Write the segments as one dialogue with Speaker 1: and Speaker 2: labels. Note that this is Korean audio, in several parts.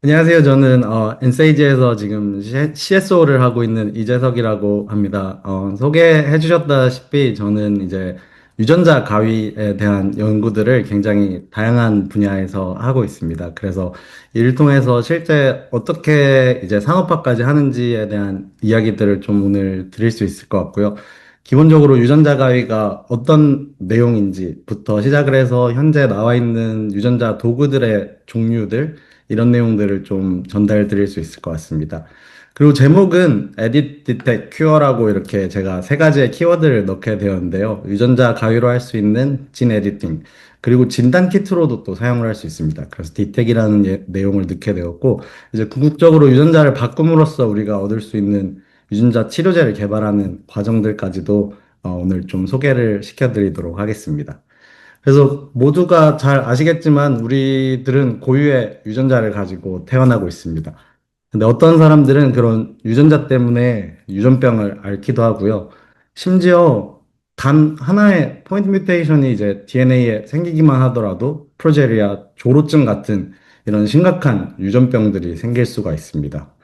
Speaker 1: 안녕하세요. 저는 엔세이지에서 지금 CSO를 하고 있는 이재석이라고 합니다. 소개해 주셨다시피 저는 이제 유전자 가위에 대한 연구들을 굉장히 다양한 분야에서 하고 있습니다. 그래서 이를 통해서 실제 어떻게 이제 상업화까지 하는지에 대한 이야기들을 좀 오늘 드릴 수 있을 것 같고요. 기본적으로 유전자 가위가 어떤 내용인지부터 시작을 해서 현재 나와 있는 유전자 도구들의 종류들, 이런 내용들을 좀 전달 드릴 수 있을 것 같습니다. 그리고 제목은 Edit, Detect, Cure라고 이렇게 제가 세 가지의 키워드를 넣게 되었는데요. 유전자 가위로 할 수 있는 진 에디팅, 그리고 진단 키트로도 또 사용을 할 수 있습니다. 그래서 디텍이라는 내용을 넣게 되었고, 이제 궁극적으로 유전자를 바꿈으로써 우리가 얻을 수 있는 유전자 치료제를 개발하는 과정들까지도 오늘 좀 소개를 시켜드리도록 하겠습니다. 그래서 모두가 잘 아시겠지만 우리들은 고유의 유전자를 가지고 태어나고 있습니다. 근데 어떤 사람들은 그런 유전자 때문에 유전병을 앓기도 하고요. 심지어 단 하나의 포인트 뮤테이션이 이제 DNA에 생기기만 하더라도 프로제리아, 조로증 같은 이런 심각한 유전병들이 생길 수가 있습니다.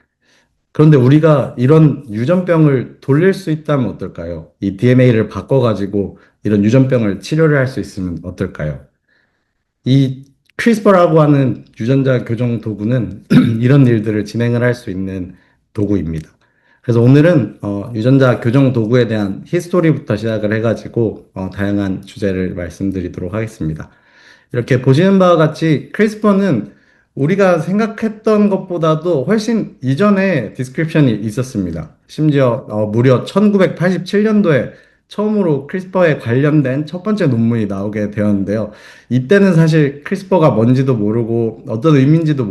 Speaker 1: 그런데 우리가 이런 유전병을 돌릴 수 있다면 어떨까요? 이 DNA를 바꿔가지고 이런 유전병을 치료를 할 수 있으면 어떨까요? 이 크리스퍼라고 하는 유전자 교정 도구는 이런 일들을 진행을 할 수 있는 도구입니다. 그래서 오늘은 유전자 교정 도구에 대한 히스토리부터 시작을 해가지고 다양한 주제를 말씀드리도록 하겠습니다. 이렇게 보시는 바와 같이 크리스퍼는 우리가 생각했던 것보다도 훨씬 이전에 디스크립션이 있었습니다. 심지어 무려 1987년도에 처음으로 크리스퍼에 관련된 첫 번째 논문이 나오게 되었는데요. 이때는 사실 크리스퍼가 뭔지도 모르고 어떤 의미인지도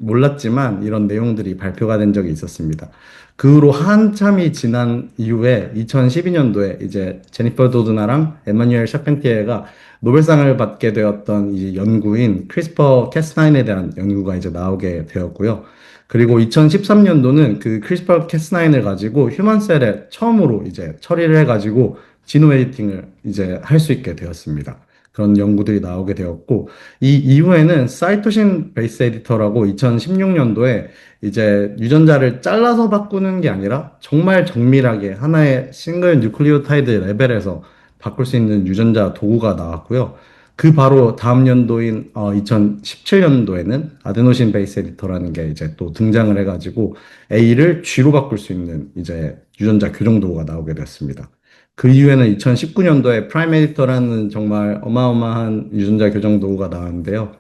Speaker 1: 몰랐지만 이런 내용들이 발표가 된 적이 있었습니다. 그 후로 한참이 지난 이후에 2012년도에 이제 제니퍼 도드나랑 에마뉴엘 샤펜티에가 노벨상을 받게 되었던 이 연구인 크리스퍼 캐스9에 대한 연구가 이제 나오게 되었고요. 그리고 2013년도는 그 크리스퍼 캐스9을 가지고 휴먼셀에 처음으로 이제 처리를 해가지고 지노 에디팅을 이제 할 수 있게 되었습니다. 그런 연구들이 나오게 되었고, 이 이후에는 사이토신 베이스 에디터라고 2016년도에 이제 유전자를 잘라서 바꾸는 게 아니라 정말 정밀하게 하나의 싱글 뉴클리오타이드 레벨에서 바꿀 수 있는 유전자 도구가 나왔고요. 그 바로 다음 연도인 2017년도에는 아데노신 베이스 에디터라는 게 이제 또 등장을 해가지고 A를 G로 바꿀 수 있는 이제 유전자 교정 도구가 나오게 됐습니다. 그 이후에는 2019년도에 프라임 에디터라는 정말 어마어마한 유전자 교정 도구가 나왔는데요.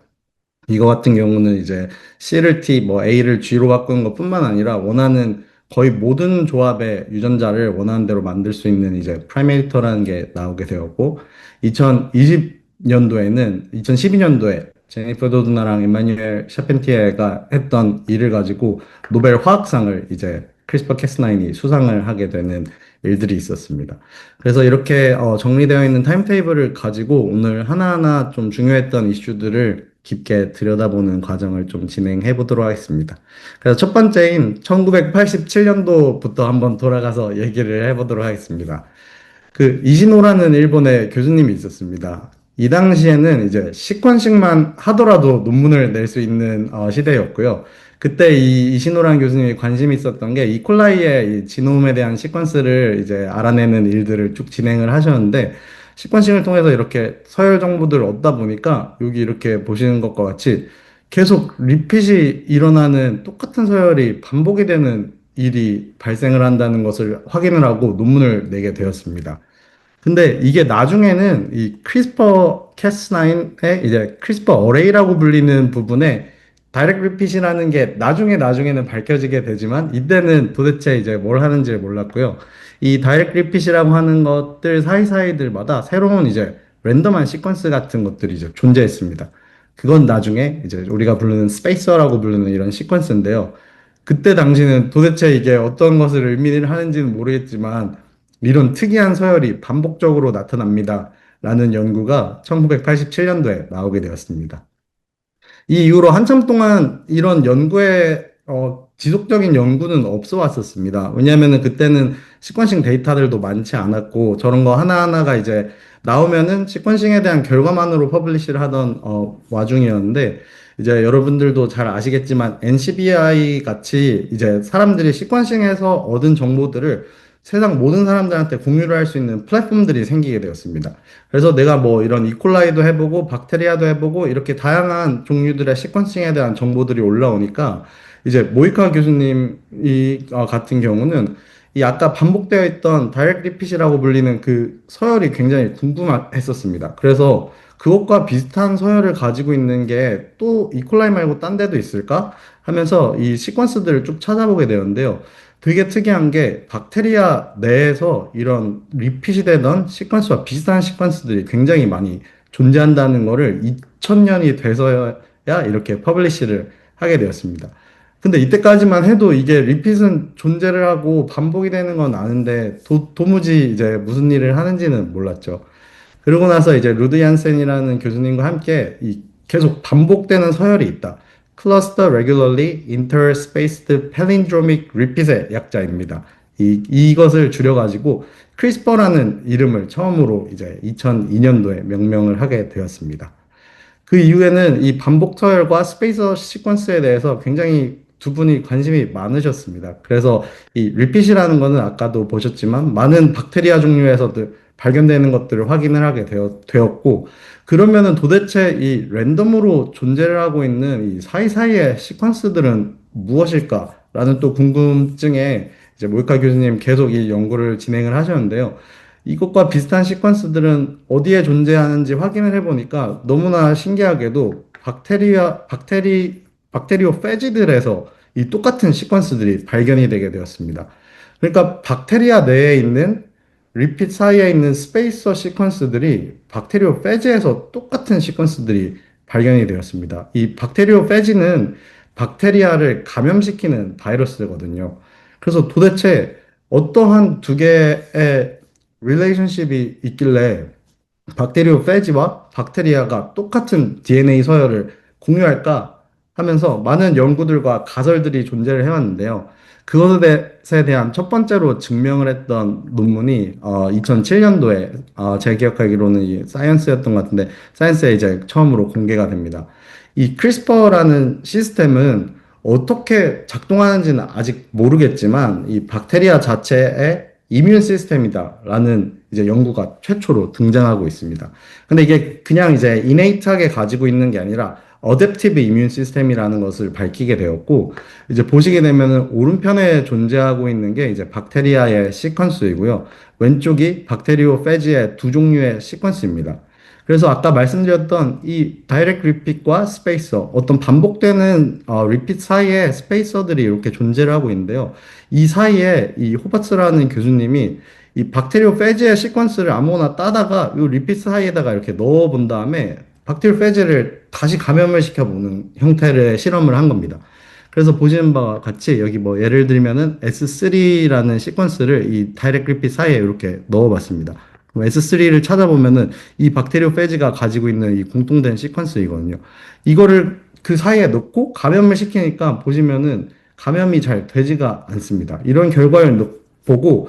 Speaker 1: 이거 같은 경우는 이제 C를 T, 뭐 A를 G로 바꾸는 것뿐만 아니라 원하는 거의 모든 조합의 유전자를 원하는 대로 만들 수 있는 이제 프라이메이터라는 게 나오게 되었고, 2020년도에는 2012년도에 제니퍼 도드나랑 이마뉴엘 샤펜티에가 했던 일을 가지고 노벨 화학상을 이제 크리스퍼 캐스9이 수상을 하게 되는 일들이 있었습니다. 그래서 이렇게 정리되어 있는 타임테이블을 가지고 오늘 하나하나 좀 중요했던 이슈들을 깊게 들여다보는 과정을 좀 진행해 보도록 하겠습니다. 그래서 첫 번째인 1987년도부터 한번 돌아가서 얘기를 해보도록 하겠습니다. 그 이시노라는 일본의 교수님이 있었습니다. 이 당시에는 이제 시퀀싱만 하더라도 논문을 낼 수 있는 시대였고요. 그때 이 이시노라는 교수님이 관심이 있었던 게 이콜라이의 이 지노움에 대한 시퀀스를 이제 알아내는 일들을 쭉 진행을 하셨는데, 시퀀싱을 통해서 이렇게 서열 정보들을 얻다 보니까 여기 이렇게 보시는 것과 같이 계속 리핏이 일어나는 똑같은 서열이 반복이 되는 일이 발생을 한다는 것을 확인을 하고 논문을 내게 되었습니다. 근데 이게 나중에는 이 크리스퍼 캐스9의 이제 크리스퍼 어레이라고 불리는 부분에 다이렉트 리핏이라는 게 나중에는 밝혀지게 되지만 이때는 도대체 이제 뭘 하는지 몰랐고요. 이 다이렉트 리핏이라고 하는 것들 사이사이들마다 새로운 이제 랜덤한 시퀀스 같은 것들이 이제 존재했습니다. 그건 나중에 이제 우리가 부르는 스페이서라고 부르는 이런 시퀀스인데요. 그때 당시는 도대체 이게 어떤 것을 의미를 하는지는 모르겠지만 이런 특이한 서열이 반복적으로 나타납니다. 라는 연구가 1987년도에 나오게 되었습니다. 이 이후로 한참 동안 이런 연구에 지속적인 연구는 없어 왔었습니다. 왜냐하면 그때는 시퀀싱 데이터들도 많지 않았고 저런 거 하나하나가 이제 나오면은 시퀀싱에 대한 결과만으로 퍼블리시를 하던 와중이었는데 이제 여러분들도 잘 아시겠지만 NCBI 같이 이제 사람들이 시퀀싱에서 얻은 정보들을 세상 모든 사람들한테 공유를 할 수 있는 플랫폼들이 생기게 되었습니다. 그래서 내가 뭐 이런 이콜라이도 해보고 박테리아도 해보고 이렇게 다양한 종류들의 시퀀싱에 대한 정보들이 올라오니까 이제 모이카 교수님이 같은 경우는 이 아까 반복되어 있던 다이렉트 리핏이라고 불리는 그 서열이 굉장히 궁금했었습니다. 그래서 그것과 비슷한 서열을 가지고 있는 게 또 이콜라이 말고 딴 데도 있을까 하면서 이 시퀀스들을 쭉 찾아보게 되었는데요. 되게 특이한 게 박테리아 내에서 이런 리핏이 되던 시퀀스와 비슷한 시퀀스들이 굉장히 많이 존재한다는 거를 2000년이 돼서야 이렇게 퍼블리시를 하게 되었습니다. 근데 이때까지만 해도 이게 리핏은 존재를 하고 반복이 되는 건 아는데 도무지 이제 무슨 일을 하는지는 몰랐죠. 그러고 나서 이제 루드 얀센이라는 교수님과 함께 이 계속 반복되는 서열이 있다. Cluster Regularly Interspaced Palindromic Repeat의 약자입니다. 이것을 줄여가지고 크리스퍼라는 이름을 처음으로 이제 2002년도에 명명을 하게 되었습니다. 그 이후에는 이 반복 서열과 스페이서 시퀀스에 대해서 굉장히 두 분이 관심이 많으셨습니다. 그래서 이 리핏이라는 거는 아까도 보셨지만 많은 박테리아 종류에서도 발견되는 것들을 확인을 하게 되었고, 그러면은 도대체 이 랜덤으로 존재를 하고 있는 이 사이사이의 시퀀스들은 무엇일까라는 또 궁금증에 이제 모이카 교수님 계속 이 연구를 진행을 하셨는데요. 이것과 비슷한 시퀀스들은 어디에 존재하는지 확인을 해보니까 너무나 신기하게도 박테리오 페지들에서 이 똑같은 시퀀스들이 발견이 되게 되었습니다. 그러니까 박테리아 내에 있는 리핏 사이에 있는 스페이서 시퀀스들이 박테리오 페지에서 똑같은 시퀀스들이 발견이 되었습니다. 이 박테리오 페지는 박테리아를 감염시키는 바이러스거든요. 그래서 도대체 어떠한 두 개의 릴레이션십이 있길래 박테리오페지와 박테리아가 똑같은 DNA 서열을 공유할까 하면서 많은 연구들과 가설들이 존재를 해왔는데요. 그것에 대한 첫 번째로 증명을 했던 논문이 2007년도에 제 기억하기로는 이 사이언스였던 것 같은데 사이언스에 이제 처음으로 공개가 됩니다. 이 크리스퍼라는 시스템은 어떻게 작동하는지는 아직 모르겠지만 이 박테리아 자체의 이뮨 시스템이다라는 이제 연구가 최초로 등장하고 있습니다. 근데 이게 그냥 이제 이네이트하게 가지고 있는 게 아니라 어댑티브 이뮨 시스템이라는 것을 밝히게 되었고 이제 보시게 되면은 오른편에 존재하고 있는 게 이제 박테리아의 시퀀스이고요. 왼쪽이 박테리오 페지의 두 종류의 시퀀스입니다. 그래서 아까 말씀드렸던 이 다이렉트 리핏과 스페이서, 어떤 반복되는 리핏 사이에 스페이서들이 이렇게 존재를 하고 있는데요. 이 사이에 이 호바츠라는 교수님이 이 박테리오 페지의 시퀀스를 아무거나 따다가 이 리핏 사이에다가 이렇게 넣어 본 다음에 박테리오 페지를 다시 감염을 시켜보는 형태의 실험을 한 겁니다. 그래서 보시는 바와 같이 여기 뭐 예를 들면은 S3라는 시퀀스를 이 다이렉트 리핏 사이에 이렇게 넣어봤습니다. S3를 찾아보면은 이 박테리오 페지가 가지고 있는 이 공통된 시퀀스이거든요. 이거를 그 사이에 넣고 감염을 시키니까 보시면은 감염이 잘 되지가 않습니다. 이런 결과를 보고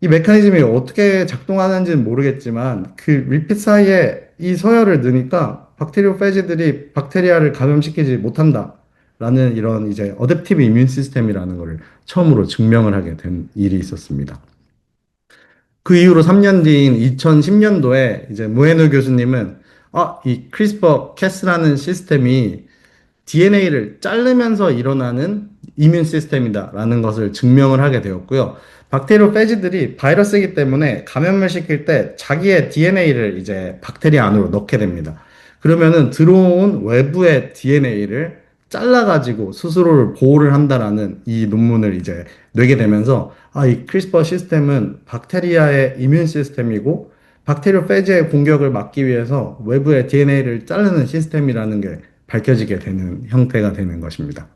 Speaker 1: 이 메커니즘이 어떻게 작동하는지는 모르겠지만 그 리핏 사이에 이 서열을 넣으니까 박테리오 페지들이 박테리아를 감염시키지 못한다. 라는 이런 이제 어댑티브 이뮨 시스템이라는 것을 처음으로 증명을 하게 된 일이 있었습니다. 그 이후로 3년 뒤인 2010년도에 이제 무에누 교수님은 이 크리스퍼 캐스라는 시스템이 DNA를 자르면서 일어나는 이뮨 시스템이다라는 것을 증명을 하게 되었고요. 박테리오 페지들이 바이러스이기 때문에 감염을 시킬 때 자기의 DNA를 이제 박테리아 안으로 넣게 됩니다. 그러면은 들어온 외부의 DNA를 잘라가지고 스스로를 보호를 한다라는 이 논문을 이제 내게 되면서 이 크리스퍼 시스템은 박테리아의 이뮨 시스템이고 박테리오 페지의 공격을 막기 위해서 외부의 DNA를 자르는 시스템이라는 게 밝혀지게 되는 형태가 되는 것입니다.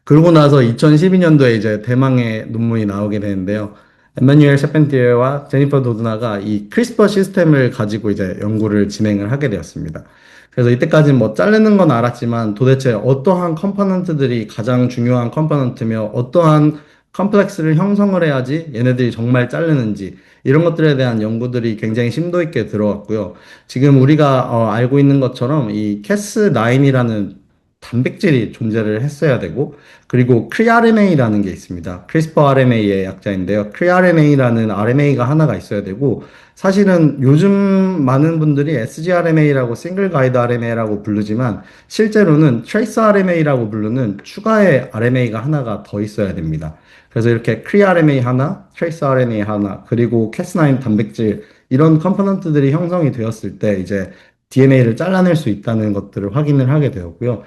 Speaker 1: 그러고 나서 2012년도에 이제 대망의 논문이 나오게 되는데요. 에마뉴엘 샤펜티에와 제니퍼 도드나가 이 크리스퍼 시스템을 가지고 이제 연구를 진행을 하게 되었습니다. 그래서 이때까지는 뭐 자르는 건 알았지만 도대체 어떠한 컴포넌트들이 가장 중요한 컴포넌트며 어떠한 컴플렉스를 형성을 해야지 얘네들이 정말 자르는지 이런 것들에 대한 연구들이 굉장히 심도 있게 들어왔고요. 지금 우리가 알고 있는 것처럼 이 캐스9이라는 단백질이 존재를 했어야 되고 그리고 크리RNA라는 게 있습니다. 크리스퍼 RNA의 약자인데요. 크리RNA라는 RNA가 하나가 있어야 되고 사실은 요즘 많은 분들이 sgRNA라고 싱글 가이드 RNA라고 부르지만 실제로는 트레이스 RNA라고 부르는 추가의 RNA가 하나가 더 있어야 됩니다. 그래서 이렇게 크리RNA 하나, 트레이스 RNA 하나, 그리고 캐스9 단백질 이런 컴포넌트들이 형성이 되었을 때 이제 DNA를 잘라낼 수 있다는 것들을 확인을 하게 되었고요.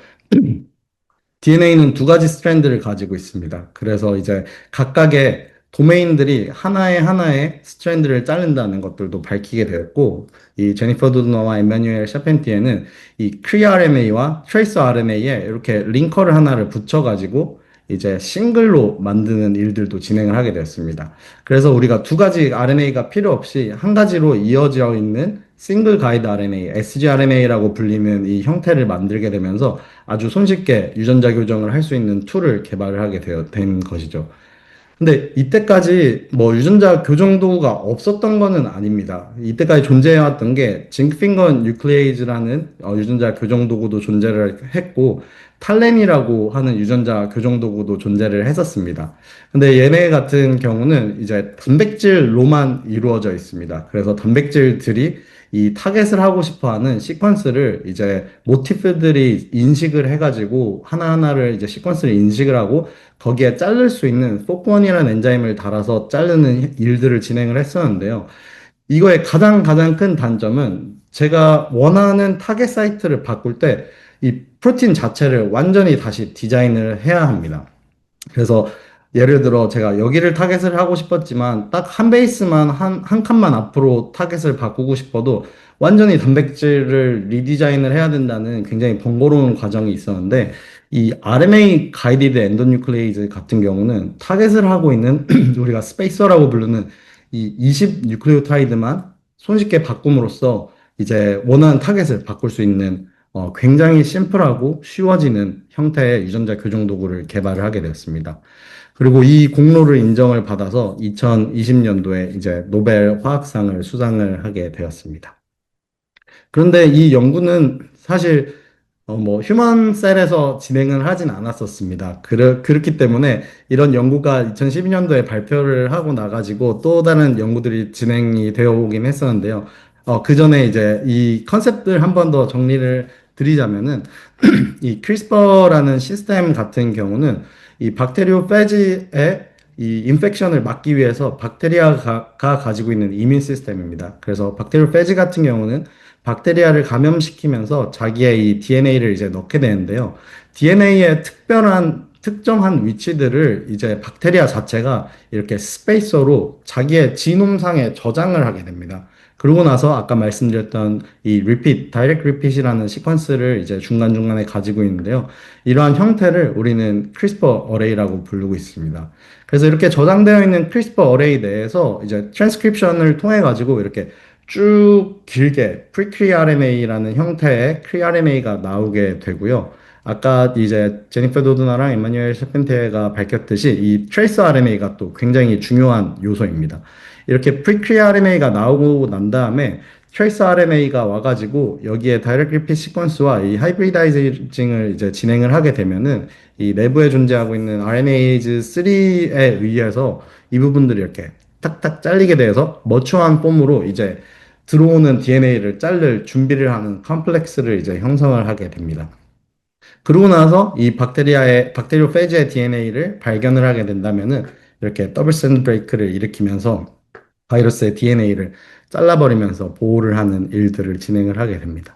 Speaker 1: DNA는 두 가지 스트랜드를 가지고 있습니다. 그래서 이제 각각의 도메인들이 하나에 하나의 스트랜드를 자른다는 것들도 밝히게 되었고, 이 제니퍼 도드너와 에마뉴엘 샤펜티에는 이 크리RNA와 트레이스 RNA에 이렇게 링커를 하나를 붙여가지고 이제 싱글로 만드는 일들도 진행을 하게 되었습니다. 그래서 우리가 두 가지 RNA가 필요 없이 한 가지로 이어져 있는 싱글 가이드 RNA, sgRNA라고 불리는 이 형태를 만들게 되면서 아주 손쉽게 유전자 교정을 할 수 있는 툴을 개발을 하게 된 것이죠. 근데 이때까지 뭐 유전자 교정 도구가 없었던 거는 아닙니다. 이때까지 존재해왔던 게 징크핑거 뉴클레이즈라는 유전자 교정 도구도 존재를 했고 탈렌이라고 하는 유전자 교정 도구도 존재를 했었습니다. 근데 얘네 같은 경우는 이제 단백질로만 이루어져 있습니다. 그래서 단백질들이 이 타겟을 하고 싶어 하는 시퀀스를 이제 모티프들이 인식을 해가지고 하나하나를 이제 시퀀스를 인식을 하고 거기에 자를 수 있는 포크원이라는 엔자임을 달아서 자르는 일들을 진행을 했었는데요. 이거의 가장 큰 단점은 제가 원하는 타겟 사이트를 바꿀 때 이 프로틴 자체를 완전히 다시 디자인을 해야 합니다. 그래서 예를 들어 제가 여기를 타겟을 하고 싶었지만 딱 한 베이스만 한 칸만 앞으로 타겟을 바꾸고 싶어도 완전히 단백질을 리디자인을 해야 된다는 굉장히 번거로운 과정이 있었는데 이 RNA 가이디드 엔도뉴클레이즈 같은 경우는 타겟을 하고 있는 우리가 스페이서라고 부르는 이 20 뉴클레오타이드만 손쉽게 바꿈으로써 이제 원하는 타겟을 바꿀 수 있는 굉장히 심플하고 쉬워지는 형태의 유전자 교정 도구를 개발을 하게 되었습니다. 그리고 이 공로를 인정을 받아서 2020년도에 이제 노벨 화학상을 수상을 하게 되었습니다. 그런데 이 연구는 사실 뭐 휴먼 셀에서 진행을 하진 않았었습니다. 그렇기 때문에 이런 연구가 2012년도에 발표를 하고 나가지고 또 다른 연구들이 진행이 되어 오긴 했었는데요. 그 전에 이제 이 컨셉들 한 번 더 정리를 드리자면은 이 크리스퍼라는 시스템 같은 경우는 이 박테리오 페지의 이 인펙션을 막기 위해서 박테리아가 가지고 있는 이민 시스템입니다. 그래서 박테리오 페지 같은 경우는 박테리아를 감염시키면서 자기의 이 DNA를 이제 넣게 되는데요. DNA의 특정한 위치들을 이제 박테리아 자체가 이렇게 스페이서로 자기의 지놈상에 저장을 하게 됩니다. 그러고 나서 아까 말씀드렸던 이 repeat, direct repeat이라는 시퀀스를 이제 중간중간에 가지고 있는데요. 이러한 형태를 우리는 CRISPR 어레이라고 부르고 있습니다. 그래서 이렇게 저장되어 있는 CRISPR 어레이 내에서 이제 트랜스크립션을 통해 가지고 이렇게 쭉 길게 pre-cRNA라는 형태의 cRNA가 나오게 되고요. 아까 이제 제니퍼 도드나랑 에마뉴엘 샤펜테가 밝혔듯이 이 트레이스 RNA가 또 굉장히 중요한 요소입니다. 이렇게 pre-cRNA가 나오고 난 다음에 트레이스 RNA가 와가지고 여기에 다이렉트 리피트 시퀀스와 이 하이브리다이징을 이제 진행을 하게 되면은 이 내부에 존재하고 있는 RNase 3에 의해서 이 부분들이 이렇게 탁탁 잘리게 돼서 머추어한 폼으로 이제 들어오는 DNA를 자를 준비를 하는 컴플렉스를 이제 형성을 하게 됩니다. 그러고 나서 이 박테리오 페이지의 DNA를 발견을 하게 된다면은 이렇게 더블 샌드 브레이크를 일으키면서 바이러스의 DNA를 잘라버리면서 보호를 하는 일들을 진행을 하게 됩니다.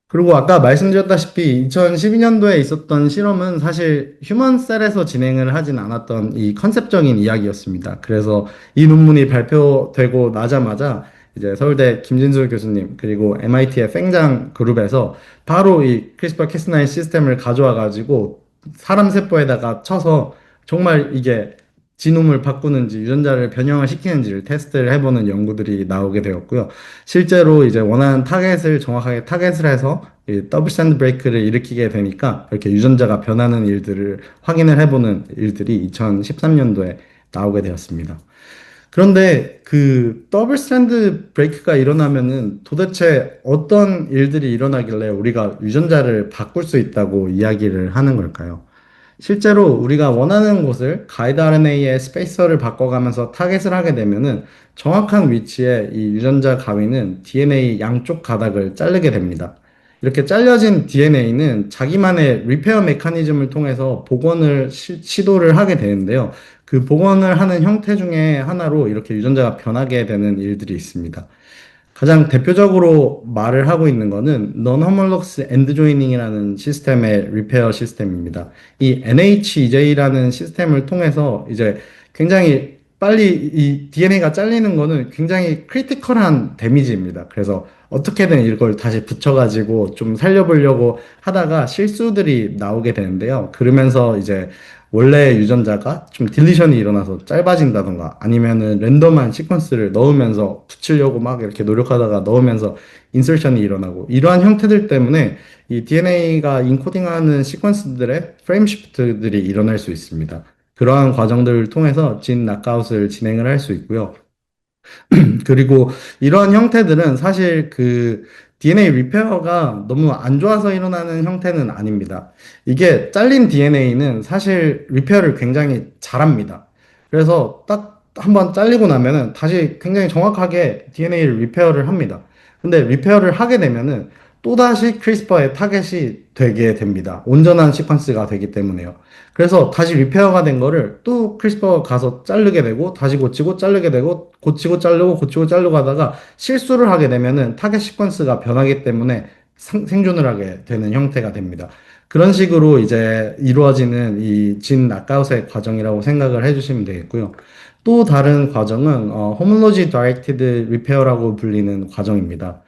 Speaker 1: 그리고 아까 말씀드렸다시피 2012년도에 있었던 실험은 사실 휴먼 셀에서 진행을 하진 않았던 이 컨셉적인 이야기였습니다. 그래서 이 논문이 발표되고 나자마자 이제 서울대 김진수 교수님 그리고 MIT의 팽장 그룹에서 바로 이 크리스퍼 캐스9 시스템을 가져와 가지고 사람 세포에다가 쳐서 정말 이게 지놈을 바꾸는지 유전자를 변형을 시키는지를 테스트를 해보는 연구들이 나오게 되었고요. 실제로 이제 원하는 타겟을 정확하게 타겟을 해서 이 더블 스탠드 브레이크를 일으키게 되니까 이렇게 유전자가 변하는 일들을 확인을 해보는 일들이 2013년도에 나오게 되었습니다. 그런데 그 더블 스탠드 브레이크가 일어나면은 도대체 어떤 일들이 일어나길래 우리가 유전자를 바꿀 수 있다고 이야기를 하는 걸까요? 실제로 우리가 원하는 곳을 가이드 RNA의 스페이서를 바꿔가면서 타겟을 하게 되면은 정확한 위치에 이 유전자 가위는 DNA 양쪽 가닥을 자르게 됩니다. 이렇게 잘려진 DNA는 자기만의 리페어 메커니즘을 통해서 복원을 시도를 하게 되는데요. 그 복원을 하는 형태 중에 하나로 이렇게 유전자가 변하게 되는 일들이 있습니다. 가장 대표적으로 말을 하고 있는 거는 Non-Homologous End Joining이라는 시스템의 리페어 시스템입니다. 이 NHEJ라는 시스템을 통해서 이제 굉장히 빨리 이 DNA가 잘리는 거는 굉장히 크리티컬한 데미지입니다. 그래서 어떻게든 이걸 다시 붙여가지고 좀 살려보려고 하다가 실수들이 나오게 되는데요. 그러면서 이제 원래 유전자가 좀 딜리션이 일어나서 짧아진다던가 아니면은 랜덤한 시퀀스를 넣으면서 붙이려고 막 이렇게 노력하다가 넣으면서 인설션이 일어나고 이러한 형태들 때문에 이 DNA가 인코딩하는 시퀀스들의 프레임 시프트들이 일어날 수 있습니다. 그러한 과정들을 통해서 진 낙아웃을 진행을 할 수 있고요. 그리고 이러한 형태들은 사실 그 DNA 리페어가 너무 안 좋아서 일어나는 형태는 아닙니다. 이게 잘린 DNA는 사실 리페어를 굉장히 잘합니다. 그래서 딱 한번 잘리고 나면은 다시 굉장히 정확하게 DNA를 리페어를 합니다. 근데 리페어를 하게 되면은 또다시 크리스퍼의 타겟이 되게 됩니다. 온전한 시퀀스가 되기 때문에요. 그래서 다시 리페어가 된 거를 또 크리스퍼가 가서 자르게 되고 다시 고치고 자르게 되고 고치고 자르고 고치고 자르고 하다가 실수를 하게 되면은 타겟 시퀀스가 변하기 때문에 생존을 하게 되는 형태가 됩니다. 그런 식으로 이제 이루어지는 이 진 낙아웃의 과정이라고 생각을 해주시면 되겠고요. 또 다른 과정은 호몰로지 다이렉티드 리페어라고 불리는 과정입니다.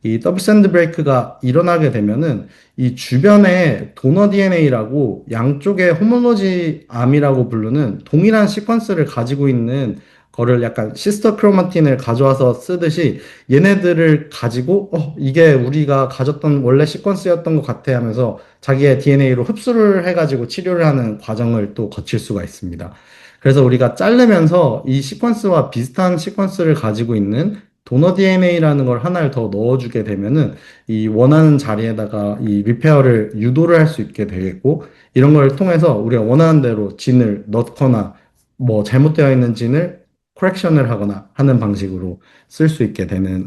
Speaker 1: 이 더블 샌드 브레이크가 일어나게 되면은 이 주변에 도너 DNA라고 양쪽에 호몰로지 암이라고 부르는 동일한 시퀀스를 가지고 있는 거를 약간 시스터 크로마틴을 가져와서 쓰듯이 얘네들을 가지고 이게 우리가 가졌던 원래 시퀀스였던 것 같아 하면서 자기의 DNA로 흡수를 해가지고 치료를 하는 과정을 또 거칠 수가 있습니다. 그래서 우리가 자르면서 이 시퀀스와 비슷한 시퀀스를 가지고 있는 도너 DNA라는 걸 하나를 더 넣어주게 되면은 이 원하는 자리에다가 이 리페어를 유도를 할 수 있게 되겠고 이런 걸 통해서 우리가 원하는 대로 진을 넣거나 뭐 잘못되어 있는 진을 코렉션을 하거나 하는 방식으로 쓸 수 있게 되는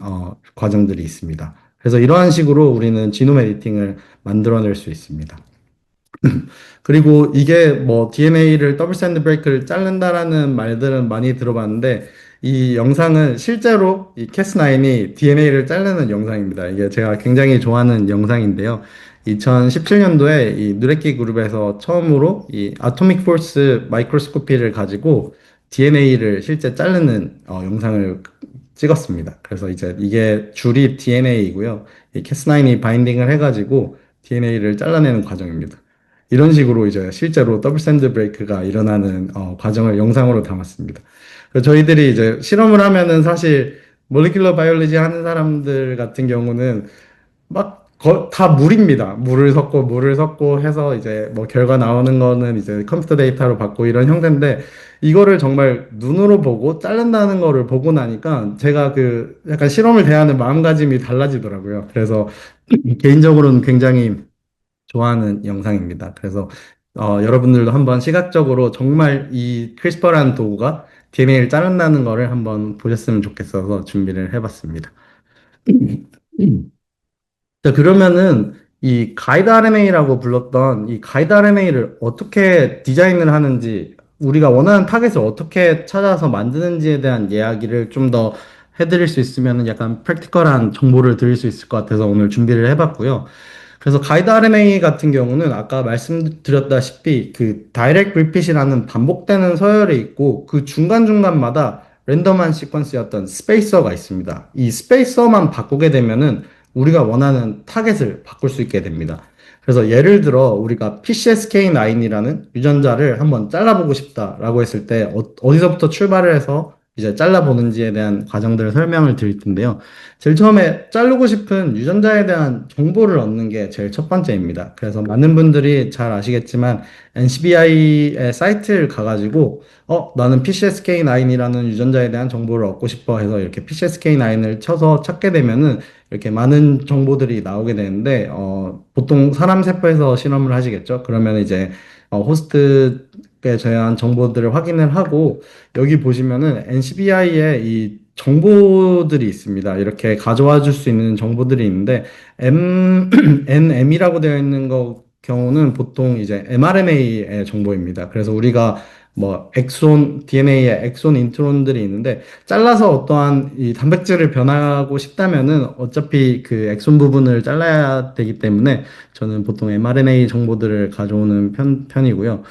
Speaker 1: 과정들이 있습니다. 그래서 이러한 식으로 우리는 지놈 에디팅을 만들어낼 수 있습니다. 그리고 이게 뭐 DNA를 더블 샌드 브레이크를 자른다라는 말들은 많이 들어봤는데 이 영상은 실제로 이 캐스9이 DNA를 자르는 영상입니다. 이게 제가 굉장히 좋아하는 영상인데요. 2017년도에 이 누레키 그룹에서 처음으로 이 아토믹 포스 마이크로스코피를 가지고 DNA를 실제 자르는 영상을 찍었습니다. 그래서 이제 이게 줄이 DNA이고요. 이 캐스9이 바인딩을 해가지고 DNA를 잘라내는 과정입니다. 이런 식으로 이제 실제로 더블 샌드 브레이크가 일어나는 과정을 영상으로 담았습니다. 그래서 저희들이 이제 실험을 하면은 사실 몰리큘러 바이올로지 하는 사람들 같은 경우는 막 다 물입니다. 물을 섞고 해서 이제 뭐 결과 나오는 거는 이제 컴퓨터 데이터로 받고 이런 형태인데 이거를 정말 눈으로 보고 자른다는 거를 보고 나니까 제가 그 약간 실험을 대하는 마음가짐이 달라지더라고요. 그래서 개인적으로는 굉장히 좋아하는 영상입니다. 그래서 여러분들도 한번 시각적으로 정말 이 크리스퍼라는 도구가 DNA를 자른다는 거를 한번 보셨으면 좋겠어서 준비를 해봤습니다. 자, 그러면은 이 가이드 RNA라고 불렀던 이 가이드 RNA를 어떻게 디자인을 하는지 우리가 원하는 타겟을 어떻게 찾아서 만드는지에 대한 이야기를 좀 더 해드릴 수 있으면 약간 프랙티컬한 정보를 드릴 수 있을 것 같아서 오늘 준비를 해봤고요. 그래서 가이드 RNA 같은 경우는 아까 말씀드렸다시피 그 다이렉트 리핏이라는 반복되는 서열이 있고 그 중간중간마다 랜덤한 시퀀스였던 스페이서가 있습니다. 이 스페이서만 바꾸게 되면은 우리가 원하는 타겟을 바꿀 수 있게 됩니다. 그래서 예를 들어 우리가 PCSK9이라는 유전자를 한번 잘라보고 싶다라고 했을 때 어디서부터 출발을 해서 이제 잘라보는지에 대한 과정들을 설명을 드릴 텐데요. 제일 처음에 자르고 싶은 유전자에 대한 정보를 얻는 게 제일 첫 번째입니다. 그래서 많은 분들이 잘 아시겠지만 NCBI의 사이트를 가가지고 나는 PCSK9이라는 유전자에 대한 정보를 얻고 싶어 해서 이렇게 PCSK9을 쳐서 찾게 되면은 이렇게 많은 정보들이 나오게 되는데, 보통 사람 세포에서 실험을 하시겠죠? 그러면 이제, 호스트에 대한 정보들을 확인을 하고, 여기 보시면은 NCBI의 이 정보들이 있습니다. 이렇게 가져와 줄 수 있는 정보들이 있는데, NM이라고 되어 있는 경우는 보통 이제 mRNA의 정보입니다. 그래서 우리가 뭐 DNA에 엑손 인트론들이 있는데 잘라서 어떠한 이 단백질을 변화하고 싶다면은 어차피 그 엑손 부분을 잘라야 되기 때문에 저는 보통 mRNA 정보들을 가져오는 편이고요.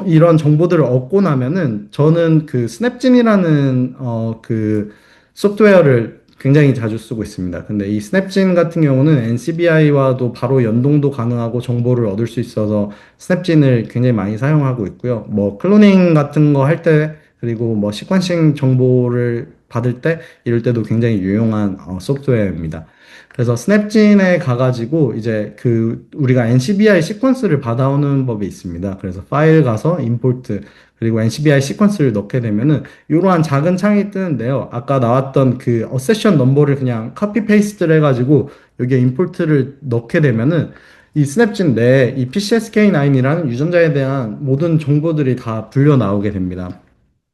Speaker 1: 이런 정보들을 얻고 나면은 저는 그 스냅진이라는 그 소프트웨어를 굉장히 자주 쓰고 있습니다. 근데 이 스냅진 같은 경우는 NCBI와도 바로 연동도 가능하고 정보를 얻을 수 있어서 스냅진을 굉장히 많이 사용하고 있고요. 뭐 클로닝 같은 거 할 때, 그리고 뭐 시퀀싱 정보를 받을 때 이럴 때도 굉장히 유용한 소프트웨어입니다. 그래서 스냅진에 가가지고 이제 그 우리가 NCBI 시퀀스를 받아오는 법이 있습니다. 그래서 파일 가서 임포트 그리고 NCBI 시퀀스를 넣게 되면은 이러한 작은 창이 뜨는데요. 아까 나왔던 그 어세션 넘버를 그냥 카피 페이스트를 해가지고 여기에 임포트를 넣게 되면은 이 스냅진 내에 이 PCSK9이라는 유전자에 대한 모든 정보들이 다 불려 나오게 됩니다.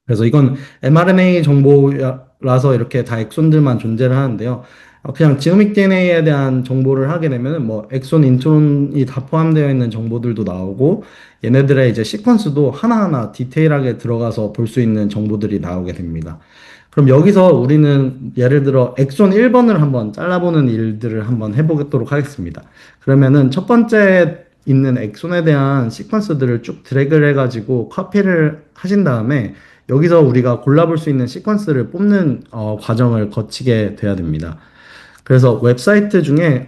Speaker 1: 그래서 이건 mRNA 정보라서 이렇게 다 엑손들만 존재를 하는데요. 그냥 지노믹 DNA에 대한 정보를 하게 되면 뭐 엑손, 인트론이 다 포함되어 있는 정보들도 나오고 얘네들의 이제 시퀀스도 하나하나 디테일하게 들어가서 볼 수 있는 정보들이 나오게 됩니다. 그럼 여기서 우리는 예를 들어 엑손 1번을 한번 잘라보는 일들을 한번 해보도록 하겠습니다. 그러면은 첫 번째 있는 엑손에 대한 시퀀스들을 쭉 드래그를 해가지고 커피를 하신 다음에 여기서 우리가 골라볼 수 있는 시퀀스를 뽑는 과정을 거치게 돼야 됩니다. 그래서 웹사이트 중에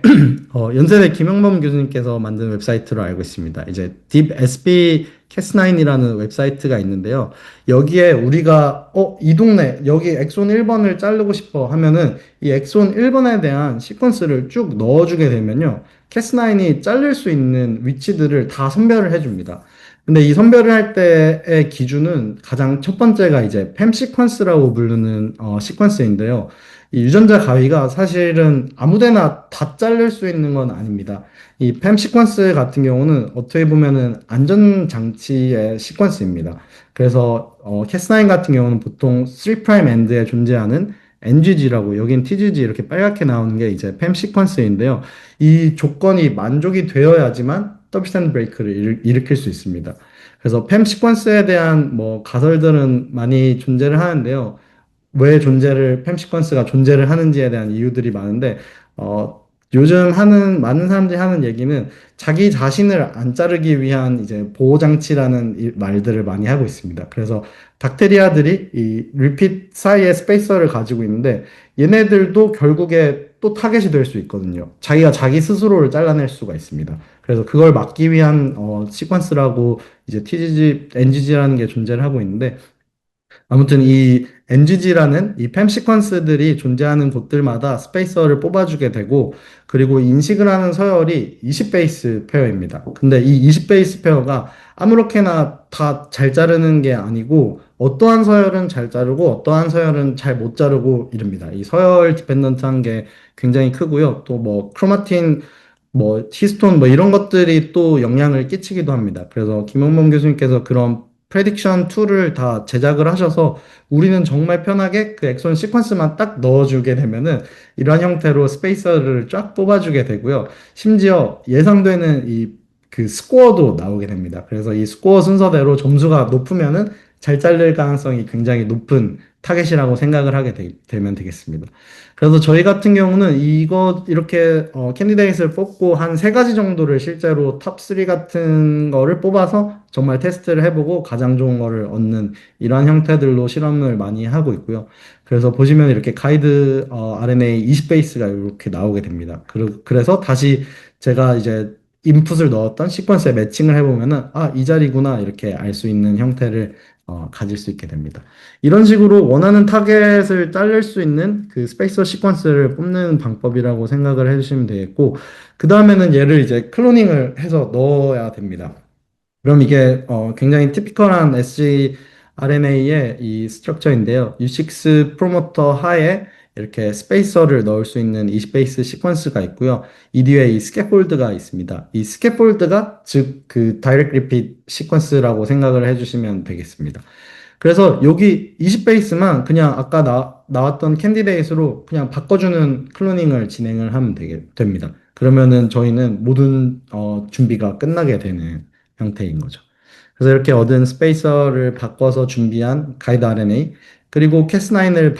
Speaker 1: 연세대 김영범 교수님께서 만든 웹사이트로 알고 있습니다. 이제 DeepSP Cas9이라는 웹사이트가 있는데요. 여기에 우리가 이 동네 여기 엑손 1번을 자르고 싶어 하면은 이 엑손 1번에 대한 시퀀스를 쭉 넣어주게 되면요. Cas9이 잘릴 수 있는 위치들을 다 선별을 해줍니다. 근데 이 선별을 할 때의 기준은 가장 첫 번째가 이제 팸 시퀀스라고 부르는 시퀀스인데요. 이 유전자 가위가 사실은 아무데나 다 자를 수 있는 건 아닙니다. 이 팸 시퀀스 같은 경우는 어떻게 보면은 안전장치의 시퀀스입니다. 그래서 캐스9 같은 경우는 보통 3' 엔드에 존재하는 NGG라고 여긴 TGG 이렇게 빨갛게 나오는 게 이제 팸 시퀀스인데요. 이 조건이 만족이 되어야지만 더블 스탠드 브레이크를 일으킬 수 있습니다. 그래서 팸 시퀀스에 대한 뭐 가설들은 많이 존재를 하는데요. 왜 팸 시퀀스가 존재를 하는지에 대한 이유들이 많은데, 요즘 많은 사람들이 하는 얘기는 자기 자신을 안 자르기 위한 이제 보호장치라는 말들을 많이 하고 있습니다. 그래서 박테리아들이 이 리핏 사이에 스페이서를 가지고 있는데, 얘네들도 결국에 또 타겟이 될 수 있거든요. 자기가 자기 스스로를 잘라낼 수가 있습니다. 그래서 그걸 막기 위한 시퀀스라고 이제 NGG라는 게 존재를 하고 있는데, 아무튼 이 NGG라는 이 팸 시퀀스들이 존재하는 곳들마다 스페이서를 뽑아주게 되고, 그리고 인식을 하는 서열이 20베이스 페어입니다. 근데 이 20베이스 페어가 아무렇게나 다 잘 자르는 게 아니고, 어떠한 서열은 잘 자르고, 어떠한 서열은 잘 못 자르고 이럽니다. 이 서열 디펜던트한 게 굉장히 크고요. 또 뭐 크로마틴, 뭐 히스톤 뭐 이런 것들이 또 영향을 끼치기도 합니다. 그래서 김용범 교수님께서 그런 프레딕션 툴을 다 제작을 하셔서 우리는 정말 편하게 그 엑손 시퀀스만 딱 넣어주게 되면은 이런 형태로 스페이서를 쫙 뽑아주게 되고요. 심지어 예상되는 이 그 스코어도 나오게 됩니다. 그래서 이 스코어 순서대로 점수가 높으면은 잘 잘릴 가능성이 굉장히 높은 타겟이라고 생각을 되면 되겠습니다. 그래서 저희 같은 경우는 이렇게 캔디데이트를 뽑고 한 세 가지 정도를 실제로 탑 3 같은 거를 뽑아서 정말 테스트를 해보고 가장 좋은 거를 얻는 이러한 형태들로 실험을 많이 하고 있고요. 그래서 보시면 이렇게 가이드 RNA 20베이스가 이렇게 나오게 됩니다. 그래서 다시 제가 이제 인풋을 넣었던 시퀀스에 매칭을 해보면은, 아, 이 자리구나, 이렇게 알 수 있는 형태를 가질 수 있게 됩니다. 이런 식으로 원하는 타겟을 자를 수 있는 그 스페이서 시퀀스를 뽑는 방법이라고 생각을 해주시면 되겠고, 그 다음에는 얘를 이제 클로닝을 해서 넣어야 됩니다. 그럼 이게 굉장히 티피컬한 sgRNA의 이 스트럭처인데요. U6 프로모터 하에 이렇게 스페이서를 넣을 수 있는 이 스페이스 시퀀스가 있고요. 이 뒤에 이 스캐폴드가 있습니다. 이 스캐폴드가 즉 그 다이렉트 리핏 시퀀스라고 생각을 해주시면 되겠습니다. 그래서 여기 20베이스만 그냥 아까 나왔던 캔디데이트로 그냥 바꿔주는 클로닝을 진행을 하면 됩니다. 그러면은 저희는 모든 준비가 끝나게 되는 형태인 거죠. 그래서 이렇게 얻은 스페이서를 바꿔서 준비한 가이드 RNA 그리고 cas9을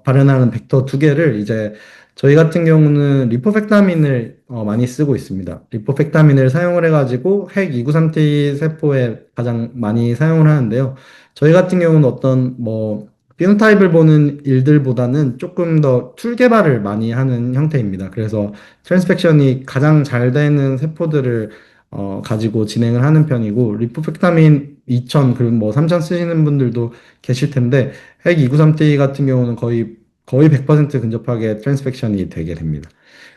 Speaker 1: 발현하는 벡터 두 개를 이제 저희 같은 경우는 리포펙타민을 많이 쓰고 있습니다. 리포펙타민을 사용을 해가지고 핵 293T 세포에 가장 많이 사용을 하는데요. 저희 같은 경우는 어떤 뭐 피노타입을 보는 일들보다는 조금 더 툴 개발을 많이 하는 형태입니다. 그래서 트랜스펙션이 가장 잘 되는 세포들을 가지고 진행을 하는 편이고, 리포펙타민 2000, 그리고 뭐 3000 쓰시는 분들도 계실 텐데, 핵 293T 같은 경우는 거의 100% 근접하게 트랜스펙션이 되게 됩니다.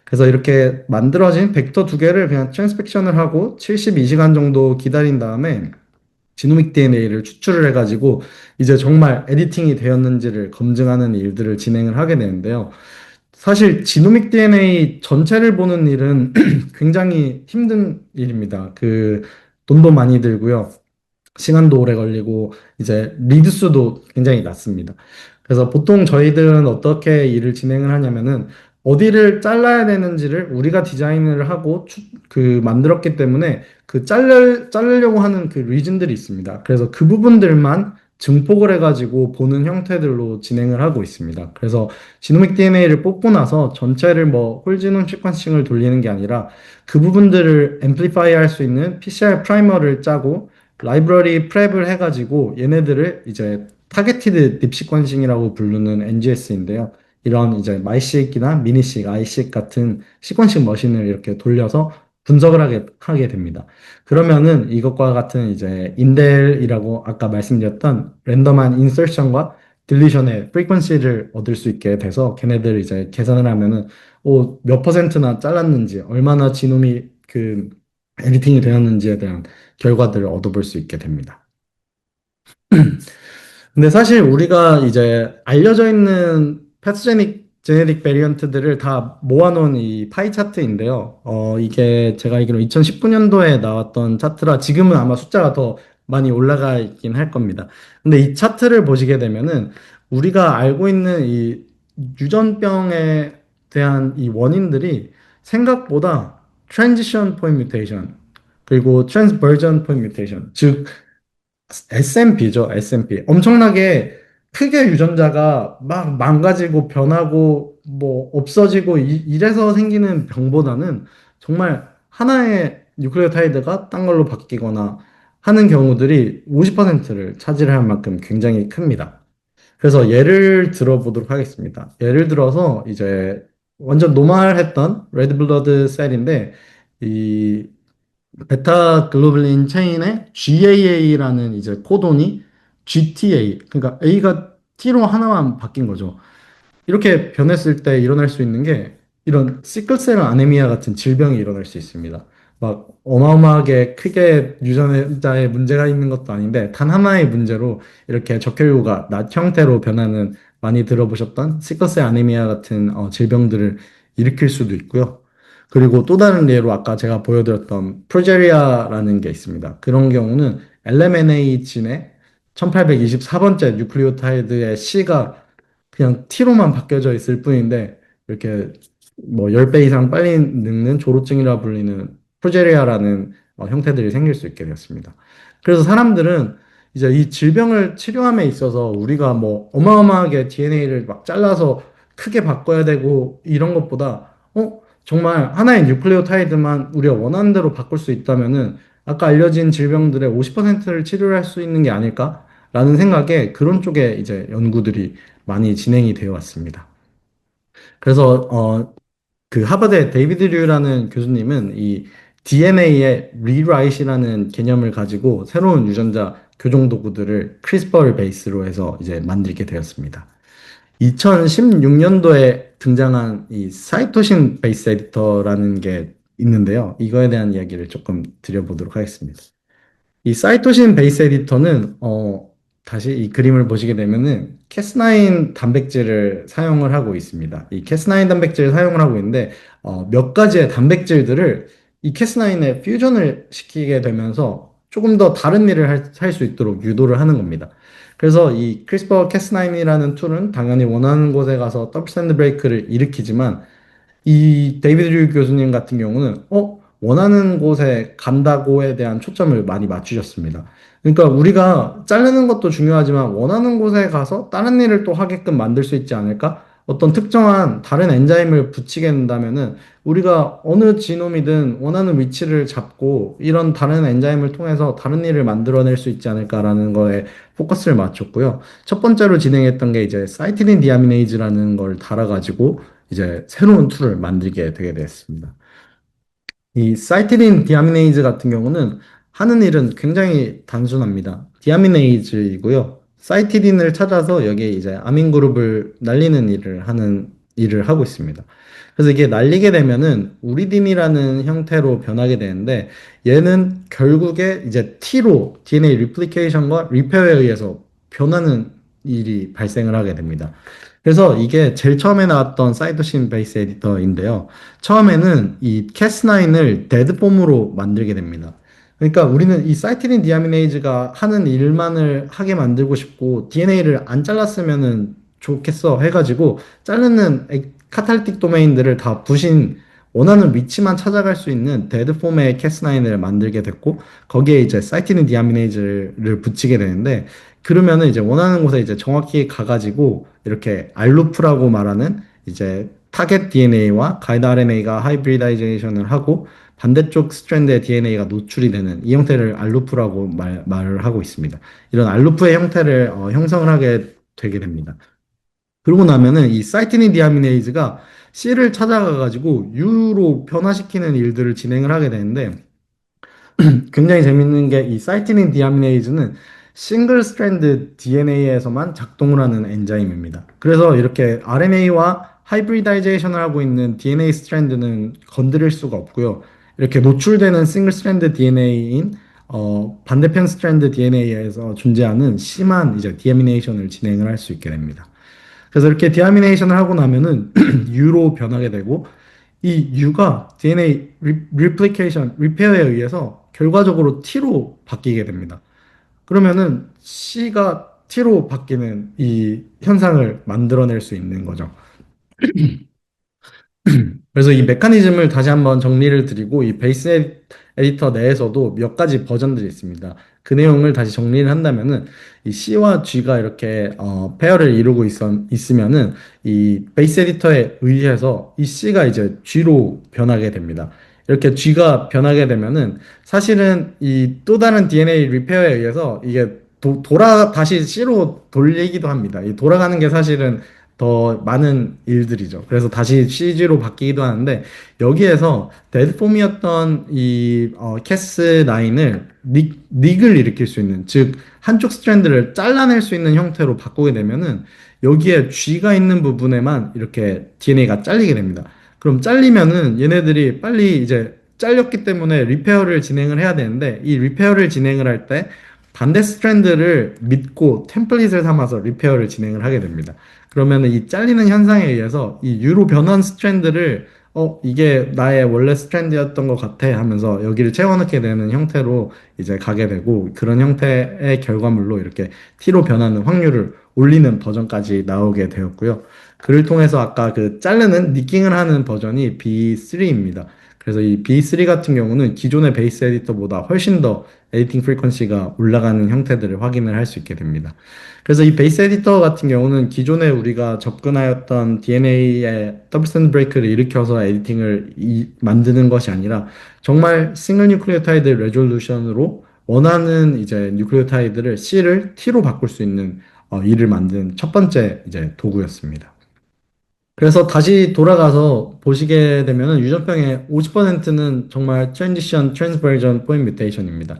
Speaker 1: 그래서 이렇게 만들어진 벡터 두 개를 그냥 트랜스펙션을 하고 72시간 정도 기다린 다음에 지노믹 DNA를 추출을 해가지고 이제 정말 에디팅이 되었는지를 검증하는 일들을 진행을 하게 되는데요. 사실 지노믹 DNA 전체를 보는 일은 굉장히 힘든 일입니다. 그 돈도 많이 들고요. 시간도 오래 걸리고 이제 리드 수도 굉장히 낮습니다. 그래서 보통 저희들은 어떻게 일을 진행을 하냐면은 어디를 잘라야 되는지를 우리가 디자인을 하고 만들었기 때문에 자르려고 하는 그 리즌들이 있습니다. 그래서 그 부분들만 증폭을 해가지고 보는 형태들로 진행을 하고 있습니다. 그래서 지노믹 DNA를 뽑고 나서 전체를 뭐 홀지놈 시퀀싱을 돌리는 게 아니라 그 부분들을 앰플리파이 할 수 있는 PCR 프라이머를 짜고 라이브러리 프랩을 해가지고 얘네들을 이제 타겟티드 딥 시퀀싱이라고 부르는 NGS인데요. 이런 이제 마이식 미니식, 아이식 같은 시퀀싱 머신을 이렇게 돌려서 분석을 하게 됩니다. 그러면은 이것과 같은 이제 인델이라고 아까 말씀드렸던 랜덤한 인서션과 딜리션의 프리퀀시를 얻을 수 있게 돼서 걔네들 이제 계산을 하면은 몇 퍼센트나 잘랐는지 얼마나 지놈이 그 에디팅이 되었는지에 대한 결과들을 얻어볼 수 있게 됩니다. 근데 사실 우리가 이제 알려져 있는 패스제닉 제네틱 베리언트들을 다 모아놓은 이 파이 차트인데요. 이게 제가 알기로 2019년도에 나왔던 차트라 지금은 아마 숫자가 더 많이 올라가 있긴 할 겁니다. 근데 이 차트를 보시게 되면은 우리가 알고 있는 이 유전병에 대한 이 원인들이 생각보다 트랜지션 포인트 뮤테이션 그리고 트랜스버전 포인트 뮤테이션 즉 SNP죠, SMP. 엄청나게 크게 유전자가 막 망가지고 변하고 뭐 없어지고 이래서 생기는 병보다는 정말 하나의 뉴클레오타이드가 딴 걸로 바뀌거나 하는 경우들이 50%를 차지할 만큼 굉장히 큽니다. 그래서 예를 들어보도록 하겠습니다. 예를 들어서 이제 완전 노멀했던 레드블러드 셀인데 이 베타 글로불린 체인의 GAA라는 이제 코돈이 GTA, 그러니까 A가 T로 하나만 바뀐 거죠. 이렇게 변했을 때 일어날 수 있는 게 이런 시클셀 아네미아 같은 질병이 일어날 수 있습니다. 막 어마어마하게 크게 유전자에 문제가 있는 것도 아닌데 단 하나의 문제로 이렇게 적혈구가 낫 형태로 변하는 많이 들어보셨던 시클셀 아네미아 같은 질병들을 일으킬 수도 있고요. 그리고 또 다른 예로 아까 제가 보여드렸던 프로제리아라는 게 있습니다. 그런 경우는 LMNA 진의 1824번째 뉴클리오타이드의 C가 그냥 T로만 바뀌어져 있을 뿐인데 이렇게 뭐 10배 이상 빨리 늙는 조로증이라 불리는 프로제리아라는 형태들이 생길 수 있게 되었습니다. 그래서 사람들은 이제 이 질병을 치료함에 있어서 우리가 뭐 어마어마하게 DNA를 막 잘라서 크게 바꿔야 되고 이런 것보다 정말 하나의 뉴클레오타이드만 우리가 원하는 대로 바꿀 수 있다면은 아까 알려진 질병들의 50%를 치료할 수 있는 게 아닐까라는 생각에 그런 쪽에 이제 연구들이 많이 진행이 되어 왔습니다. 그래서 그 하버드의 데이비드 류라는 교수님은 이 DNA의 리라이트라는 개념을 가지고 새로운 유전자 교정 도구들을 크리스퍼를 베이스로 해서 이제 만들게 되었습니다. 2016년도에 등장한 이 사이토신 베이스 에디터라는 게 있는데요. 이거에 대한 이야기를 조금 드려보도록 하겠습니다. 이 사이토신 베이스 에디터는 다시 이 그림을 보시게 되면은 캐스나인 단백질을 사용을 하고 있습니다. 이 캐스나인 단백질을 사용을 하고 있는데 몇 가지의 단백질들을 이 캐스나인에 퓨전을 시키게 되면서 조금 더 다른 일을 할 수 있도록 유도를 하는 겁니다. 그래서 이 크리스퍼 캐스나인이라는 툴은 당연히 원하는 곳에 가서 더블 스탠드 브레이크를 일으키지만 이 데이비드 류 교수님 같은 경우는 원하는 곳에 간다고에 대한 초점을 많이 맞추셨습니다. 그러니까 우리가 자르는 것도 중요하지만 원하는 곳에 가서 다른 일을 또 하게끔 만들 수 있지 않을까? 어떤 특정한 다른 엔자임을 붙이게 된다면은 우리가 어느 지놈이든 원하는 위치를 잡고 이런 다른 엔자임을 통해서 다른 일을 만들어낼 수 있지 않을까라는 거에 포커스를 맞췄고요. 첫 번째로 진행했던 게 이제 사이티딘 디아미네이즈라는 걸 달아가지고 이제 새로운 툴을 만들게 되게 됐습니다. 이 사이티딘 디아미네이즈 같은 경우는 하는 일은 굉장히 단순합니다. 디아미네이즈이고요. 사이티딘을 찾아서 여기에 이제 아민 그룹을 날리는 일을 하고 있습니다. 그래서 이게 날리게 되면은 우리딘이라는 형태로 변하게 되는데 얘는 결국에 이제 T로 DNA 리플리케이션과 리페어에 의해서 변하는 일이 발생을 하게 됩니다. 그래서 이게 제일 처음에 나왔던 사이토신 베이스 에디터인데요. 처음에는 이 캐스9을 데드폼으로 만들게 됩니다. 그러니까 우리는 이 사이티딘 디아미네이즈가 하는 일만을 하게 만들고 싶고 DNA를 안 잘랐으면은 좋겠어 해가지고 자르는 카탈틱 도메인들을 다 부신 원하는 위치만 찾아갈 수 있는 데드폼의 캐스9을 만들게 됐고 거기에 이제 사이티딘 디아미네이즈를 붙이게 되는데 그러면은 이제 원하는 곳에 이제 정확히 가가지고 이렇게 알루프라고 말하는 이제 타겟 DNA와 가이드 RNA가 하이브리다이제이션을 하고 반대쪽 스트랜드의 DNA가 노출이 되는 이 형태를 알루프라고 말을 하고 있습니다. 이런 알루프의 형태를 형성을 하게 되게 됩니다. 그러고 나면은 이 사이티닌 디아미네이즈가 C를 찾아가가지고 U로 변화시키는 일들을 진행을 하게 되는데 굉장히 재밌는 게 이 사이티닌 디아미네이즈는 싱글 스트랜드 DNA에서만 작동을 하는 엔자임입니다. 그래서 이렇게 RNA와 하이브리다이제이션을 하고 있는 DNA 스트랜드는 건드릴 수가 없고요. 이렇게 노출되는 싱글 스트랜드 DNA인 반대편 스트랜드 DNA에서 존재하는 심한 이제 디아미네이션을 진행을 할 수 있게 됩니다. 그래서 이렇게 디아미네이션을 하고 나면은 U로 변하게 되고 이 U가 DNA 리플리케이션, 리페어에 의해서 결과적으로 T로 바뀌게 됩니다. 그러면은 C가 T로 바뀌는 이 현상을 만들어낼 수 있는 거죠. 그래서 이 메커니즘을 다시 한번 정리를 드리고 이 베이스 에디터 내에서도 몇 가지 버전들이 있습니다. 그 내용을 다시 정리를 한다면은 이 C와 G가 이렇게 페어를 이루고 있으면은 이 베이스 에디터에 의해서 이 C가 이제 G로 변하게 됩니다. 이렇게 G가 변하게 되면은 사실은 이 또 다른 DNA 리페어에 의해서 이게 다시 C로 돌리기도 합니다. 이 돌아가는 게 사실은 더 많은 일들이죠. 그래서 다시 CG로 바뀌기도 하는데 여기에서 데드폼이었던 이 캐스9을 닉을 일으킬 수 있는 즉 한쪽 스트랜드를 잘라낼 수 있는 형태로 바꾸게 되면은 여기에 G가 있는 부분에만 이렇게 DNA가 잘리게 됩니다. 그럼 잘리면은 얘네들이 빨리 이제 잘렸기 때문에 리페어를 진행을 해야 되는데 이 리페어를 진행을 할 때 반대 스트랜드를 믿고 템플릿을 삼아서 리페어를 진행을 하게 됩니다. 그러면 이 잘리는 현상에 의해서 이 유로 변환 스트랜드를 이게 나의 원래 스트랜드였던 것 같아 하면서 여기를 채워넣게 되는 형태로 이제 가게 되고 그런 형태의 결과물로 이렇게 T로 변하는 확률을 올리는 버전까지 나오게 되었고요. 그를 통해서 아까 그 자르는 니킹을 하는 버전이 B3입니다. 그래서 이 B3 같은 경우는 기존의 베이스 에디터보다 훨씬 더 에디팅 프리퀀시가 올라가는 형태들을 확인을 할 수 있게 됩니다. 그래서 이 베이스 에디터 같은 경우는 기존에 우리가 접근하였던 DNA의 더블 스탠드 브레이크를 일으켜서 에디팅을 만드는 것이 아니라 정말 싱글 뉴클리오타이드 레졸루션으로 원하는 이제 뉴클리오타이드를 C를 T로 바꿀 수 있는 일을 만든 첫 번째 이제 도구였습니다. 그래서 다시 돌아가서 보시게 되면은 유전병의 50%는 정말 트랜지션, 트랜스버전, 포인 뮤테이션입니다.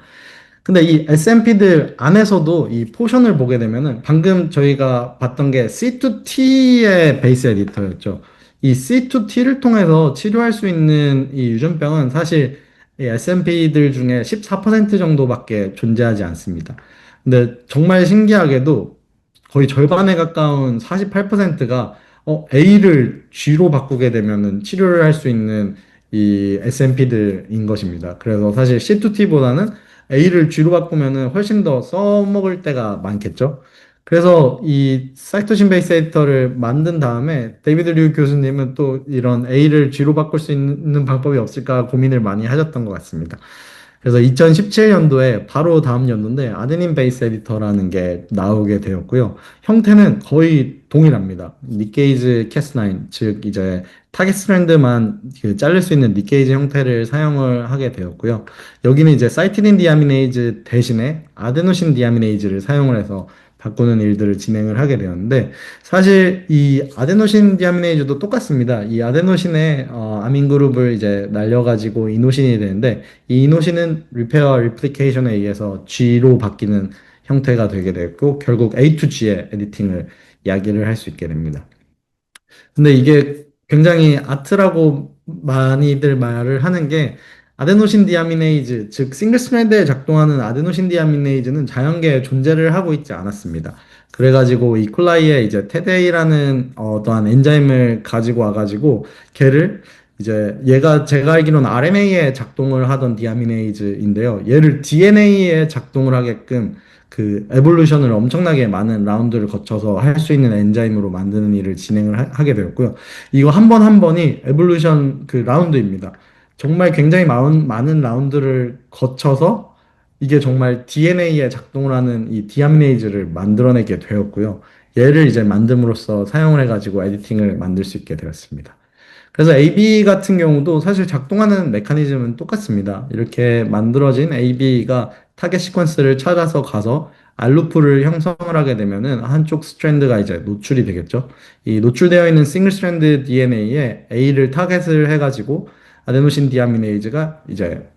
Speaker 1: 근데 이 SNP들 안에서도 이 포션을 보게 되면은 방금 저희가 봤던 게 C2T의 베이스 에디터였죠. 이 C2T를 통해서 치료할 수 있는 이 유전병은 사실 이 SNP들 중에 14% 정도밖에 존재하지 않습니다. 근데 정말 신기하게도 거의 절반에 가까운 48%가 A를 G로 바꾸게 되면은 치료를 할 수 있는 이 SNP들인 것입니다. 그래서 사실 C2T보다는 A를 G로 바꾸면은 훨씬 더 써먹을 때가 많겠죠. 그래서 이 사이토신 베이스 에디터를 만든 다음에 데이비드 류 교수님은 또 이런 A를 G로 바꿀 수 있는 방법이 없을까 고민을 많이 하셨던 것 같습니다. 그래서 2017년도에 바로 다음 연도인데 아데닌 베이스 에디터라는 게 나오게 되었고요. 형태는 거의 동일합니다. 니케이즈 캐스9, 즉 이제 타겟 스트랜드만 그 자를 수 있는 니케이즈 형태를 사용을 하게 되었고요. 여기는 이제 사이티딘 디아미네이즈 대신에 아데노신 디아미네이즈를 사용을 해서 바꾸는 일들을 진행을 하게 되었는데 사실 이 아데노신 디아미네이즈도 똑같습니다. 이 아데노신의 아민 그룹을 이제 날려가지고 이노신이 되는데 이 이노신은 리페어 리플리케이션에 의해서 G로 바뀌는 형태가 되게 됐고 결국 A to G의 에디팅을 이야기를 할 수 있게 됩니다. 근데 이게 굉장히 아트라고 많이들 말을 하는 게 아데노신 디아미네이즈, 즉 싱글 스트랜드에 작동하는 아데노신 디아미네이즈는 자연계에 존재를 하고 있지 않았습니다. 그래가지고 이콜라이에 이제 테데이라는 어떠한 엔자임을 가지고 와가지고 걔를 이제 얘가 제가 알기로는 RNA에 작동을 하던 디아미네이즈인데요. 얘를 DNA에 작동을 하게끔 그 에볼루션을 엄청나게 많은 라운드를 거쳐서 할 수 있는 엔자임으로 만드는 일을 진행을 게 되었고요. 이거 한 번 한 번이 에볼루션 그 라운드입니다. 정말 굉장히 많은 라운드를 거쳐서 이게 정말 DNA에 작동을 하는 이 디아미네이즈를 만들어내게 되었고요. 얘를 이제 만듦으로써 사용을 해가지고 에디팅을 만들 수 있게 되었습니다. 그래서 AB 같은 경우도 사실 작동하는 메커니즘은 똑같습니다. 이렇게 만들어진 AB가 타겟 시퀀스를 찾아서 가서 알루프를 형성을 하게 되면은 한쪽 스트랜드가 이제 노출이 되겠죠. 이 노출되어 있는 싱글 스트랜드 DNA에 A를 타겟을 해가지고 아데노신 디아미네이즈가 이제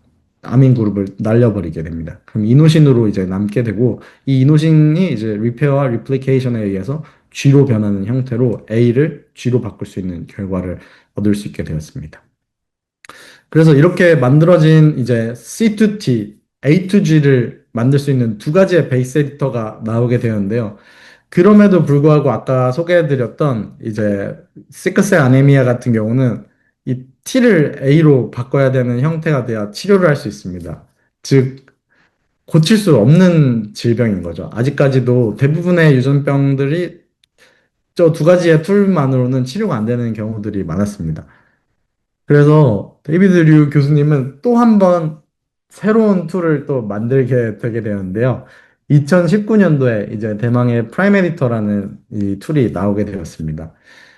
Speaker 1: 아민 그룹을 날려버리게 됩니다. 그럼 이노신으로 이제 남게 되고 이 이노신이 이제 리페어와 리플리케이션에 의해서 G로 변하는 형태로 A를 G로 바꿀 수 있는 결과를 얻을 수 있게 되었습니다. 그래서 이렇게 만들어진 이제 C2T, A2G를 만들 수 있는 두 가지의 베이스 에디터가 나오게 되었는데요. 그럼에도 불구하고 아까 소개해드렸던 이제 시클셀 아네미아 같은 경우는 이 T를 A로 바꿔야 되는 형태가 돼야 치료를 할 수 있습니다. 즉, 고칠 수 없는 질병인 거죠. 아직까지도 대부분의 유전병들이 저 두 가지의 툴만으로는 치료가 안 되는 경우들이 많았습니다. 그래서 데이비드 류 교수님은 또 한 번 새로운 툴을 또 만들게 되게 되었는데요. 2019년도에 이제 대망의 프라임 에디터라는 이 툴이 나오게 되었습니다.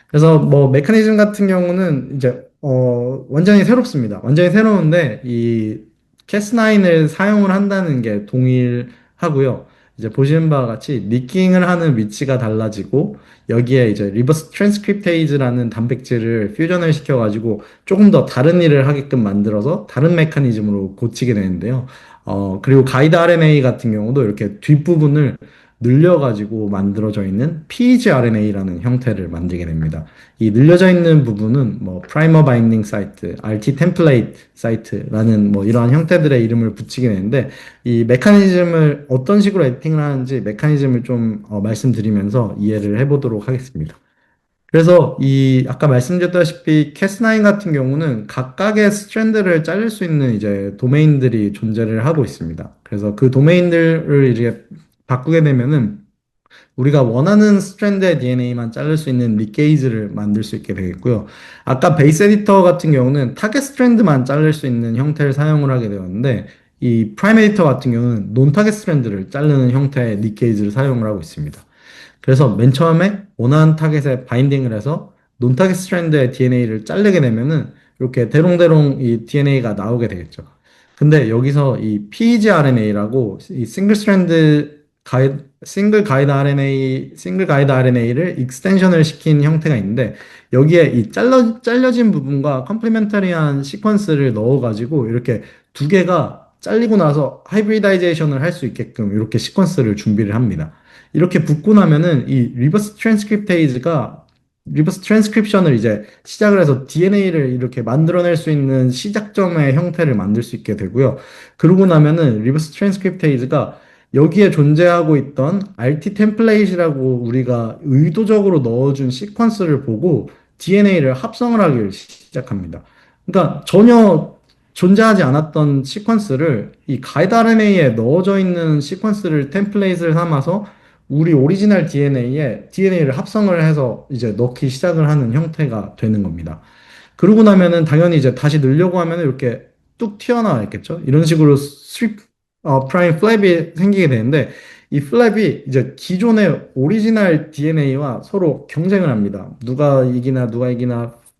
Speaker 1: 그래서 뭐 메커니즘 같은 경우는 이제 완전히 새롭습니다. 완전히 새로운데 이 캐스9을 사용을 한다는 게 동일하고요. 이제 보시는 바와 같이 니킹을 하는 위치가 달라지고 여기에 이제 리버스 트랜스크립테이즈라는 단백질을 퓨전을 시켜가지고 조금 더 다른 일을 하게끔 만들어서 다른 메커니즘으로 고치게 되는데요. 그리고 가이드 RNA 같은 경우도 이렇게 뒷부분을 늘려가지고 만들어져 있는 pgRNA라는 형태를 만들게 됩니다. 이 늘려져 있는 부분은 뭐 프라이머 바인딩 사이트, RT 템플레이트 사이트라는 뭐 이러한 형태들의 이름을 붙이게 되는데 이 메커니즘을 어떤 식으로 에디팅을 하는지 메커니즘을 좀 말씀드리면서 이해를 해보도록 하겠습니다. 그래서 이 아까 말씀드렸다시피 캐스9 같은 경우는 각각의 스트랜드를 자를 수 있는 이제 도메인들이 존재를 하고 있습니다. 그래서 그 도메인들을 이제 바꾸게 되면은 우리가 원하는 스트랜드의 DNA만 자를 수 있는 리게이즈를 만들 수 있게 되겠고요. 아까 베이스 에디터 같은 경우는 타겟 스트랜드만 자를 수 있는 형태를 사용을 하게 되었는데 이 프라임 에디터 같은 경우는 논 타겟 스트랜드를 자르는 형태의 리게이즈를 사용을 하고 있습니다. 그래서 맨 처음에 원하는 타겟에 바인딩을 해서 논 타겟 스트랜드의 DNA를 자르게 되면은 이렇게 대롱대롱 이 DNA가 나오게 되겠죠. 근데 여기서 이 pgRNA라고 이 싱글 스트랜드 싱글 가이드 RNA를 익스텐션을 시킨 형태가 있는데, 여기에 이 잘려진 부분과 컴플리멘터리한 시퀀스를 넣어가지고, 이렇게 두 개가 잘리고 나서 하이브리다이제이션을 할 수 있게끔 이렇게 시퀀스를 준비를 합니다. 이렇게 붙고 나면은 이 리버스 트랜스크립션을 이제 시작을 해서 DNA를 이렇게 만들어낼 수 있는 시작점의 형태를 만들 수 있게 되고요. 그러고 나면은 리버스 트랜스크립테이즈가 여기에 존재하고 있던 RT 템플레이트라고 우리가 의도적으로 넣어준 시퀀스를 보고 DNA를 합성을 하기 시작합니다. 그러니까 전혀 존재하지 않았던 시퀀스를 이 가이드 RNA에 넣어져 있는 시퀀스를 템플레이트를 삼아서 우리 오리지널 DNA에 DNA를 합성을 해서 이제 넣기 시작을 하는 형태가 되는 겁니다. 그러고 나면은 당연히 이제 다시 넣으려고 하면은 이렇게 뚝 튀어나와 있겠죠. 이런 식으로 프라임 플랩이 생기게 되는데 이 플랩이 이제 기존의 오리지널 DNA와 서로 경쟁을 합니다. 누가 이기나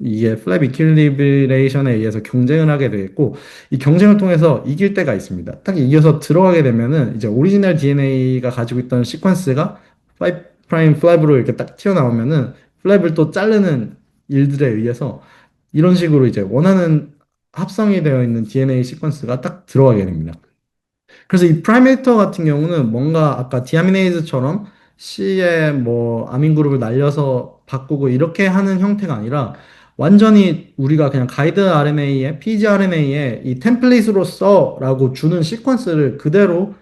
Speaker 1: 이게 플랩 이퀄리브레이션에 의해서 경쟁을 하게 되겠고 이 경쟁을 통해서 이길 때가 있습니다. 딱 이겨서 들어가게 되면은 이제 오리지널 DNA가 가지고 있던 시퀀스가 5 프라임 플랩으로 이렇게 딱 튀어나오면은 플랩을 또 자르는 일들에 의해서 이런 식으로 이제 원하는 합성이 되어 있는 DNA 시퀀스가 딱 들어가게 됩니다. 그래서 이 프라이메이터 같은 경우는 뭔가 아까 디아미네이즈처럼 C의 뭐 아민 그룹을 날려서 바꾸고 이렇게 하는 형태가 아니라 완전히 우리가 그냥 가이드 RNA에 pgRNA에 이 템플릿으로서라고 주는 시퀀스를 그대로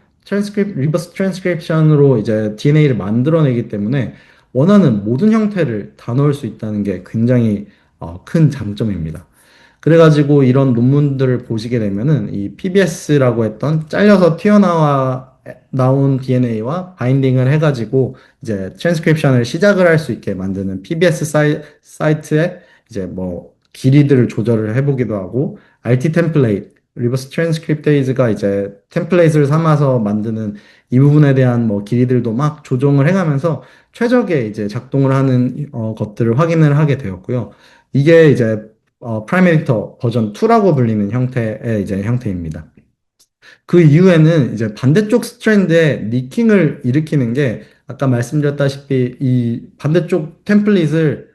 Speaker 1: 리버스 트랜스크립션으로 이제 DNA를 만들어내기 때문에 원하는 모든 형태를 다 넣을 수 있다는 게 굉장히 큰 장점입니다. 그래가지고 이런 논문들을 보시게 되면은 이 PBS라고 했던 잘려서 나온 DNA와 바인딩을 해가지고 이제 트랜스크립션을 시작을 할 수 있게 만드는 PBS 사이트에 이제 뭐 길이들을 조절을 해보기도 하고 RT 템플레이트, 리버스 트랜스크립테이즈가 이제 템플레이트를 삼아서 만드는 이 부분에 대한 뭐 길이들도 막 조정을 해가면서 최적의 이제 작동을 하는 것들을 확인을 하게 되었고요. 이게 이제 프라임 에디터 버전 2라고 불리는 형태의 이제 형태입니다. 그 이후에는 이제 반대쪽 스트랜드에 니킹을 일으키는 게 아까 말씀드렸다시피 이 반대쪽 템플릿을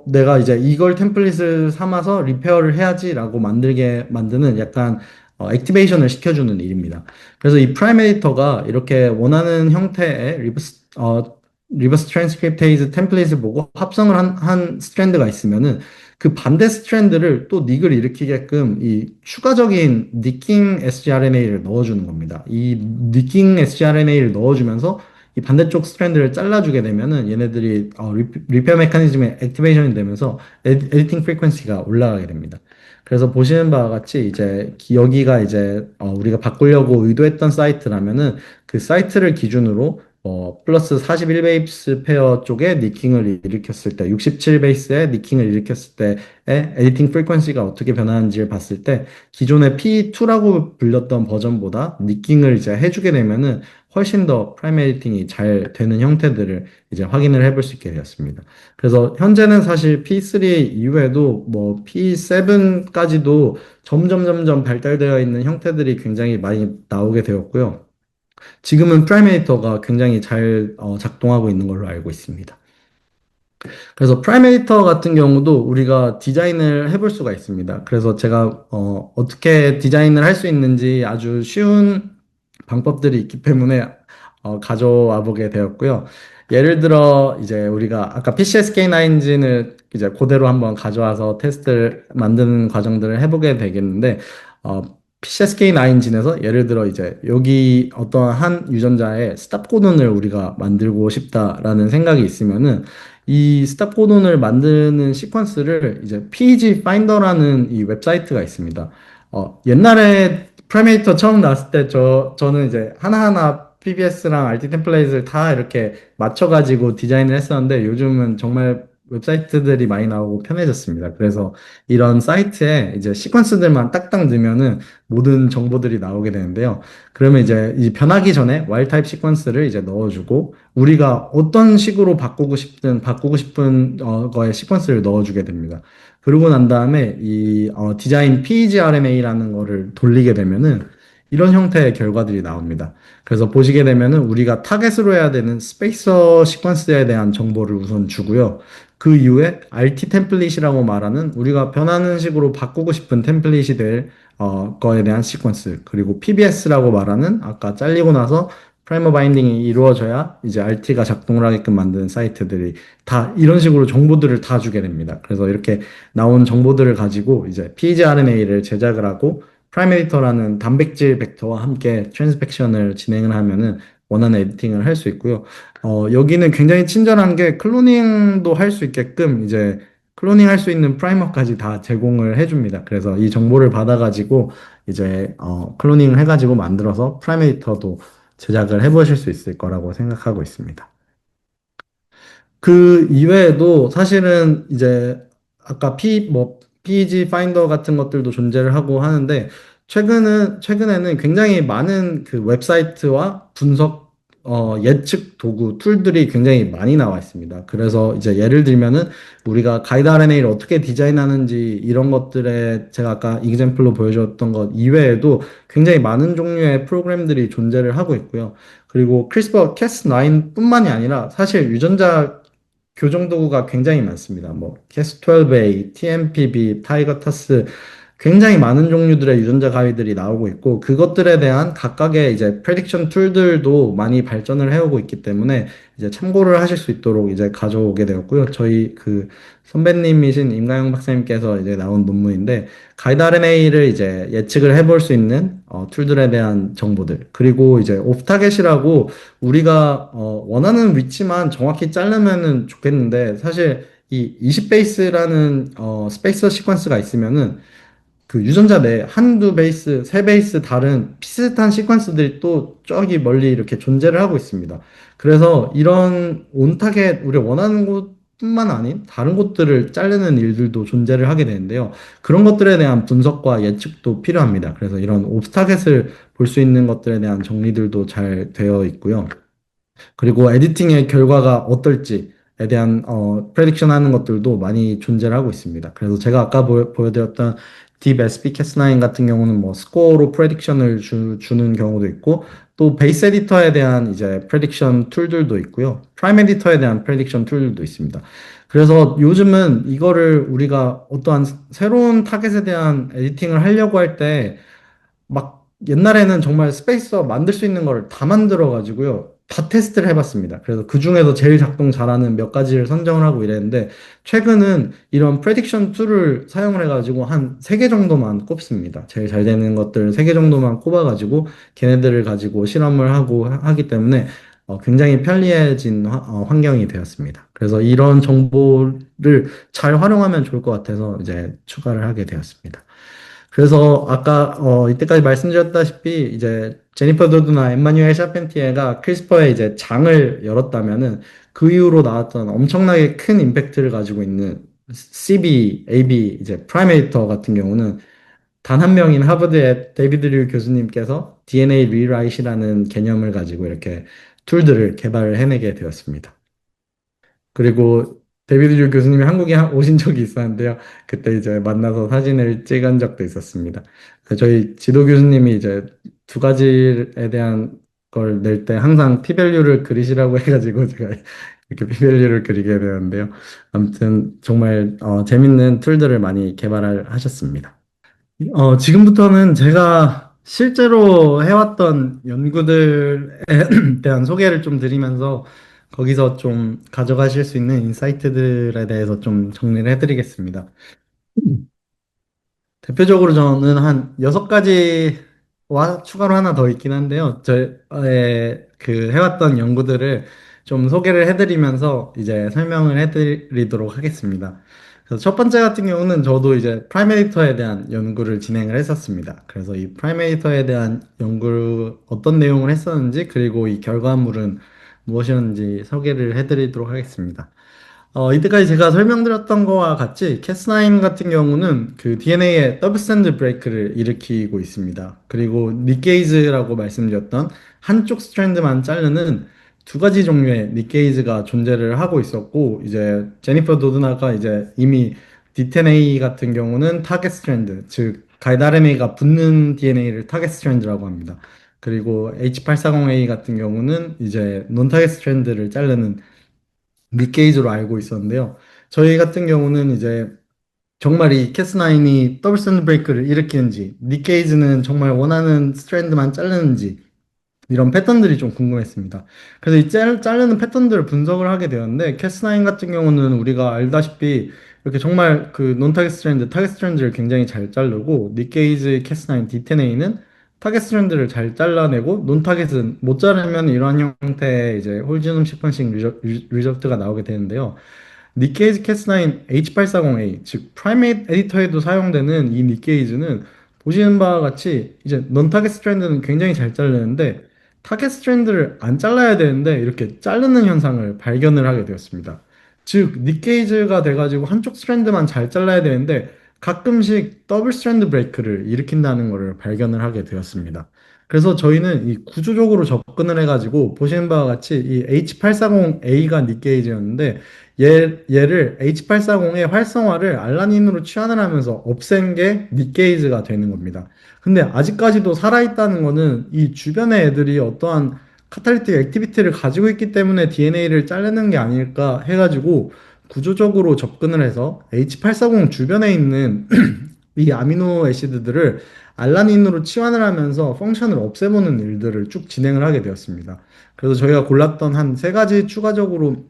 Speaker 1: 내가 이제 이걸 템플릿을 삼아서 리페어를 해야지라고 만들게 만드는 약간 액티베이션을 시켜주는 일입니다. 그래서 이 프라임 에디터가 이렇게 원하는 형태의 리버스 트랜스크립테이즈 템플릿을 보고 합성을 한 스트랜드가 있으면은 그 반대 스트랜드를 또 닉을 일으키게끔 이 추가적인 니킹 sgRNA를 넣어주는 겁니다. 이 니킹 sgRNA를 넣어주면서 이 반대쪽 스트랜드를 잘라주게 되면은 얘네들이 리페어 메커니즘의 액티베이션이 되면서 에디팅 프리퀀시가 올라가게 됩니다. 그래서 보시는 바와 같이 이제 여기가 이제 우리가 바꾸려고 의도했던 사이트라면은 그 사이트를 기준으로 플러스 41 베이스 페어 쪽에 니킹을 일으켰을 때, 67 베이스에 니킹을 일으켰을 때의 에디팅 프리퀀시가 어떻게 변하는지를 봤을 때, 기존의 P2라고 불렸던 버전보다 니킹을 이제 해주게 되면은 훨씬 더 프라임 에디팅이 잘 되는 형태들을 이제 확인을 해볼 수 있게 되었습니다. 그래서 현재는 사실 P3 이후에도 뭐 P7까지도 점점 발달되어 있는 형태들이 굉장히 많이 나오게 되었고요. 지금은 프라이메이터가 굉장히 잘 작동하고 있는 걸로 알고 있습니다. 그래서 프라이메이터 같은 경우도 우리가 디자인을 해볼 수가 있습니다. 그래서 제가 어떻게 디자인을 할 수 있는지 아주 쉬운 방법들이 있기 때문에 가져와 보게 되었고요. 예를 들어 이제 우리가 아까 PCSK9 엔진을 이제 그대로 한번 가져와서 테스트를 만드는 과정들을 해보게 되겠는데 PCSK9 엔진에서 예를 들어 이제 여기 어떤 한 유전자의 스탑 코돈을 우리가 만들고 싶다라는 생각이 있으면은 이 스탑 코돈을 만드는 시퀀스를 이제 PEG 파인더라는 이 웹사이트가 있습니다. 옛날에 프레메이터 처음 나왔을 때 저는 이제 하나하나 PBS랑 RT 템플레이트를 다 이렇게 맞춰가지고 디자인을 했었는데 요즘은 정말 웹사이트들이 많이 나오고 편해졌습니다. 그래서 이런 사이트에 이제 시퀀스들만 딱딱 넣으면은 모든 정보들이 나오게 되는데요. 그러면 이제 이 변하기 전에 와일 타입 시퀀스를 이제 넣어주고 우리가 어떤 식으로 바꾸고 싶은 거에 시퀀스를 넣어주게 됩니다. 그러고 난 다음에 이 디자인 pgRNA라는 거를 돌리게 되면은 이런 형태의 결과들이 나옵니다. 그래서 보시게 되면은 우리가 타겟으로 해야 되는 스페이서 시퀀스에 대한 정보를 우선 주고요. 그 이후에 RT 템플릿이라고 말하는 우리가 변하는 식으로 바꾸고 싶은 템플릿이 될 거에 대한 시퀀스, 그리고 PBS라고 말하는 아까 잘리고 나서 프라이머 바인딩이 이루어져야 이제 RT가 작동을 하게끔 만드는 사이트들이 다 이런 식으로 정보들을 다 주게 됩니다. 그래서 이렇게 나온 정보들을 가지고 이제 pgRNA를 제작을 하고 프라이메이터라는 단백질 벡터와 함께 트랜스펙션을 진행을 하면은 원하는 에디팅을 할 수 있고요. 여기는 굉장히 친절한 게 클로닝도 할 수 있게끔 이제 클로닝 할 수 있는 프라이머까지 다 제공을 해줍니다. 그래서 이 정보를 받아가지고 이제 클로닝을 해가지고 만들어서 프라이메이터도 제작을 해보실 수 있을 거라고 생각하고 있습니다. 그 이외에도 사실은 이제 아까 PEG 파인더 같은 것들도 존재를 하고 하는데 최근에는 굉장히 많은 그 웹사이트와 분석 예측 도구 툴들이 굉장히 많이 나와 있습니다. 그래서 이제 예를 들면은 우리가 가이드 RNA를 어떻게 디자인하는지 이런 것들에 제가 아까 이그젬플로 보여줬던 것 이외에도 굉장히 많은 종류의 프로그램들이 존재를 하고 있고요. 그리고 크리스퍼 Cas9뿐만이 아니라 사실 유전자 교정 도구가 굉장히 많습니다. 뭐 캐스12A, TMPB, 타이거타스 굉장히 많은 종류들의 유전자 가위들이 나오고 있고 그것들에 대한 각각의 이제 프레딕션 툴들도 많이 발전을 해오고 있기 때문에 이제 참고를 하실 수 있도록 이제 가져오게 되었고요. 저희 그 선배님이신 임가영 박사님께서 이제 나온 논문인데 가이드 RNA를 이제 예측을 해볼 수 있는 툴들에 대한 정보들 그리고 이제 오프 타겟이라고 우리가 원하는 위치만 정확히 자르면은 좋겠는데 사실 이 20베이스라는 스페이서 시퀀스가 있으면은 그 유전자 내 한두 베이스, 세 베이스 다른 비슷한 시퀀스들이 또 저기 멀리 이렇게 존재를 하고 있습니다. 그래서 이런 온타겟 우리가 원하는 곳뿐만 아닌 다른 곳들을 자르는 일들도 존재를 하게 되는데요. 그런 것들에 대한 분석과 예측도 필요합니다. 그래서 이런 오프타겟을 볼 수 있는 것들에 대한 정리들도 잘 되어 있고요. 그리고 에디팅의 결과가 어떨지에 대한 프레딕션 하는 것들도 많이 존재를 하고 있습니다. 그래서 제가 아까 보여드렸던 딥 SPCAS9 같은 경우는 뭐 스코어로 프레딕션을 주는 경우도 있고 또 베이스 에디터에 대한 이제 프레딕션 툴들도 있고요. 프라임 에디터에 대한 프레딕션 툴들도 있습니다. 그래서 요즘은 이거를 우리가 어떠한 새로운 타겟에 대한 에디팅을 하려고 할때 막 옛날에는 정말 스페이서 만들 수 있는 거를 다 만들어 가지고요. 다 테스트를 해봤습니다. 그래서 그 중에서 제일 작동 잘하는 몇 가지를 선정을 하고 이랬는데 최근은 이런 프레딕션 툴을 사용을 해가지고 한 3개 정도만 꼽습니다. 제일 잘 되는 것들 3개 정도만 꼽아가지고 걔네들을 가지고 실험을 하고 하기 때문에 굉장히 편리해진 환경이 되었습니다. 그래서 이런 정보를 잘 활용하면 좋을 것 같아서 이제 추가를 하게 되었습니다. 그래서 아까 이때까지 말씀드렸다시피 이제 제니퍼 도드나 엠마뉴엘 샤펜티에가 크리스퍼의 이제 장을 열었다면은 그 이후로 나왔던 엄청나게 큰 임팩트를 가지고 있는 CB, AB 이제 프라이메이터 같은 경우는 단 한 명인 하버드의 데이비드 류 교수님께서 DNA 리라이트라는 개념을 가지고 이렇게 툴들을 개발을 해내게 되었습니다. 그리고 데이비드 류 교수님이 한국에 오신 적이 있었는데요. 그때 이제 만나서 사진을 찍은 적도 있었습니다. 저희 지도 교수님이 이제 두 가지에 대한 걸 낼 때 항상 피밸류를 그리시라고 해가지고 제가 이렇게 피밸류를 그리게 되는데요. 아무튼 정말 재밌는 툴들을 많이 개발을 하셨습니다. 지금부터는 제가 실제로 해왔던 연구들에 대한 소개를 좀 드리면서 거기서 좀 가져가실 수 있는 인사이트들에 대해서 좀 정리를 해드리겠습니다. 대표적으로 저는 한 6가지와 추가로 하나 더 있긴 한데요. 저의 그 해왔던 연구들을 좀 소개를 해드리면서 이제 설명을 해드리도록 하겠습니다. 그래서 첫 번째 같은 경우는 저도 이제 프라이메이터에 대한 연구를 진행을 했었습니다. 그래서 이 프라이메이터에 대한 연구를 어떤 내용을 했었는지 그리고 이 결과물은 무엇이었는지 소개를 해드리도록 하겠습니다. 이때까지 제가 설명드렸던 거와 같이 캐스9 같은 경우는 그 DNA의 더블 스탠드 브레이크를 일으키고 있습니다. 그리고 니케이즈라고 말씀드렸던 한쪽 스트랜드만 자르는 2가지 종류의 니케이즈가 존재를 하고 있었고 이제 제니퍼 도드나가 이제 이미 D10A 같은 경우는 타겟 스트랜드 즉 가이드 RNA가 붙는 DNA를 타겟 스트랜드라고 합니다. 그리고 H840A 같은 경우는 이제 논 타겟 스트랜드를 자르는 닉게이즈로 알고 있었는데요. 저희 같은 경우는 이제 정말 이 캐스9이 더블 스탠드 브레이크를 일으키는지, 닉게이즈는 정말 원하는 스트랜드만 자르는지, 이런 패턴들이 좀 궁금했습니다. 그래서 이 자르는 패턴들을 분석을 하게 되었는데, 캐스9 같은 경우는 우리가 알다시피 이렇게 정말 그 논 타겟 스트랜드, 타겟 스트랜드를 굉장히 잘 자르고, 닉게이즈, 캐스9, D10A는 타겟 스트랜드를 잘 잘라내고, 논 타겟은 못 자르면 이러한 형태의 이제 홀지놈 시퀀싱 리저트가 나오게 되는데요. 니케이즈 캐스9 H840A, 즉 프라이메이트 에디터에도 사용되는 이 니케이즈는 보시는 바와 같이 이제 넌 타겟 스트랜드는 굉장히 잘 자르는데 타겟 스트랜드를 안 잘라야 되는데 이렇게 자르는 현상을 발견을 하게 되었습니다. 즉 니케이즈가 돼가지고 한쪽 스트랜드만 잘 잘라야 되는데 가끔씩 더블 스트랜드 브레이크를 일으킨다는 것을 발견을 하게 되었습니다. 그래서 저희는 이 구조적으로 접근을 해가지고 보시는 바와 같이 이 H840A가 니케이즈였는데 얘를 H840의 활성화를 알라닌으로 취환을 하면서 없앤 게 닉게이즈가 되는 겁니다. 근데 아직까지도 살아있다는 거는 이 주변의 애들이 어떠한 카탈리틱 액티비티를 가지고 있기 때문에 DNA를 자르는 게 아닐까 해가지고 구조적으로 접근을 해서 H840 주변에 있는 이 아미노 애시드들을 알라닌으로 치환을 하면서 펑션을 없애보는 일들을 쭉 진행을 하게 되었습니다. 그래서 저희가 골랐던 한 세 가지 추가적으로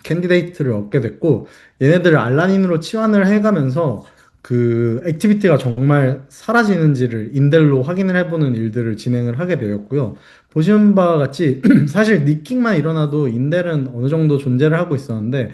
Speaker 1: 캔디데이트를 얻게 됐고 얘네들을 알라닌으로 치환을 해가면서 그 액티비티가 정말 사라지는지를 인델로 확인을 해보는 일들을 진행을 하게 되었고요. 보시는 바와 같이 사실 니킹만 일어나도 인델은 어느 정도 존재를 하고 있었는데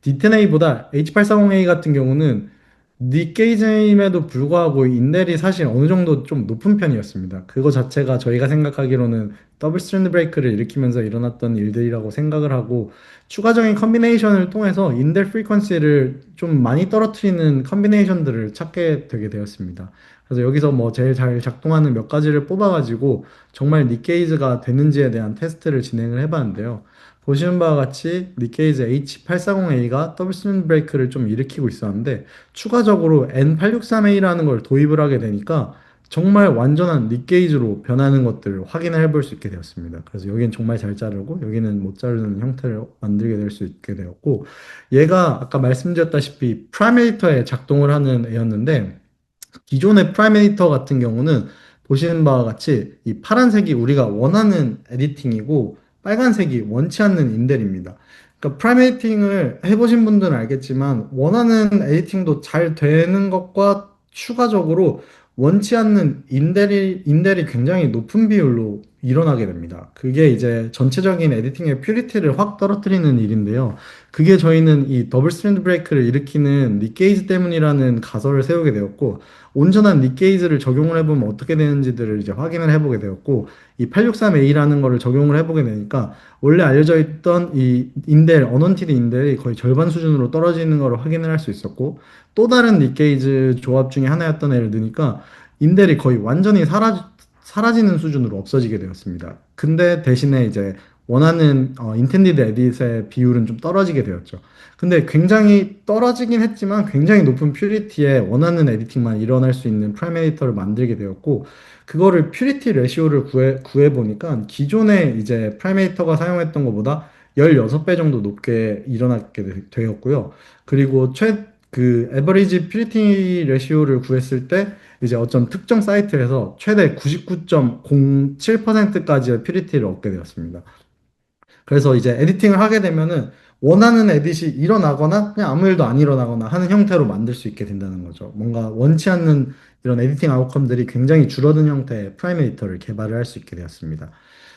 Speaker 1: D10A보다 H840A 같은 경우는 닉게이즘에도 불구하고 인델이 사실 어느 정도 좀 높은 편이었습니다. 그거 자체가 저희가 생각하기로는 더블 스트랜드 브레이크를 일으키면서 일어났던 일들이라고 생각을 하고 추가적인 컨비네이션을 통해서 인델 프리퀀시를 좀 많이 떨어뜨리는 컨비네이션들을 찾게 되게 되었습니다. 그래서 여기서 뭐 제일 잘 작동하는 몇 가지를 뽑아가지고 정말 닉게이즈가 되는지에 대한 테스트를 진행을 해봤는데요. 보시는 바와 같이 니케이즈 H840A가 더블 스탠드 브레이크를 좀 일으키고 있었는데 추가적으로 N863A라는 걸 도입을 하게 되니까 정말 완전한 닉게이즈로 변하는 것들을 확인을 해볼 수 있게 되었습니다. 그래서 여기는 정말 잘 자르고 여기는 못 자르는 형태를 만들게 될 수 있게 되었고 얘가 아까 말씀드렸다시피 프라이메이터에 작동을 하는 애였는데 기존의 프라이메이터 같은 경우는 보시는 바와 같이 이 파란색이 우리가 원하는 에디팅이고 빨간색이 원치 않는 인델입니다. 그러니까 프라이메이팅을 해보신 분들은 알겠지만 원하는 에디팅도 잘 되는 것과 추가적으로 원치 않는 인델이 굉장히 높은 비율로 일어나게 됩니다. 그게 이제 전체적인 에디팅의 퓨리티를 확 떨어뜨리는 일인데요. 그게 저희는 이 더블 스트랜드 브레이크를 일으키는 닉게이즈 때문이라는 가설을 세우게 되었고 온전한 닉게이즈를 적용을 해보면 어떻게 되는지들을 이제 확인을 해보게 되었고 이 863A라는 거를 적용을 해보게 되니까 원래 알려져 있던 이 인델, 언원티드 인델이 거의 절반 수준으로 떨어지는 걸 확인을 할 수 있었고 또 다른 닉게이즈 조합 중에 하나였던 애를 넣으니까 인델이 거의 완전히 사라지는 수준으로 없어지게 되었습니다. 근데 대신에 이제 원하는 인텐디드 에딧의 비율은 좀 떨어지게 되었죠. 근데 굉장히 떨어지긴 했지만 굉장히 높은 퓨리티에 원하는 에디팅만 일어날 수 있는 프라이메이터를 만들게 되었고 그거를 퓨리티 레시오를 구해 보니까 기존에 이제 프라이메이터가 사용했던 것보다 16배 정도 높게 일어나게 되었고요. 그리고 그 에버리지 퓨리티 레시오를 구했을 때 이제 어떤 특정 사이트에서 최대 99.07%까지의 퓨리티를 얻게 되었습니다. 그래서 이제 에디팅을 하게 되면은 원하는 에딧이 일어나거나 그냥 아무 일도 안 일어나거나 하는 형태로 만들 수 있게 된다는 거죠. 뭔가 원치 않는 이런 에디팅 아웃컴들이 굉장히 줄어든 형태의 프라이메이터를 개발을 할 수 있게 되었습니다.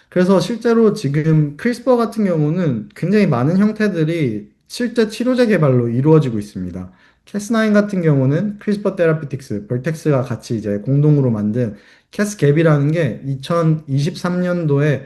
Speaker 1: 그래서 실제로 지금 크리스퍼 같은 경우는 굉장히 많은 형태들이 실제 치료제 개발로 이루어지고 있습니다. 캐스9 같은 경우는 크리스퍼 테라피틱스, 벌텍스가 같이 이제 공동으로 만든 캐스갭이라는 게 2023년도에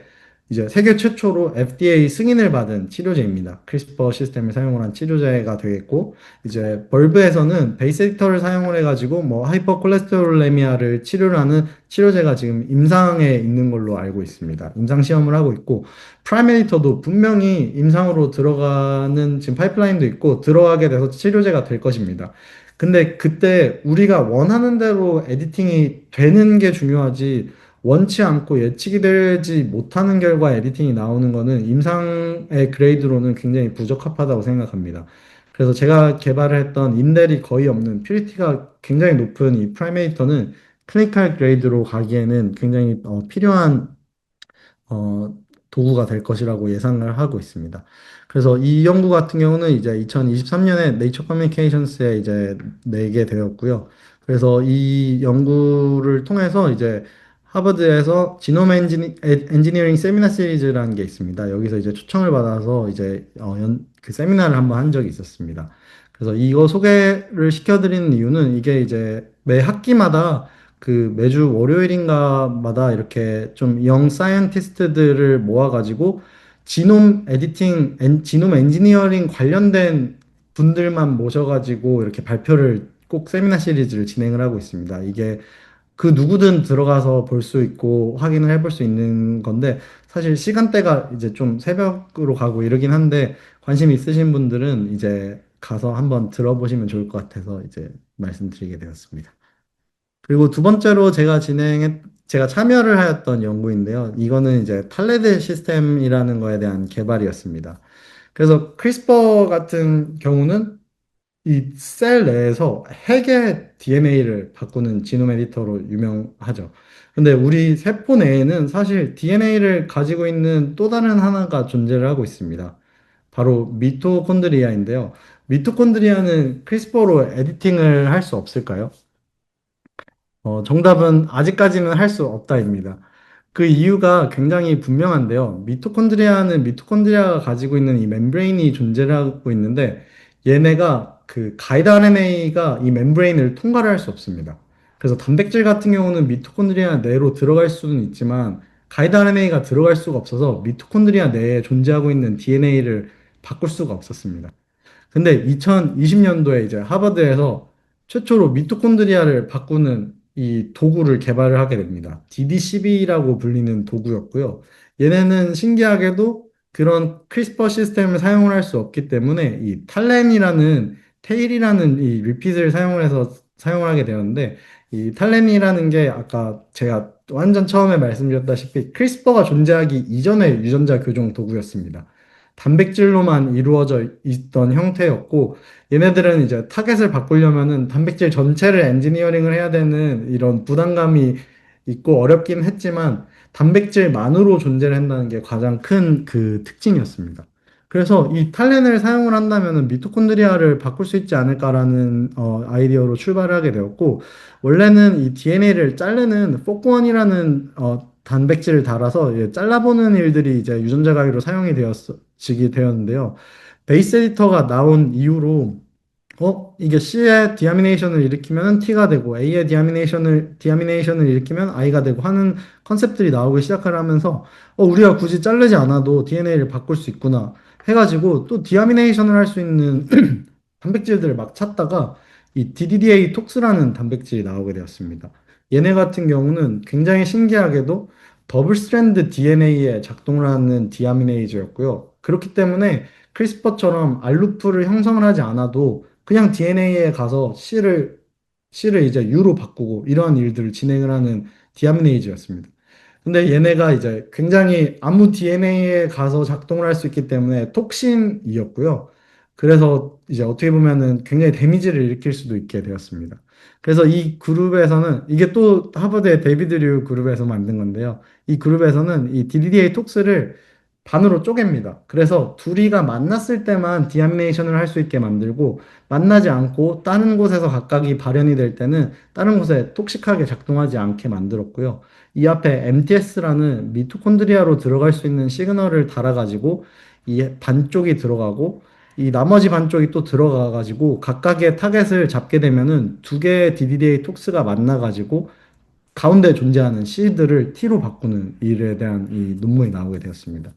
Speaker 1: 이제 세계 최초로 FDA 승인을 받은 치료제입니다. 크리스퍼 시스템을 사용을 한 치료제가 되겠고, 이제 벌브에서는 베이스 에디터를 사용을 해가지고 뭐 하이퍼콜레스테롤레미아를 치료를 하는 치료제가 지금 임상에 있는 걸로 알고 있습니다. 임상 시험을 하고 있고, 프라임 에디터도 분명히 임상으로 들어가는 지금 파이프라인도 있고 들어가게 돼서 치료제가 될 것입니다. 근데 그때 우리가 원하는 대로 에디팅이 되는 게 중요하지, 원치 않고 예측이 되지 못하는 결과 에디팅이 나오는 거는 임상의 그레이드로는 굉장히 부적합하다고 생각합니다. 그래서 제가 개발을 했던 인델이 거의 없는 퓨리티가 굉장히 높은 이 프라이메이터는 클리니컬 그레이드로 가기에는 굉장히 필요한 어, 도구가 될 것이라고 예상을 하고 있습니다. 그래서 이 연구 같은 경우는 이제 2023년에 네이처 커뮤니케이션스에 이제 내게 되었고요. 그래서 이 연구를 통해서 이제 하버드에서 지놈 엔지니어링 세미나 시리즈라는 게 있습니다. 여기서 이제 초청을 받아서 이제 그 세미나를 한번 한 적이 있었습니다. 그래서 이거 소개를 시켜드리는 이유는 이게 이제 매 학기마다 그 매주 월요일인가마다 이렇게 좀 영 사이언티스트들을 모아가지고 지놈 엔지니어링 관련된 분들만 모셔가지고 이렇게 발표를 꼭 세미나 시리즈를 진행을 하고 있습니다. 이게 그 누구든 들어가서 볼 수 있고 확인을 해볼 수 있는 건데 사실 시간대가 이제 좀 새벽으로 가고 이러긴 한데 관심 있으신 분들은 이제 가서 한번 들어보시면 좋을 것 같아서 이제 말씀드리게 되었습니다. 그리고 두 번째로 제가 참여를 하였던 연구인데요. 이거는 이제 탈레드 시스템이라는 거에 대한 개발이었습니다. 그래서 크리스퍼 같은 경우는 이 셀 내에서 핵의 DNA를 바꾸는 지놈 에디터로 유명하죠. 근데 우리 세포 내에는 사실 DNA를 가지고 있는 또 다른 하나가 존재를 하고 있습니다. 바로 미토콘드리아인데요. 미토콘드리아는 크리스퍼로 에디팅을 할 수 없을까요? 정답은 아직까지는 할 수 없다입니다. 그 이유가 굉장히 분명한데요. 미토콘드리아는 미토콘드리아가 가지고 있는 이 멤브레인이 존재를 하고 있는데 얘네가 그 가이드 RNA가 이 멤브레인을 통과를 할 수 없습니다. 그래서 단백질 같은 경우는 미토콘드리아 내로 들어갈 수는 있지만 가이드 RNA가 들어갈 수가 없어서 미토콘드리아 내에 존재하고 있는 DNA를 바꿀 수가 없었습니다. 근데 2020년도에 이제 하버드에서 최초로 미토콘드리아를 바꾸는 이 도구를 개발을 하게 됩니다. DDCB라고 불리는 도구였고요. 얘네는 신기하게도 그런 크리스퍼 시스템을 사용을 할 수 없기 때문에 이 탈렌이라는 테일이라는 이 리핏을 사용을 해서 사용을 하게 되었는데 이 탈렌이라는 게 아까 제가 완전 처음에 말씀드렸다시피 크리스퍼가 존재하기 이전의 유전자 교정 도구였습니다. 단백질로만 이루어져 있던 형태였고 얘네들은 이제 타겟을 바꾸려면은 단백질 전체를 엔지니어링을 해야 되는 이런 부담감이 있고 어렵긴 했지만 단백질만으로 존재를 한다는 게 가장 큰 그 특징이었습니다. 그래서 이 탈렌을 사용을 한다면은 미토콘드리아를 바꿀 수 있지 않을까라는 아이디어로 출발을 하게 되었고 원래는 이 DNA를 자르는 포크원이라는 단백질을 달아서 잘라보는 일들이 이제 유전자 가위로 사용이 되었지게 되었는데요. 베이스 에디터가 나온 이후로 이게 C의 디아미네이션을 일으키면 T가 되고 A의 디아미네이션을 일으키면 I가 되고 하는 컨셉들이 나오기 시작을 하면서 우리가 굳이 자르지 않아도 DNA를 바꿀 수 있구나 해가지고 또 디아미네이션을 할 수 있는 단백질들을 막 찾다가 이 DDDA 톡스라는 단백질이 나오게 되었습니다. 얘네 같은 경우는 굉장히 신기하게도 더블 스트랜드 DNA에 작동을 하는 디아미네이즈였고요. 그렇기 때문에 크리스퍼처럼 알루프를 형성을 하지 않아도 그냥 DNA에 가서 C를 이제 U로 바꾸고 이러한 일들을 진행을 하는 디아미네이즈였습니다. 근데 얘네가 이제 굉장히 아무 DNA에 가서 작동을 할 수 있기 때문에 톡신이었고요. 그래서 이제 어떻게 보면은 굉장히 데미지를 일으킬 수도 있게 되었습니다. 그래서 이 그룹에서는 이게 또 하버드의 데이비드 류 그룹에서 만든 건데요. 이 그룹에서는 이 DDA 톡스를 반으로 쪼갭니다. 그래서 둘이가 만났을 때만 디아미네이션을 할 수 있게 만들고 만나지 않고 다른 곳에서 각각이 발현이 될 때는 다른 곳에 톡식하게 작동하지 않게 만들었고요. 이 앞에 MTS라는 미토콘드리아로 들어갈 수 있는 시그널을 달아가지고 이 반쪽이 들어가고 이 나머지 반쪽이 또 들어가가지고 각각의 타겟을 잡게 되면은 두 개의 DDA 톡스가 만나가지고 가운데 존재하는 C들을 T로 바꾸는 일에 대한 이 논문이 나오게 되었습니다.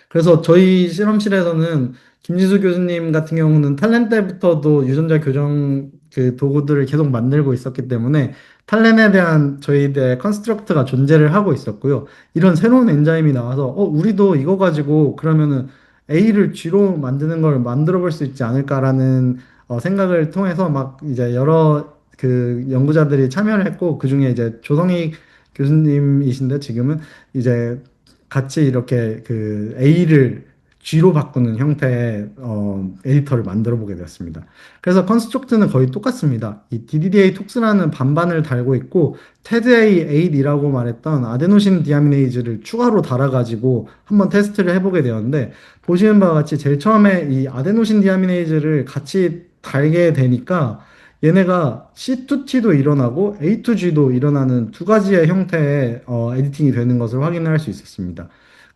Speaker 1: 그래서 저희 실험실에서는 김지수 교수님 같은 경우는 탈렌 때부터도 유전자 교정 그 도구들을 계속 만들고 있었기 때문에 탈렌에 대한 저희들의 컨스트럭트가 존재를 하고 있었고요. 이런 새로운 엔자임이 나와서 우리도 이거 가지고 그러면은 A를 G로 만드는 걸 만들어 볼 수 있지 않을까라는 생각을 통해서 막 이제 여러 그 연구자들이 참여를 했고 그중에 이제 조성익 교수님이신데 지금은 이제 같이 이렇게 그 A를 G로 바꾸는 형태의 에디터를 만들어 보게 되었습니다. 그래서 컨스트럭트는 거의 똑같습니다. 이 DDDA 톡스라는 반반을 달고 있고 TEDA8이라고 말했던 아데노신 디아미네이즈를 추가로 달아가지고 한번 테스트를 해보게 되었는데 보시는 바와 같이 제일 처음에 이 아데노신 디아미네이즈를 같이 달게 되니까 얘네가 C2T도 일어나고 A2G도 일어나는 두 가지의 형태의 에디팅이 되는 것을 확인할 수 있었습니다.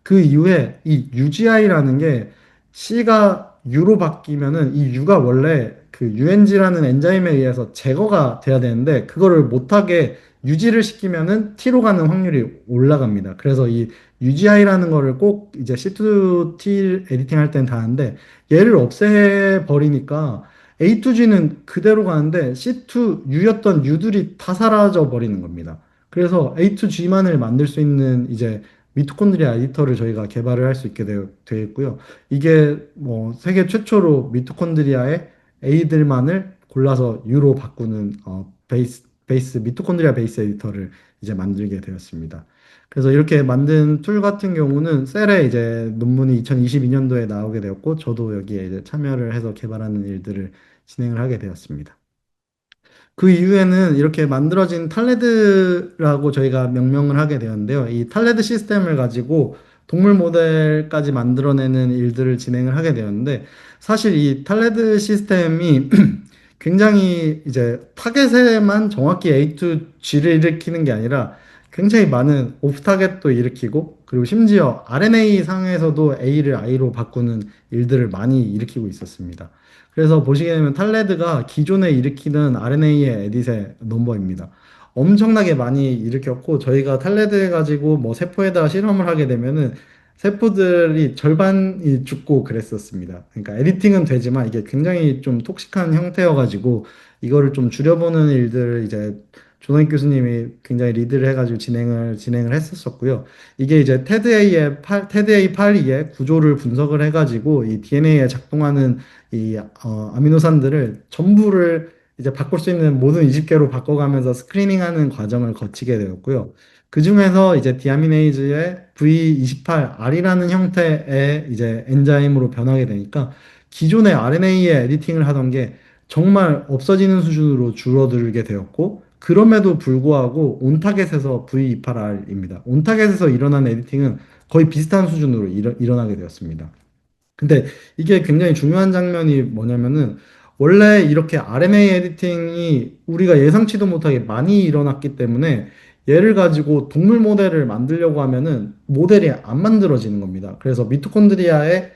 Speaker 1: 그 이후에 이 UGI라는 게 C가 U로 바뀌면은 이 U가 원래 그 UNG라는 엔자임에 의해서 제거가 돼야 되는데 그거를 못하게 유지를 시키면은 T로 가는 확률이 올라갑니다. 그래서 이 UGI라는 거를 꼭 이제 C2T 에디팅 할 때는 다 하는데 얘를 없애버리니까 A2G는 그대로 가는데 C2U였던 U들이 다 사라져 버리는 겁니다. 그래서 A2G만을 만들 수 있는 이제 미토콘드리아 에디터를 저희가 개발을 할 수 있게 되어 있고요. 이게 뭐 세계 최초로 미토콘드리아의 A들만을 골라서 U로 바꾸는 베이스 미토콘드리아 베이스 에디터를 이제 만들게 되었습니다. 그래서 이렇게 만든 툴 같은 경우는 셀에 이제 논문이 2022년도에 나오게 되었고 저도 여기에 이제 참여를 해서 개발하는 일들을 진행을 하게 되었습니다. 그 이후에는 이렇게 만들어진 탈레드라고 저희가 명명을 하게 되었는데요. 이 탈레드 시스템을 가지고 동물 모델까지 만들어내는 일들을 진행을 하게 되었는데, 사실 이 탈레드 시스템이 굉장히 이제 타겟에만 정확히 A to G를 일으키는 게 아니라 굉장히 많은 오프 타겟도 일으키고, 그리고 심지어 RNA 상에서도 A를 I로 바꾸는 일들을 많이 일으키고 있었습니다. 그래서 보시게 되면 탈레드가 기존에 일으키는 RNA의 에디세 넘버입니다. 엄청나게 많이 일으켰고 저희가 탈레드 가지고 뭐 세포에다 실험을 하게 되면은 세포들이 절반이 죽고 그랬었습니다. 그러니까 에디팅은 되지만 이게 굉장히 좀 톡식한 형태여가지고 이거를 좀 줄여보는 일들을 이제 조성익 교수님이 굉장히 리드를 해가지고 진행을 했었었고요. 이게 이제 테드 A82의 구조를 분석을 해가지고 이 DNA에 작동하는 이 아미노산들을 전부를 이제 바꿀 수 있는 모든 20개로 바꿔가면서 스크리닝하는 과정을 거치게 되었고요. 그 중에서 이제 디아미네이즈의 V28R이라는 형태의 이제 엔자임으로 변하게 되니까 기존의 RNA의 에디팅을 하던 게 정말 없어지는 수준으로 줄어들게 되었고, 그럼에도 불구하고 온타겟에서 V28R입니다. 온타겟에서 일어난 에디팅은 거의 비슷한 수준으로 일어나게 되었습니다. 근데 이게 굉장히 중요한 장면이 뭐냐면은 원래 이렇게 RNA 에디팅이 우리가 예상치도 못하게 많이 일어났기 때문에 얘를 가지고 동물 모델을 만들려고 하면은 모델이 안 만들어지는 겁니다. 그래서 미토콘드리아에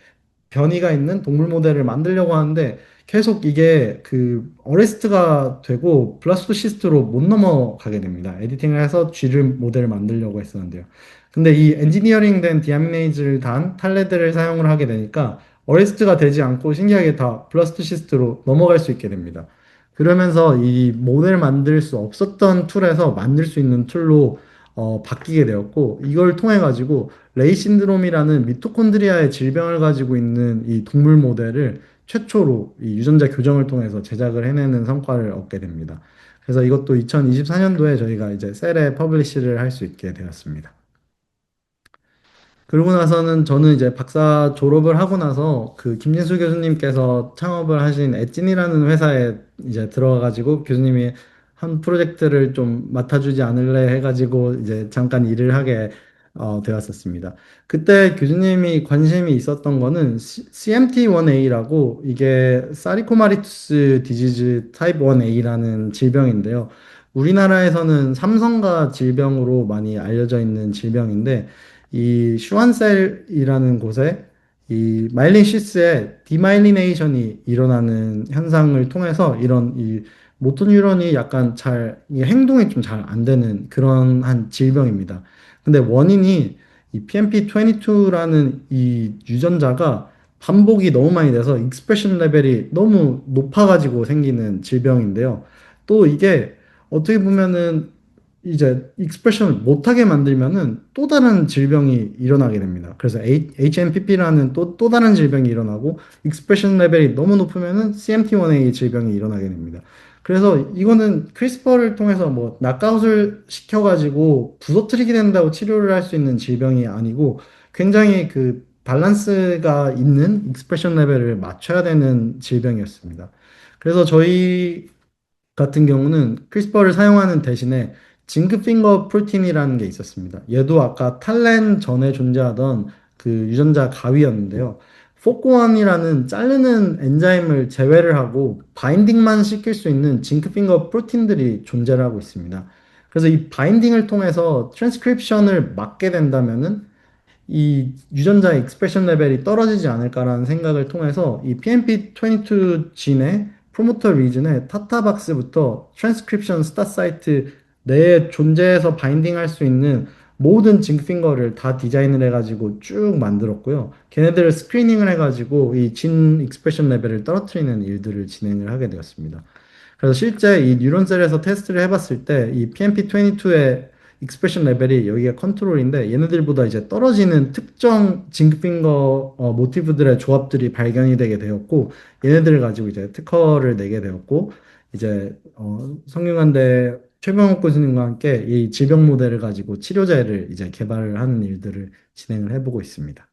Speaker 1: 변이가 있는 동물 모델을 만들려고 하는데 계속 이게 그 어레스트가 되고 블라스토시스트로 못 넘어가게 됩니다. 에디팅을 해서 G를 모델을 만들려고 했었는데요. 근데 이 엔지니어링 된 디아미네이즈를 단 탈레드를 사용을 하게 되니까 어레스트가 되지 않고 신기하게 다 블라스토시스트로 넘어갈 수 있게 됩니다. 그러면서 이 모델 만들 수 없었던 툴에서 만들 수 있는 툴로 바뀌게 되었고, 이걸 통해 가지고 레이 신드롬이라는 미토콘드리아의 질병을 가지고 있는 이 동물 모델을 최초로 이 유전자 교정을 통해서 제작을 해내는 성과를 얻게 됩니다. 그래서 이것도 2024년도에 저희가 이제 셀에 퍼블리시를 할 수 있게 되었습니다. 그러고 나서는 저는 이제 박사 졸업을 하고 나서 그 김진수 교수님께서 창업을 하신 엣진이라는 회사에 이제 들어가가지고 교수님이 한 프로젝트를 좀 맡아주지 않을래 해가지고 이제 잠깐 일을 하게 되었었습니다. 그때 교수님이 관심이 있었던 거는 CMT1A라고 이게 사리코마리투스 디지즈 타입 1A라는 질병인데요. 우리나라에서는 삼성가 질병으로 많이 알려져 있는 질병인데 이 슈완셀이라는 곳에 이 마일린 시스의 디마일리네이션이 일어나는 현상을 통해서 이런 이 모터 뉴런이 약간 이 행동이 좀 잘 안 되는 그런 한 질병입니다. 근데 원인이 이 PMP22라는 이 유전자가 반복이 너무 많이 돼서 익스프레션 레벨이 너무 높아가지고 생기는 질병인데요. 또 이게 어떻게 보면은 이제 익스프레션을 못하게 만들면은 또 다른 질병이 일어나게 됩니다. 그래서 HMPP라는 또 다른 질병이 일어나고 익스프레션 레벨이 너무 높으면은 CMT1A 질병이 일어나게 됩니다. 그래서 이거는 크리스퍼를 통해서 뭐 낙아웃을 시켜가지고 부서뜨리게 된다고 치료를 할 수 있는 질병이 아니고 굉장히 그 밸런스가 있는 익스프레션 레벨을 맞춰야 되는 질병이었습니다. 그래서 저희 같은 경우는 크리스퍼를 사용하는 대신에 징크 핑거 프로틴이라는 게 있었습니다. 얘도 아까 탈렌 전에 존재하던 그 유전자 가위였는데요. 포크원이라는 자르는 엔자임을 제외를 하고 바인딩만 시킬 수 있는 징크 핑거 프로틴들이 존재를 하고 있습니다. 그래서 이 바인딩을 통해서 트랜스크립션을 막게 된다면은 이 유전자 익스프레션 레벨이 떨어지지 않을까라는 생각을 통해서 이 PMP22 진의 프로모터 리즌의 타타박스부터 트랜스크립션 스타 사이트 내에 존재해서 바인딩할 수 있는 모든 징크핑거를 다 디자인을 해가지고 쭉 만들었고요. 걔네들을 스크리닝을 해가지고 이 진 익스프레션 레벨을 떨어뜨리는 일들을 진행을 하게 되었습니다. 그래서 실제 이 뉴런셀에서 테스트를 해봤을 때 이 PMP22의 익스프레션 레벨이 여기가 컨트롤인데 얘네들보다 이제 떨어지는 특정 징크핑거 모티브들의 조합들이 발견이 되게 되었고 얘네들을 가지고 이제 특허를 내게 되었고 이제 성균관대 최병욱 교수님과 함께 이 질병 모델을 가지고 치료제를 이제 개발을 하는 일들을 진행을 해보고 있습니다.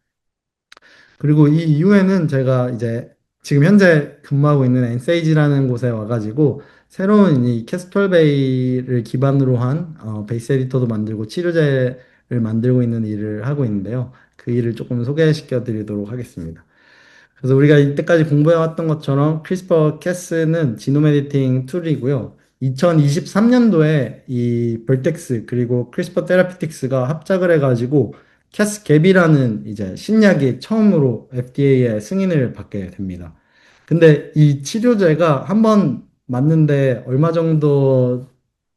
Speaker 1: 그리고 이 이후에는 제가 이제 지금 현재 근무하고 있는 엔세이지라는 곳에 와가지고 새로운 이 캐스톨베이를 기반으로 한 베이스 에디터도 만들고 치료제를 만들고 있는 일을 하고 있는데요. 그 일을 조금 소개시켜 드리도록 하겠습니다. 그래서 우리가 이때까지 공부해왔던 것처럼 크리스퍼 캐스는 지노 에디팅 툴이고요. 2023년도에 이 벌텍스 그리고 크리스퍼 테라피틱스가 합작을 해가지고 캐스 갭이라는 이제 신약이 처음으로 FDA의 승인을 받게 됩니다. 근데 이 치료제가 한번 맞는데 얼마 정도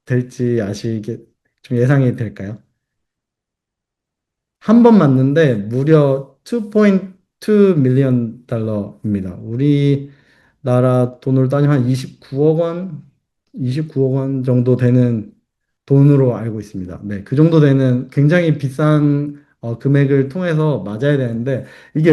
Speaker 1: 될지 아시게 좀 예상이 될까요? 한 번 맞는데 무려 2.2 밀리언 달러입니다. 우리나라 돈으로 따지면 한 29억 원 정도 되는 돈으로 알고 있습니다. 네, 그 정도 되는 굉장히 비싼 금액을 통해서 맞아야 되는데 이게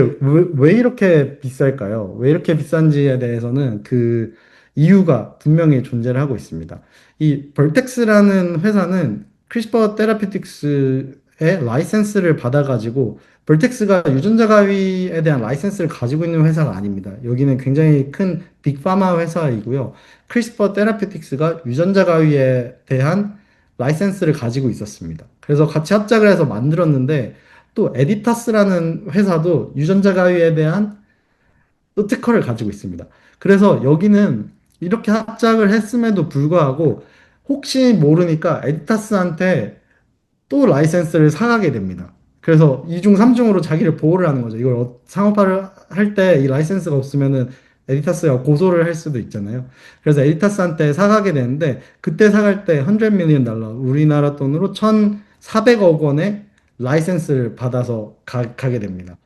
Speaker 1: 왜 이렇게 비쌀까요? 왜 이렇게 비싼지에 대해서는 그 이유가 분명히 존재를 하고 있습니다. 이 벌텍스라는 회사는 크리스퍼 테라피틱스의 라이센스를 받아가지고 벌텍스가 유전자 가위에 대한 라이센스를 가지고 있는 회사가 아닙니다. 여기는 굉장히 큰 빅파마 회사이고요. 크리스퍼 테라피틱스가 유전자 가위에 대한 라이센스를 가지고 있었습니다. 그래서 같이 합작을 해서 만들었는데 또 에디타스라는 회사도 유전자 가위에 대한 또 특허를 가지고 있습니다. 그래서 여기는 이렇게 합작을 했음에도 불구하고 혹시 모르니까 에디타스한테 또 라이센스를 사가게 됩니다. 그래서 이중 삼중으로 자기를 보호를 하는 거죠. 이걸 상업화를 할 때 이 라이센스가 없으면은 에디타스가 고소를 할 수도 있잖아요. 그래서 에디타스한테 사가게 되는데 그때 사갈 때 100 밀리언 달러, 우리나라 돈으로 1,400억 원의 라이센스를 받아서 가게 됩니다.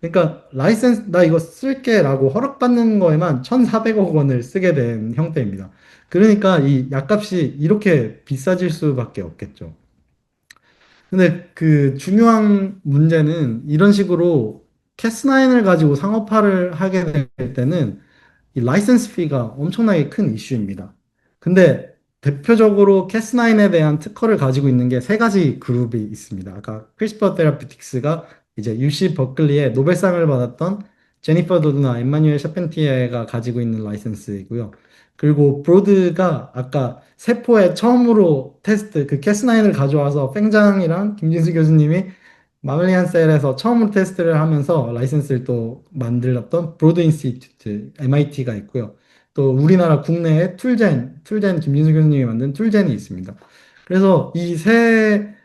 Speaker 1: 그러니까 라이센스 나 이거 쓸게라고 허락받는 거에만 1,400억 원을 쓰게 된 형태입니다. 그러니까 이 약값이 이렇게 비싸질 수밖에 없겠죠. 근데 그 중요한 문제는 이런 식으로 캐스9을 가지고 상업화를 하게 될 때는 이 라이센스 피가 엄청나게 큰 이슈입니다. 근데 대표적으로 캐스9에 대한 특허를 가지고 있는 게 세 가지 그룹이 있습니다. 아까 크리스퍼 테라피틱스가 이제 UC 버클리에 노벨상을 받았던 제니퍼 도드나 엠마뉴엘 샤펜티에가 가지고 있는 라이센스이고요. 그리고 브로드가 아까 세포에 처음으로 테스트 그 캐스9을 가져와서 팽장이랑 김진수 교수님이 마밀리안 셀에서 처음으로 테스트를 하면서 라이센스를 또 만들었던 브로드 인스티튜트 MIT가 있고요. 또 우리나라 국내에 툴젠 김진수 교수님이 만든 툴젠이 있습니다. 그래서 이 세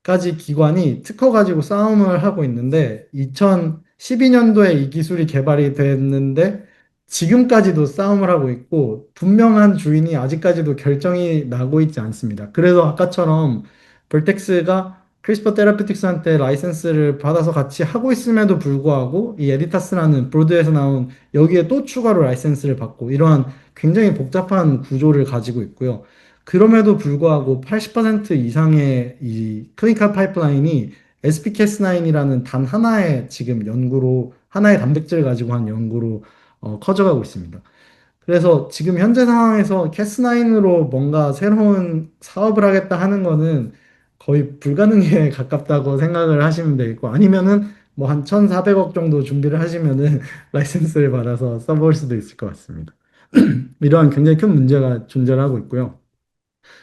Speaker 1: 가지 기관이 특허 가지고 싸움을 하고 있는데 2012년도에 이 기술이 개발이 됐는데 지금까지도 싸움을 하고 있고 분명한 주인이 아직까지도 결정이 나고 있지 않습니다. 그래서 아까처럼 벌텍스가 크리스퍼 테라피틱스한테 라이센스를 받아서 같이 하고 있음에도 불구하고 이 에디타스라는 브로드에서 나온 여기에 또 추가로 라이센스를 받고 이러한 굉장히 복잡한 구조를 가지고 있고요. 그럼에도 불구하고 80% 이상의 이 클리니컬 파이프라인이 SPCAS9이라는 단 하나의 지금 연구로, 하나의 단백질을 가지고 한 연구로 커져가고 있습니다. 그래서 지금 현재 상황에서 캐스9으로 뭔가 새로운 사업을 하겠다 하는 거는 거의 불가능에 가깝다고 생각을 하시면 되겠고, 아니면은 뭐 한 1,400억 정도 준비를 하시면은 라이센스를 받아서 써볼 수도 있을 것 같습니다. 이러한 굉장히 큰 문제가 존재를 하고 있고요.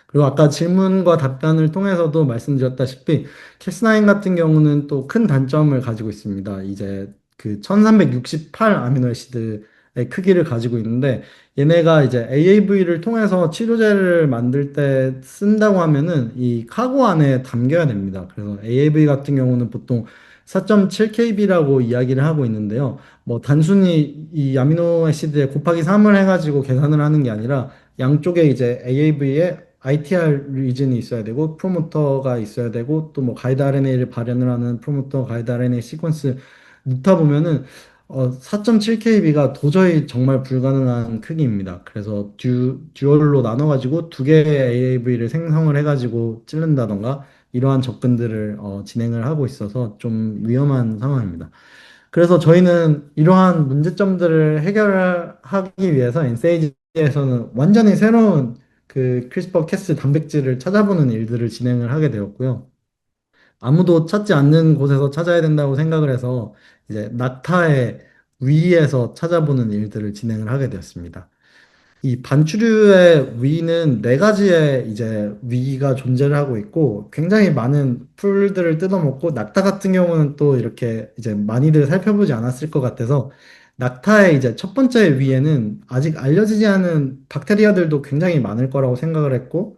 Speaker 1: 그리고 아까 질문과 답변을 통해서도 말씀드렸다시피 캐스9 같은 경우는 또 큰 단점을 가지고 있습니다. 이제 그 1368 아미노애시드의 크기를 가지고 있는데 얘네가 이제 AAV를 통해서 치료제를 만들 때 쓴다고 하면은 이 카고 안에 담겨야 됩니다. 그래서 AAV 같은 경우는 보통 4.7kb라고 이야기를 하고 있는데요. 뭐 단순히 이 아미노애시드에 곱하기 3을 해가지고 계산을 하는 게 아니라 양쪽에 이제 AAV에 ITR 리즌이 있어야 되고 프로모터가 있어야 되고 또 뭐 가이드 RNA를 발현을 하는 프로모터 가이드 RNA 시퀀스 넣다 보면은 4.7kb가 도저히 정말 불가능한 크기입니다. 그래서 듀얼로 나눠가지고 두 개의 AAV를 생성을 해가지고 찌른다던가 이러한 접근들을 진행을 하고 있어서 좀 위험한 상황입니다. 그래서 저희는 이러한 문제점들을 해결하기 위해서 엔세이지에서는 완전히 새로운 그 크리스퍼 캐스 단백질을 찾아보는 일들을 진행을 하게 되었고요. 아무도 찾지 않는 곳에서 찾아야 된다고 생각을 해서 이제 낙타의 위에서 찾아보는 일들을 진행을 하게 되었습니다. 이 반추류의 위는 네 가지의 이제 위가 존재를 하고 있고 굉장히 많은 풀들을 뜯어먹고 낙타 같은 경우는 또 이렇게 이제 많이들 살펴보지 않았을 것 같아서 낙타의 이제 첫 번째 위에는 아직 알려지지 않은 박테리아들도 굉장히 많을 거라고 생각을 했고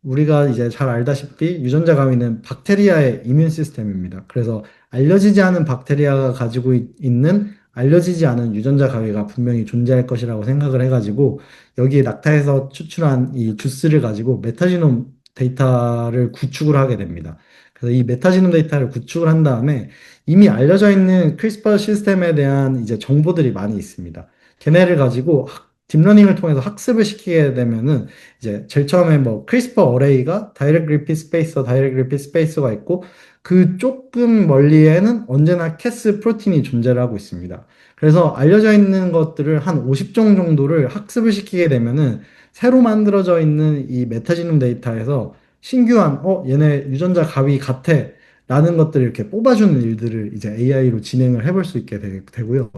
Speaker 1: 우리가 이제 잘 알다시피 유전자 가위는 박테리아의 이뮨 시스템입니다. 그래서 알려지지 않은 박테리아가 가지고 있는 알려지지 않은 유전자 가위가 분명히 존재할 것이라고 생각을 해가지고 여기에 낙타에서 추출한 이 주스를 가지고 메타지놈 데이터를 구축을 하게 됩니다. 그래서 이 메타지놈 데이터를 구축을 한 다음에 이미 알려져 있는 크리스퍼 시스템에 대한 이제 정보들이 많이 있습니다. 걔네를 가지고 딥러닝을 통해서 학습을 시키게 되면은 이제 제일 처음에 뭐 크리스퍼 어레이가 다이렉트 리피트 스페이서, 다이렉트 리피트 스페이서가 있고 그 조금 멀리에는 언제나 캐스 프로틴이 존재를 하고 있습니다. 그래서 알려져 있는 것들을 한 50종 정도를 학습을 시키게 되면은 새로 만들어져 있는 이 메타지놈 데이터에서 신규한 얘네 유전자 가위 같아 라는 것들을 이렇게 뽑아주는 일들을 이제 AI로 진행을 해볼 수 있게 되고요.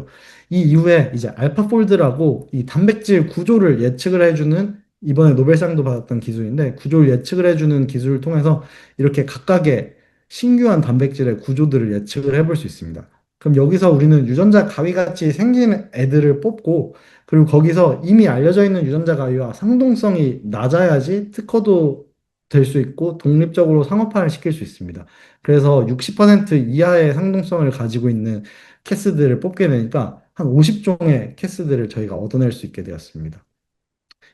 Speaker 1: 이 이후에 이제 알파폴드라고 이 단백질 구조를 예측을 해주는 이번에 노벨상도 받았던 기술인데 구조를 예측을 해주는 기술을 통해서 이렇게 각각의 신규한 단백질의 구조들을 예측을 해볼 수 있습니다. 그럼 여기서 우리는 유전자 가위같이 생긴 애들을 뽑고 그리고 거기서 이미 알려져 있는 유전자 가위와 상동성이 낮아야지 특허도 될 수 있고 독립적으로 상업화를 시킬 수 있습니다. 그래서 60% 이하의 상동성을 가지고 있는 캐스들을 뽑게 되니까 한 50종의 캐스들을 저희가 얻어낼 수 있게 되었습니다.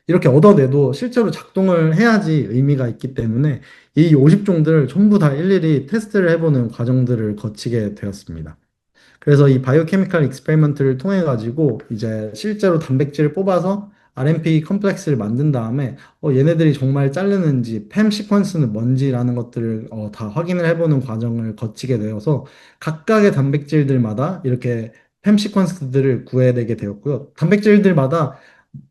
Speaker 1: 이렇게 얻어내도 실제로 작동을 해야지 의미가 있기 때문에 이 50종들을 전부 다 일일이 테스트를 해보는 과정들을 거치게 되었습니다. 그래서 이 바이오케미칼 익스페리먼트를 통해 가지고 이제 실제로 단백질을 뽑아서 RNP 컴플렉스를 만든 다음에 얘네들이 정말 자르는지 팸 시퀀스는 뭔지라는 것들을 다 확인을 해보는 과정을 거치게 되어서 각각의 단백질들마다 이렇게 팸 시퀀스들을 구해내게 되었고요. 단백질들마다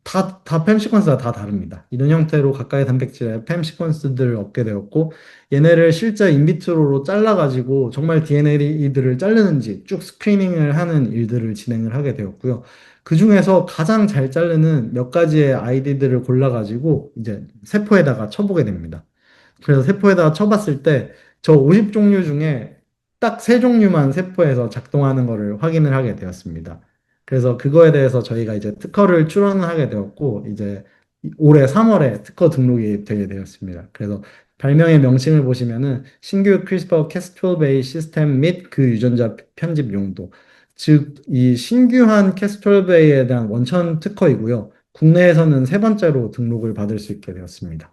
Speaker 1: 팸 시퀀스가 다 다릅니다. 이런 형태로 각각의 단백질의 팸 시퀀스들을 얻게 되었고, 얘네를 실제 인비트로로 잘라가지고 정말 DNA들을 자르는지 쭉 스크리닝을 하는 일들을 진행을 하게 되었고요. 그 중에서 가장 잘 자르는 몇 가지의 아이디들을 골라가지고 이제 세포에다가 쳐보게 됩니다. 그래서 세포에다가 쳐봤을 때 저 50종류 중에 딱 3종류만 세포에서 작동하는 것을 확인을 하게 되었습니다. 그래서 그거에 대해서 저희가 이제 특허를 출원을 하게 되었고, 이제 올해 3월에 특허 등록이 되게 되었습니다. 그래서 발명의 명칭을 보시면은 신규 크리스퍼 캐스12A 시스템 및 그 유전자 편집 용도. 즉, 이 신규한 캐스12A에 대한 원천 특허이고요. 국내에서는 세 번째로 등록을 받을 수 있게 되었습니다.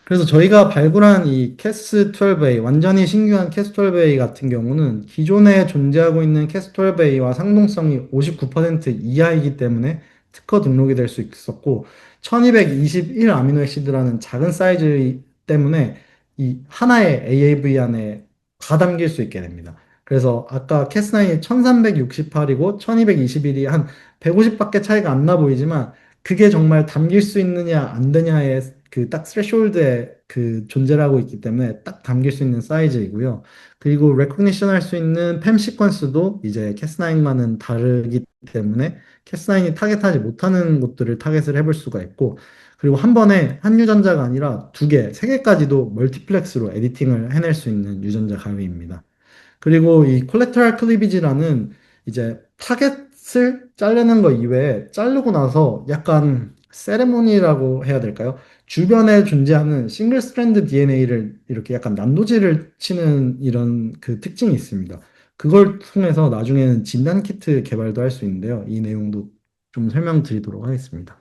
Speaker 1: 그래서 저희가 발굴한 이 캐스12A, 완전히 신규한 캐스12A 같은 경우는 기존에 존재하고 있는 캐스12A와 상동성이 59% 이하이기 때문에 특허 등록이 될 수 있었고, 1221 아미노 애시드라는 작은 사이즈 때문에 이 하나의 AAV 안에 다 담길 수 있게 됩니다. 그래서 아까 캐스9이 1368이고 1221이 한 150밖에 차이가 안 나 보이지만 그게 정말 담길 수 있느냐 안 되냐의 그 딱 스레숄드에 그 존재를 하고 있기 때문에 딱 담길 수 있는 사이즈이고요. 그리고 레코니션 할 수 있는 팸 시퀀스도 이제 캐스9과는 다르기 때문에 캐스9이 타겟하지 못하는 곳들을 타겟을 해볼 수가 있고 그리고 한 번에 한 유전자가 아니라 두 개, 세 개까지도 멀티플렉스로 에디팅을 해낼 수 있는 유전자 가위입니다. 그리고 이 콜렉터럴 클리비지라는 이제 타겟을 자르는 거 이외에 자르고 나서 약간 세레모니라고 해야 될까요? 주변에 존재하는 싱글 스트랜드 DNA를 이렇게 약간 난도질을 치는 이런 그 특징이 있습니다. 그걸 통해서 나중에는 진단 키트 개발도 할 수 있는데요. 이 내용도 좀 설명드리도록 하겠습니다.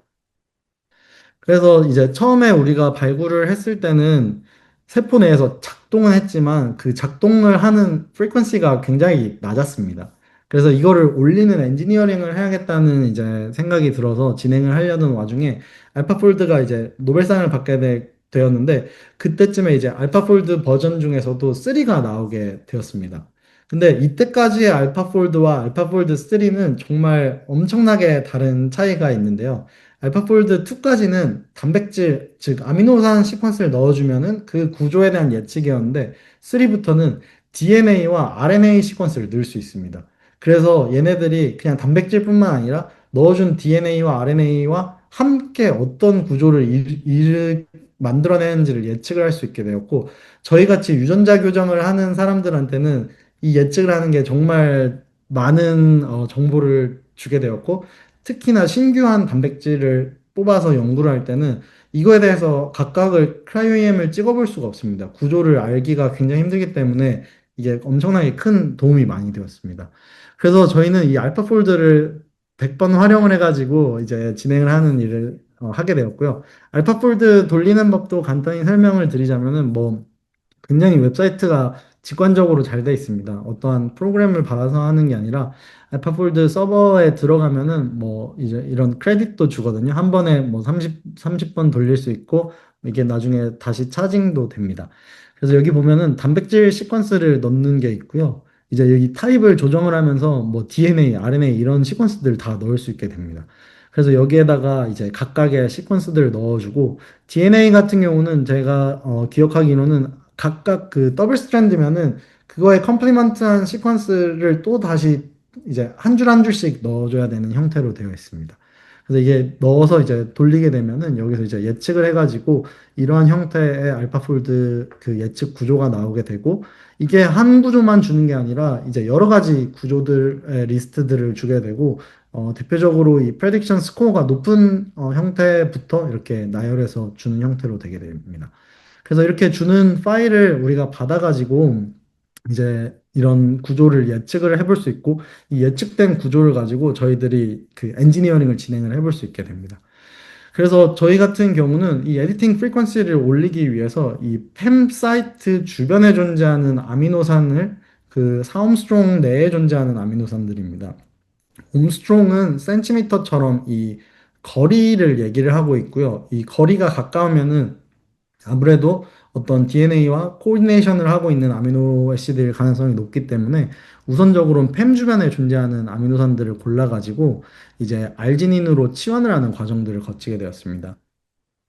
Speaker 1: 그래서 이제 처음에 우리가 발굴을 했을 때는 세포 내에서 작동은 했지만 그 작동을 하는 프리퀀시가 굉장히 낮았습니다. 그래서 이거를 올리는 엔지니어링을 해야겠다는 이제 생각이 들어서 진행을 하려는 와중에 알파폴드가 이제 노벨상을 받게 되었는데 그때쯤에 이제 알파폴드 버전 중에서도 3가 나오게 되었습니다. 근데 이때까지의 알파폴드와 알파폴드 3는 정말 엄청나게 다른 차이가 있는데요. 알파폴드 2까지는 단백질, 즉 아미노산 시퀀스를 넣어주면은 그 구조에 대한 예측이었는데 3부터는 DNA와 RNA 시퀀스를 넣을 수 있습니다. 그래서 얘네들이 그냥 단백질뿐만 아니라 넣어준 DNA와 RNA와 함께 어떤 구조를 만들어내는지를 예측을 할 수 있게 되었고 저희 같이 유전자 교정을 하는 사람들한테는 이 예측을 하는 게 정말 많은 정보를 주게 되었고 특히나 신규한 단백질을 뽑아서 연구를 할 때는 이거에 대해서 각각을 크라이오EM을 찍어볼 수가 없습니다. 구조를 알기가 굉장히 힘들기 때문에 이게 엄청나게 큰 도움이 많이 되었습니다. 그래서 저희는 이 알파폴드를 100번 활용을 해가지고 이제 진행을 하는 일을 하게 되었고요. 알파폴드 돌리는 법도 간단히 설명을 드리자면은 뭐 굉장히 웹사이트가 직관적으로 잘 돼 있습니다. 어떠한 프로그램을 받아서 하는 게 아니라 알파폴드 서버에 들어가면은 뭐 이제 이런 크레딧도 주거든요. 한 번에 뭐 30번 돌릴 수 있고 이게 나중에 다시 차징도 됩니다. 그래서 여기 보면은 단백질 시퀀스를 넣는 게 있고요. 이제 여기 타입을 조정을 하면서 뭐 DNA, RNA 이런 시퀀스들 다 넣을 수 있게 됩니다. 그래서 여기에다가 이제 각각의 시퀀스들을 넣어주고 DNA 같은 경우는 제가 기억하기로는 각각 그 더블 스트랜드면은 그거에 컴플리먼트한 시퀀스를 또 다시 이제 한 줄 한 줄씩 넣어줘야 되는 형태로 되어 있습니다. 그래서 이게 넣어서 이제 돌리게 되면은 여기서 이제 예측을 해가지고 이러한 형태의 알파폴드 그 예측 구조가 나오게 되고 이게 한 구조만 주는 게 아니라 이제 여러 가지 구조들의 리스트들을 주게 되고 대표적으로 이 프레딕션 스코어가 높은 형태부터 이렇게 나열해서 주는 형태로 되게 됩니다. 그래서 이렇게 주는 파일을 우리가 받아가지고 이제 이런 구조를 예측을 해볼 수 있고 이 예측된 구조를 가지고 저희들이 그 엔지니어링을 진행을 해볼 수 있게 됩니다. 그래서 저희 같은 경우는 이 에디팅 프리퀀시를 올리기 위해서 이 팸 사이트 주변에 존재하는 아미노산을 그 4옴스트롱 내에 존재하는 아미노산들입니다. 옴스트롱은 센티미터처럼 이 거리를 얘기를 하고 있고요. 이 거리가 가까우면은 아무래도 어떤 DNA와 코디네이션을 하고 있는 아미노 애시드일 가능성이 높기 때문에 우선적으로는 팸 주변에 존재하는 아미노산들을 골라가지고 이제 알지닌으로 치환을 하는 과정들을 거치게 되었습니다.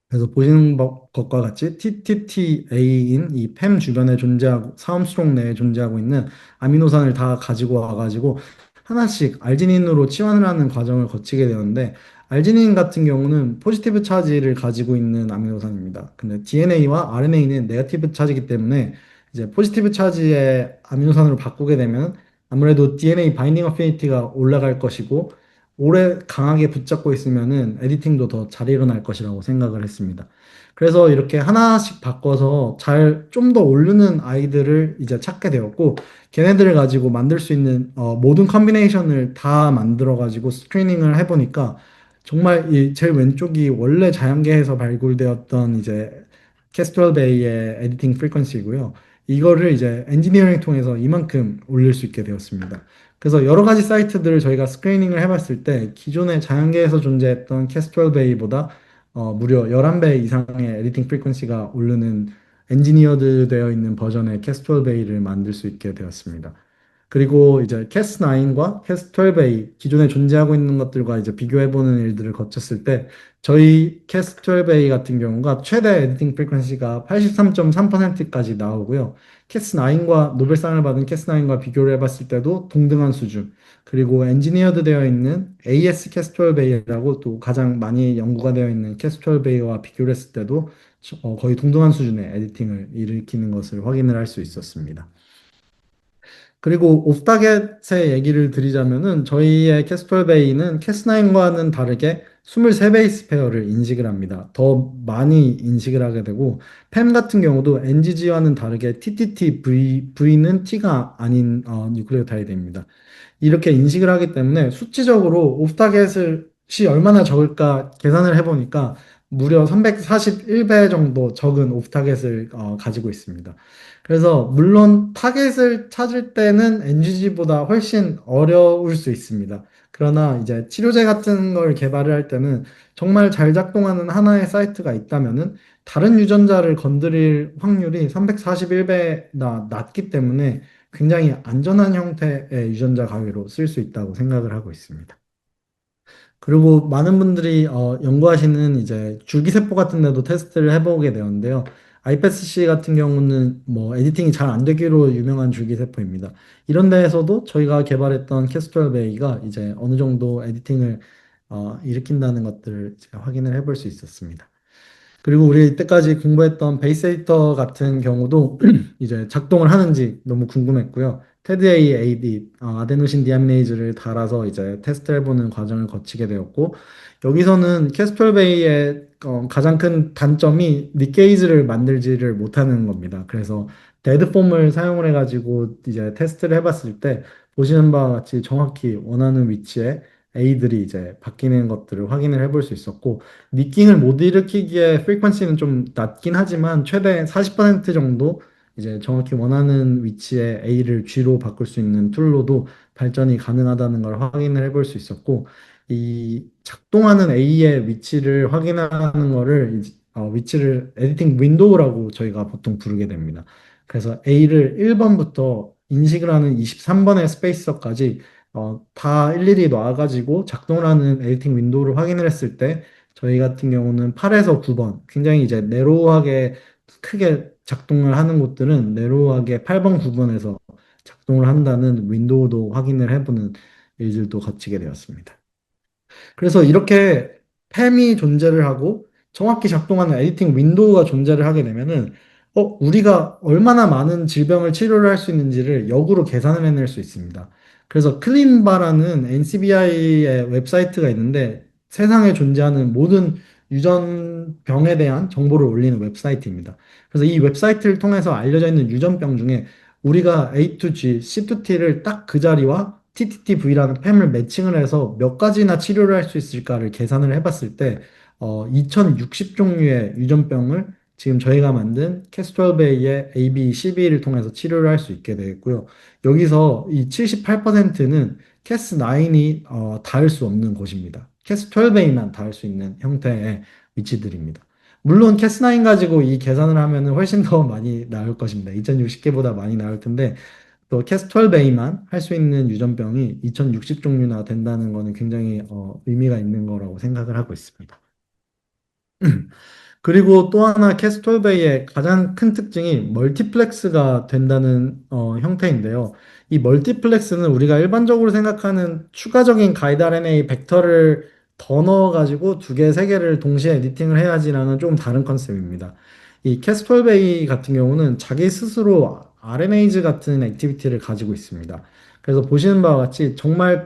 Speaker 1: 그래서 보시는 것과 같이 TTTA인 이 팸 주변에 존재하고 사음수록 내에 존재하고 있는 아미노산을 다 가지고 와가지고 하나씩 알지닌으로 치환을 하는 과정을 거치게 되는데 알지닌 같은 경우는 포지티브 차지를 가지고 있는 아미노산입니다. 근데 DNA와 RNA는 네거티브 차지이기 때문에 이제 포지티브 차지의 아미노산으로 바꾸게 되면 아무래도 DNA 바인딩 어피니티가 올라갈 것이고 오래 강하게 붙잡고 있으면은 에디팅도 더 잘 일어날 것이라고 생각을 했습니다. 그래서 이렇게 하나씩 바꿔서 잘 좀 더 오르는 아이들을 이제 찾게 되었고, 걔네들을 가지고 만들 수 있는 모든 컨비네이션을 다 만들어 가지고 스크리닝을 해보니까 정말 이 제일 왼쪽이 원래 자연계에서 발굴되었던 이제 캐스트럴 베이의 에디팅 프리퀀시고요. 이거를 이제 엔지니어링 통해서 이만큼 올릴 수 있게 되었습니다. 그래서 여러 가지 사이트들을 저희가 스크리닝을 해봤을 때 기존의 자연계에서 존재했던 캐스트럴 베이보다 무려 11배 이상의 에디팅 프리퀀시가 오르는 엔지니어드 되어 있는 버전의 캐스트웰베이를 만들 수 있게 되었습니다. 그리고 이제 캐스9과 캐스12A 기존에 존재하고 있는 것들과 이제 비교해보는 일들을 거쳤을 때 저희 캐스12A 같은 경우가 최대 에디팅 프리퀀시가 83.3%까지 나오고요. 캐스9과 노벨상을 받은 캐스9과 비교를 해봤을 때도 동등한 수준. 그리고 엔지니어드 되어 있는 AS 캐스12A라고 또 가장 많이 연구가 되어 있는 캐스12A와 비교를 했을 때도 거의 동등한 수준의 에디팅을 일으키는 것을 확인을 할 수 있었습니다. 그리고 옵타겟의 얘기를 드리자면은 저희의 캐스톨 베이는 캐스9과는 다르게 23베이스 페어를 인식을 합니다. 더 많이 인식을 하게 되고 팸 같은 경우도 NGG와는 다르게 V는 T가 아닌 뉴클레오타이드입니다. 이렇게 인식을 하기 때문에 수치적으로 오프타겟이 얼마나 적을까 계산을 해보니까 무려 341배 정도 적은 오프타겟을 가지고 있습니다. 그래서 물론 타겟을 찾을 때는 NGG보다 훨씬 어려울 수 있습니다. 그러나 이제 치료제 같은 걸 개발을 할 때는 정말 잘 작동하는 하나의 사이트가 있다면은 다른 유전자를 건드릴 확률이 341배나 낮기 때문에 굉장히 안전한 형태의 유전자 가위로 쓸 수 있다고 생각을 하고 있습니다. 그리고 많은 분들이 연구하시는 이제 줄기세포 같은 데도 테스트를 해보게 되었는데요. iPSC 같은 경우는 뭐 에디팅이 잘 안 되기로 유명한 줄기세포입니다. 이런 데에서도 저희가 개발했던 캐스트럴베이가 이제 어느 정도 에디팅을 일으킨다는 것들을 제가 확인을 해볼 수 있었습니다. 그리고 우리 이때까지 공부했던 베이스 에디터 같은 경우도 이제 작동을 하는지 너무 궁금했고요. 테드A AD, 아데노신 디아미네이즈를 달아서 이제 테스트를 해보는 과정을 거치게 되었고, 여기서는 캐스톨베이의 가장 큰 단점이 니케이즈를 만들지를 못하는 겁니다. 그래서 데드폼을 사용을 해가지고 이제 테스트를 해봤을 때 보시는 바와 같이 정확히 원하는 위치에 A들이 이제 바뀌는 것들을 확인을 해볼 수 있었고, 니킹을 못 일으키기에 프리퀀시는 좀 낮긴 하지만 최대 40% 정도 이제 정확히 원하는 위치에 A를 G로 바꿀 수 있는 툴로도 발전이 가능하다는 걸 확인을 해볼 수 있었고 이 작동하는 A의 위치를 확인하는 거를 위치를 에디팅 윈도우라고 저희가 보통 부르게 됩니다. 그래서 A를 1번부터 인식을 하는 23번의 스페이서까지 다 일일이 놔가지고 작동을 하는 에디팅 윈도우를 확인을 했을 때 저희 같은 경우는 8에서 9번 굉장히 이제 네로하게 크게 작동을 하는 곳들은 네로하게 8번, 9번에서 작동을 한다는 윈도우도 확인을 해보는 일들도 거치게 되었습니다. 그래서 이렇게 팸이 존재를 하고 정확히 작동하는 에디팅 윈도우가 존재를 하게 되면은 우리가 얼마나 많은 질병을 치료를 할 수 있는지를 역으로 계산을 해낼 수 있습니다. 그래서 클린바라는 NCBI의 웹사이트가 있는데 세상에 존재하는 모든 유전병에 대한 정보를 올리는 웹사이트입니다. 그래서 이 웹사이트를 통해서 알려져 있는 유전병 중에 우리가 A to G, C to T를 딱 그 자리와 TTTV라는 팸을 매칭을 해서 몇 가지나 치료를 할 수 있을까를 계산을 해봤을 때 2060종류의 유전병을 지금 저희가 만든 캐스트럴베이의 AB12를 통해서 치료를 할 수 있게 되겠고요. 여기서 이 78%는 캐스9이 닿을 수 없는 곳입니다. 캐스12A만 닿을 수 있는 형태의 위치들입니다. 물론 캐스9 가지고 이 계산을 하면 훨씬 더 많이 나올 것입니다. 2060개보다 많이 나올 텐데 또 캐스톨베이만 할 수 있는 유전병이 2060종류나 된다는 거는 굉장히 의미가 있는 거라고 생각을 하고 있습니다. 그리고 또 하나 캐스톨베이의 가장 큰 특징이 멀티플렉스가 된다는 형태인데요. 이 멀티플렉스는 우리가 일반적으로 생각하는 추가적인 가이드 RNA 벡터를 더 넣어가지고 두 개, 세 개를 동시에 에디팅을 해야지라는 좀 다른 컨셉입니다. 이 캐스톨베이 같은 경우는 자기 스스로 RNase 같은 액티비티를 가지고 있습니다. 그래서 보시는 바와 같이 정말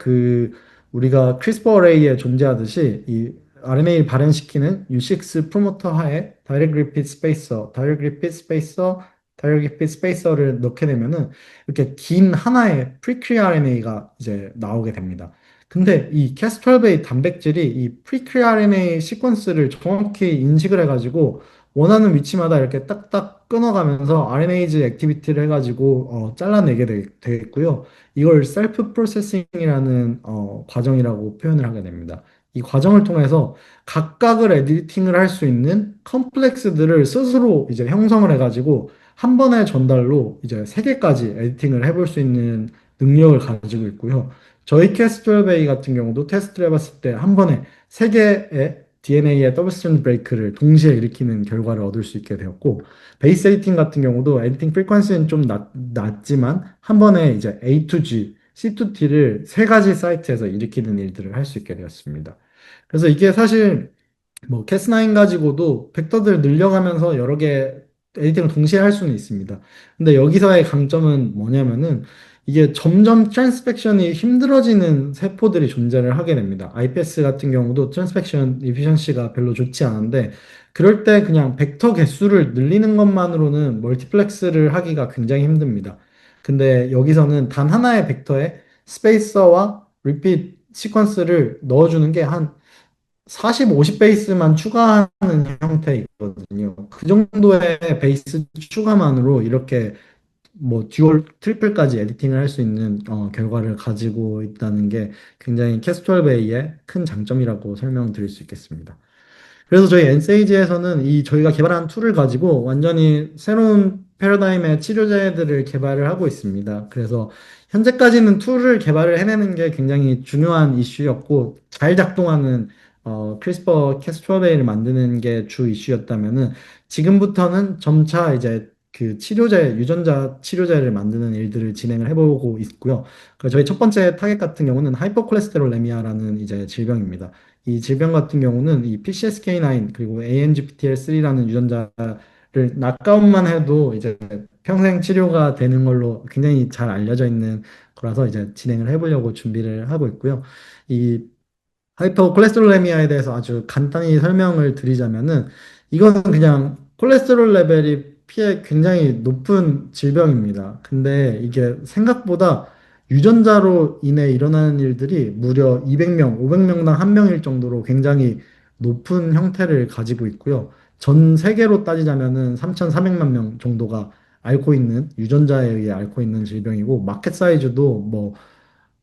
Speaker 1: 우리가 크리스퍼 어레이에 존재하듯이 이 RNA를 발현시키는 U6 프로모터 하에 다이렉트 리피드 스페이서, 다이렉트 리피드 스페이서, 다이렉트 리피드 스페이서를 넣게 되면은 이렇게 긴 하나의 프리크리 RNA가 이제 나오게 됩니다. 근데 이 캐스12A 단백질이 이 프리크리 RNA 시퀀스를 정확히 인식을 해가지고 원하는 위치마다 이렇게 딱딱 끊어가면서 RNase 액티비티를 해가지고 잘라내게 되겠고요. 이걸 셀프 프로세싱이라는 과정이라고 표현을 하게 됩니다. 이 과정을 통해서 각각을 에디팅을 할 수 있는 컴플렉스들을 스스로 이제 형성을 해가지고 한 번의 전달로 이제 세 개까지 에디팅을 해볼 수 있는 능력을 가지고 있고요. 저희 캐스트웰베이 같은 경우도 테스트를 해봤을 때 한 번에 세 개의 DNA의 더블 스트랜드 브레이크를 동시에 일으키는 결과를 얻을 수 있게 되었고, 베이스 에디팅 같은 경우도 에디팅 프리퀀시는 좀 낮지만 한 번에 이제 A to G, C to T를 세 가지 사이트에서 일으키는 일들을 할 수 있게 되었습니다. 그래서 이게 사실 뭐 캐스9 가지고도 벡터들 늘려가면서 여러 개 에디팅을 동시에 할 수는 있습니다. 근데 여기서의 강점은 뭐냐면은 이게 점점 트랜스펙션이 힘들어지는 세포들이 존재를 하게 됩니다. iPS 같은 경우도 트랜스펙션 이피션시가 별로 좋지 않은데 그럴 때 그냥 벡터 개수를 늘리는 것만으로는 멀티플렉스를 하기가 굉장히 힘듭니다. 근데 여기서는 단 하나의 벡터에 스페이서와 리핏 시퀀스를 넣어주는 게한 40, 50 베이스만 추가하는 형태이거든요. 그 정도의 베이스 추가만으로 이렇게 뭐 듀얼, 트리플까지 에디팅을 할 수 있는 결과를 가지고 있다는 게 굉장히 캐스톨베이의 큰 장점이라고 설명드릴 수 있겠습니다. 그래서 저희 엔세이지에서는 이 저희가 개발한 툴을 가지고 완전히 새로운 패러다임의 치료제들을 개발을 하고 있습니다. 그래서 현재까지는 툴을 개발을 해내는 게 굉장히 중요한 이슈였고 잘 작동하는 크리스퍼 캐스트로베이를 만드는 게 주 이슈였다면은 지금부터는 점차 이제 그 치료제, 유전자 치료제를 만드는 일들을 진행을 해보고 있고요. 그 저희 첫 번째 타겟 같은 경우는 하이퍼콜레스테롤레미아라는 이제 질병입니다. 이 질병 같은 경우는 이 PCSK9 그리고 ANGPTL3라는 유전자를 낙가웃만 해도 이제 평생 치료가 되는 걸로 굉장히 잘 알려져 있는 거라서 이제 진행을 해보려고 준비를 하고 있고요. 이 하이퍼콜레스테롤레미아에 대해서 아주 간단히 설명을 드리자면은 이거는 그냥 콜레스테롤 레벨이 피에 굉장히 높은 질병입니다. 근데 이게 생각보다 유전자로 인해 일어나는 일들이 무려 200명, 500명당 한 명일 정도로 굉장히 높은 형태를 가지고 있고요. 전 세계로 따지자면은 3,400만 명 정도가 앓고 있는 유전자에 의해 앓고 있는 질병이고 마켓 사이즈도 뭐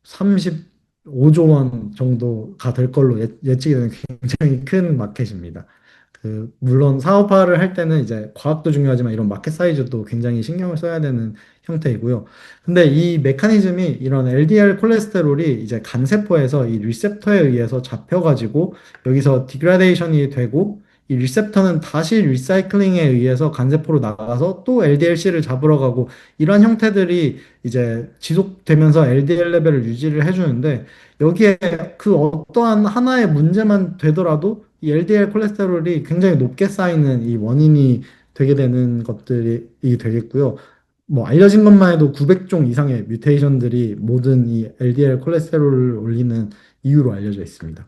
Speaker 1: 35조 원 정도가 될 걸로 예측이 되는 굉장히 큰 마켓입니다. 물론 사업화를 할 때는 이제 과학도 중요하지만 이런 마켓 사이즈도 굉장히 신경을 써야 되는 형태이고요. 근데 이 메커니즘이 이런 LDL 콜레스테롤이 이제 간세포에서 이 리셉터에 의해서 잡혀가지고 여기서 디그라데이션이 되고 이 리셉터는 다시 리사이클링에 의해서 간세포로 나가서 또 LDLC를 잡으러 가고 이런 형태들이 이제 지속되면서 LDL 레벨을 유지를 해주는데 여기에 그 어떠한 하나의 문제만 되더라도 이 LDL 콜레스테롤이 굉장히 높게 쌓이는 이 원인이 되게 되는 것들이 되겠고요. 뭐 알려진 것만 해도 900종 이상의 뮤테이션들이 모든 이 LDL 콜레스테롤을 올리는 이유로 알려져 있습니다.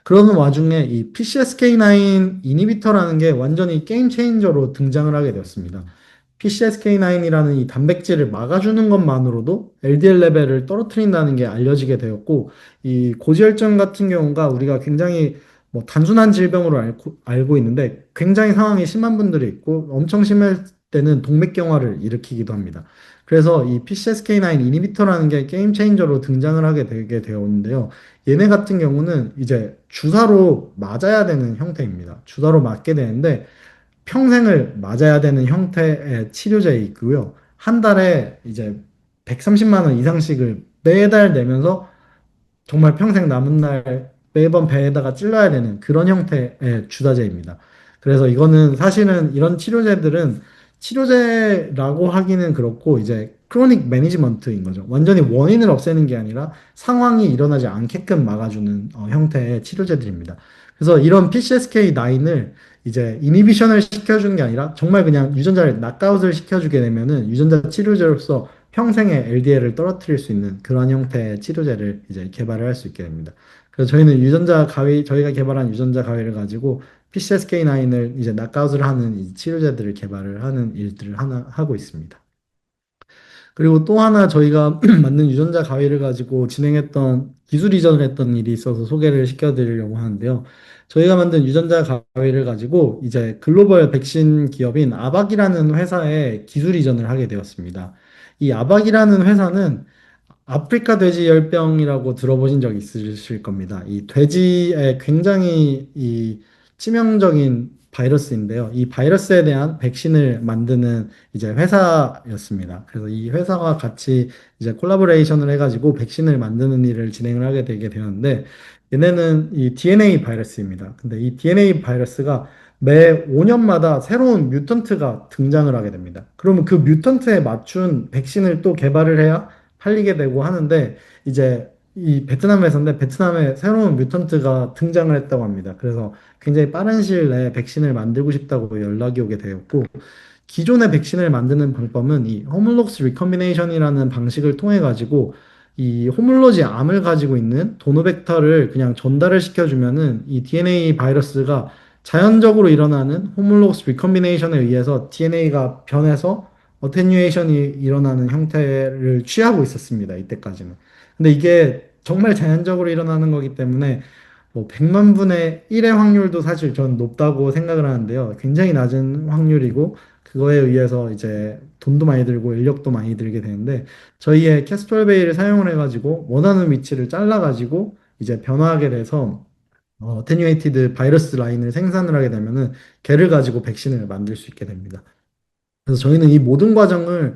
Speaker 1: 그러는 와중에 이 PCSK9 이니비터라는 게 완전히 게임 체인저로 등장을 하게 되었습니다. PCSK9이라는 이 단백질을 막아주는 것만으로도 LDL 레벨을 떨어뜨린다는 게 알려지게 되었고, 이 고지혈증 같은 경우가 우리가 굉장히 뭐 단순한 질병으로 알고 있는데 굉장히 상황이 심한 분들이 있고 엄청 심할 때는 동맥경화를 일으키기도 합니다. 그래서 이 PCSK9 이니비터라는 게 게임 체인저로 등장을 하게 되게 되었는데요. 얘네 같은 경우는 이제 주사로 맞아야 되는 형태입니다. 주사로 맞게 되는데 평생을 맞아야 되는 형태의 치료제에 있고요. 한 달에 이제 130만 원 이상씩을 매달 내면서 정말 평생 남은 날 매번 배에다가 찔러야 되는 그런 형태의 주사제입니다. 그래서 이거는 사실은 이런 치료제들은 치료제라고 하기는 그렇고 이제 크로닉 매니지먼트인 거죠. 완전히 원인을 없애는 게 아니라 상황이 일어나지 않게끔 막아주는 형태의 치료제들입니다. 그래서 이런 PCSK9을 이제 이니비션을 시켜주는 게 아니라 정말 그냥 유전자를 낙아웃을 시켜주게 되면은 유전자 치료제로서 평생의 LDL을 떨어뜨릴 수 있는 그런 형태의 치료제를 이제 개발을 할 수 있게 됩니다. 그래서 저희는 유전자 가위, 저희가 개발한 유전자 가위를 가지고 PCSK9을 이제 낙아웃을 하는 이 치료제들을 개발을 하는 일들을 하나 하고 있습니다. 그리고 또 하나 저희가 만든 유전자 가위를 가지고 진행했던 기술 이전을 했던 일이 있어서 소개를 시켜드리려고 하는데요. 저희가 만든 유전자 가위를 가지고 이제 글로벌 백신 기업인 아박이라는 회사에 기술 이전을 하게 되었습니다. 이 아박이라는 회사는 아프리카 돼지 열병이라고 들어보신 적 있으실 겁니다. 이 돼지에 굉장히 이 치명적인 바이러스인데요. 이 바이러스에 대한 백신을 만드는 이제 회사였습니다. 그래서 이 회사와 같이 이제 콜라보레이션을 해가지고 백신을 만드는 일을 진행을 하게 되게 되었는데, 얘네는 이 DNA 바이러스입니다. 근데 이 DNA 바이러스가 매 5년마다 새로운 뮤턴트가 등장을 하게 됩니다. 그러면 그 뮤턴트에 맞춘 백신을 또 개발을 해야 팔리게 되고 하는데, 이제 이 베트남 회사인데 베트남에 새로운 뮤턴트가 등장을 했다고 합니다. 그래서 굉장히 빠른 시일 내에 백신을 만들고 싶다고 연락이 오게 되었고, 기존의 백신을 만드는 방법은 이 호물록스 리컴비네이션이라는 방식을 통해 가지고 이 호물로지 암을 가지고 있는 도노벡터를 그냥 전달을 시켜주면은 이 DNA 바이러스가 자연적으로 일어나는 호물록스 리컴비네이션에 의해서 DNA가 변해서 어테뉴에이션이 일어나는 형태를 취하고 있었습니다. 이때까지는. 근데 이게 정말 자연적으로 일어나는 거기 때문에 뭐 100만 분의 1의 확률도 사실 전 높다고 생각을 하는데요. 굉장히 낮은 확률이고, 그거에 의해서 이제 돈도 많이 들고 인력도 많이 들게 되는데, 저희의 캐스톨 베이를 사용을 해가지고 원하는 위치를 잘라가지고 이제 변화하게 돼서 어테뉴에이티드 바이러스 라인을 생산을 하게 되면은 걔를 가지고 백신을 만들 수 있게 됩니다. 그래서 저희는 이 모든 과정을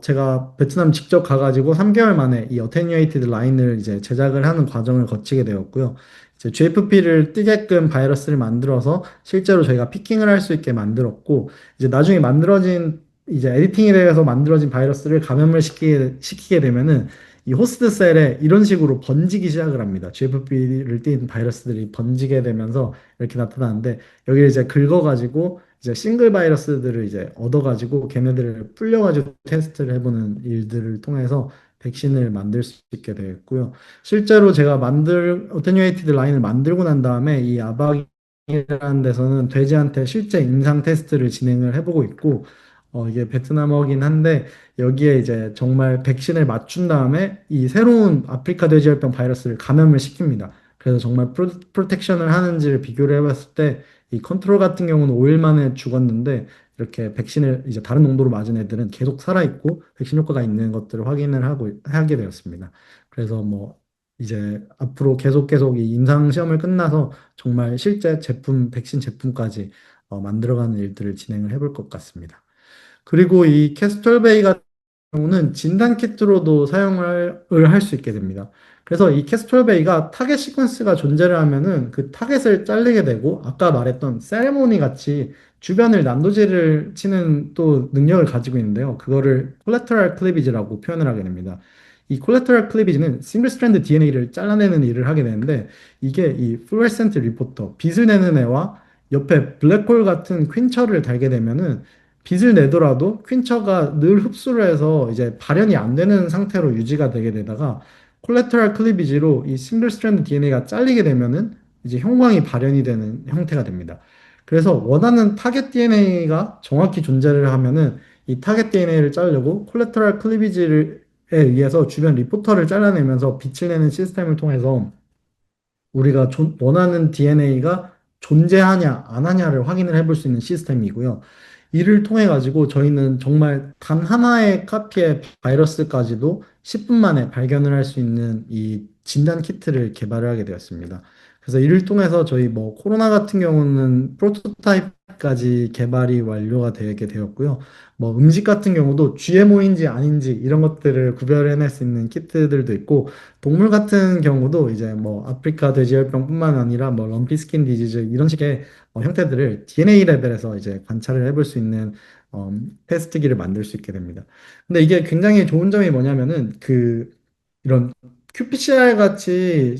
Speaker 1: 제가 베트남 직접 가가지고 3개월 만에 이 어테뉴에이티드 라인을 이제 제작을 하는 과정을 거치게 되었고요. 이제 GFP를 뜨게끔 바이러스를 만들어서 실제로 저희가 피킹을 할 수 있게 만들었고, 이제 나중에 만들어진 이제 에디팅에 대해서 만들어진 바이러스를 감염을 시키게 되면은 이 호스트 셀에 이런 식으로 번지기 시작을 합니다. GFP를 띈 바이러스들이 번지게 되면서 이렇게 나타나는데, 여기를 이제 긁어가지고 이제 싱글 바이러스들을 이제 얻어가지고 걔네들을 불려가지고 테스트를 해보는 일들을 통해서 백신을 만들 수 있게 되었고요. 실제로 제가 어테뉴에이티드 라인을 만들고 난 다음에 이 아박이라는 데서는 돼지한테 실제 임상 테스트를 진행을 해보고 있고, 이게 베트남어긴 한데 여기에 이제 정말 백신을 맞춘 다음에 이 새로운 아프리카 돼지열병 바이러스를 감염을 시킵니다. 그래서 정말 프로텍션을 하는지를 비교를 해봤을 때 이 컨트롤 같은 경우는 5일 만에 죽었는데, 이렇게 백신을 이제 다른 농도로 맞은 애들은 계속 살아있고 백신 효과가 있는 것들을 확인을 하게 되었습니다. 그래서 뭐 이제 앞으로 계속 이 임상 시험을 끝나서 정말 실제 제품, 백신 제품까지 만들어가는 일들을 진행을 해볼 것 같습니다. 그리고 이 캐스톨베이 같은 경우는 진단 키트로도 사용을 할 수 있게 됩니다. 그래서 이 캐스톨베이가 타겟 시퀀스가 존재를 하면은 그 타겟을 잘리게 되고, 아까 말했던 세레모니 같이 주변을 난도질을 치는 또 능력을 가지고 있는데요. 그거를 콜레터럴 클리비지라고 표현을 하게 됩니다. 이 콜레터럴 클리비지는 싱글 스트랜드 DNA를 잘라내는 일을 하게 되는데, 이게 이 플루레센트 리포터, 빛을 내는 애와 옆에 블랙홀 같은 퀸처를 달게 되면은 빛을 내더라도 퀸처가 늘 흡수를 해서 이제 발현이 안 되는 상태로 유지가 되게 되다가, 콜레테럴 클리비지로 이 싱글 스트랜드 DNA가 잘리게 되면은 이제 형광이 발현이 되는 형태가 됩니다. 그래서 원하는 타겟 DNA가 정확히 존재를 하면은 이 타겟 DNA를 자르고 콜레테럴 클리비지에 의해서 주변 리포터를 잘라내면서 빛을 내는 시스템을 통해서 우리가 원하는 DNA가 존재하냐 안 하냐를 확인을 해볼 수 있는 시스템이고요. 이를 통해 가지고 저희는 정말 단 하나의 카피의 바이러스까지도 10분 만에 발견을 할 수 있는 이 진단 키트를 개발을 하게 되었습니다. 그래서 이를 통해서 저희 뭐 코로나 같은 경우는 프로토타입까지 개발이 완료가 되게 되었고요. 뭐 음식 같은 경우도 GMO인지 아닌지 이런 것들을 구별해낼 수 있는 키트들도 있고, 동물 같은 경우도 이제 뭐 아프리카 돼지열병뿐만 아니라 뭐 럼피스킨 디지즈 이런 식의 형태들을 DNA 레벨에서 이제 관찰을 해볼 수 있는 테스트기를 만들 수 있게 됩니다. 근데 이게 굉장히 좋은 점이 뭐냐면은 이런 qPCR 같이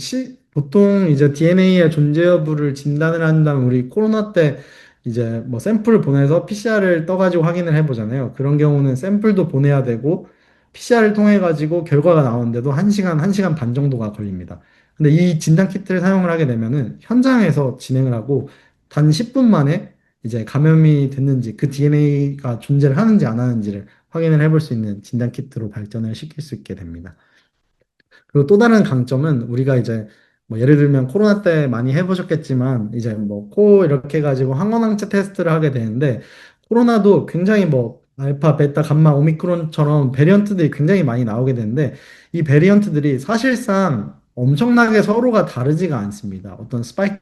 Speaker 1: 보통 이제 DNA의 존재 여부를 진단을 한다면 우리 코로나 때 이제 뭐 샘플을 보내서 PCR을 떠가지고 확인을 해보잖아요. 그런 경우는 샘플도 보내야 되고 PCR을 통해 가지고 결과가 나오는데도 1시간, 1시간 반 정도가 걸립니다. 근데 이 진단 키트를 사용을 하게 되면은 현장에서 진행을 하고 단 10분 만에 이제 감염이 됐는지 그 DNA가 존재를 하는지 안 하는지를 확인을 해볼 수 있는 진단 키트로 발전을 시킬 수 있게 됩니다. 그리고 또 다른 강점은 우리가 이제 뭐 예를 들면 코로나 때 많이 해보셨겠지만 이제 뭐 코 이렇게 해가지고 항원항체 테스트를 하게 되는데, 코로나도 굉장히 뭐 알파, 베타, 감마, 오미크론처럼 베리언트들이 굉장히 많이 나오게 되는데 이 베리언트들이 사실상 엄청나게 서로가 다르지가 않습니다. 어떤 스파이크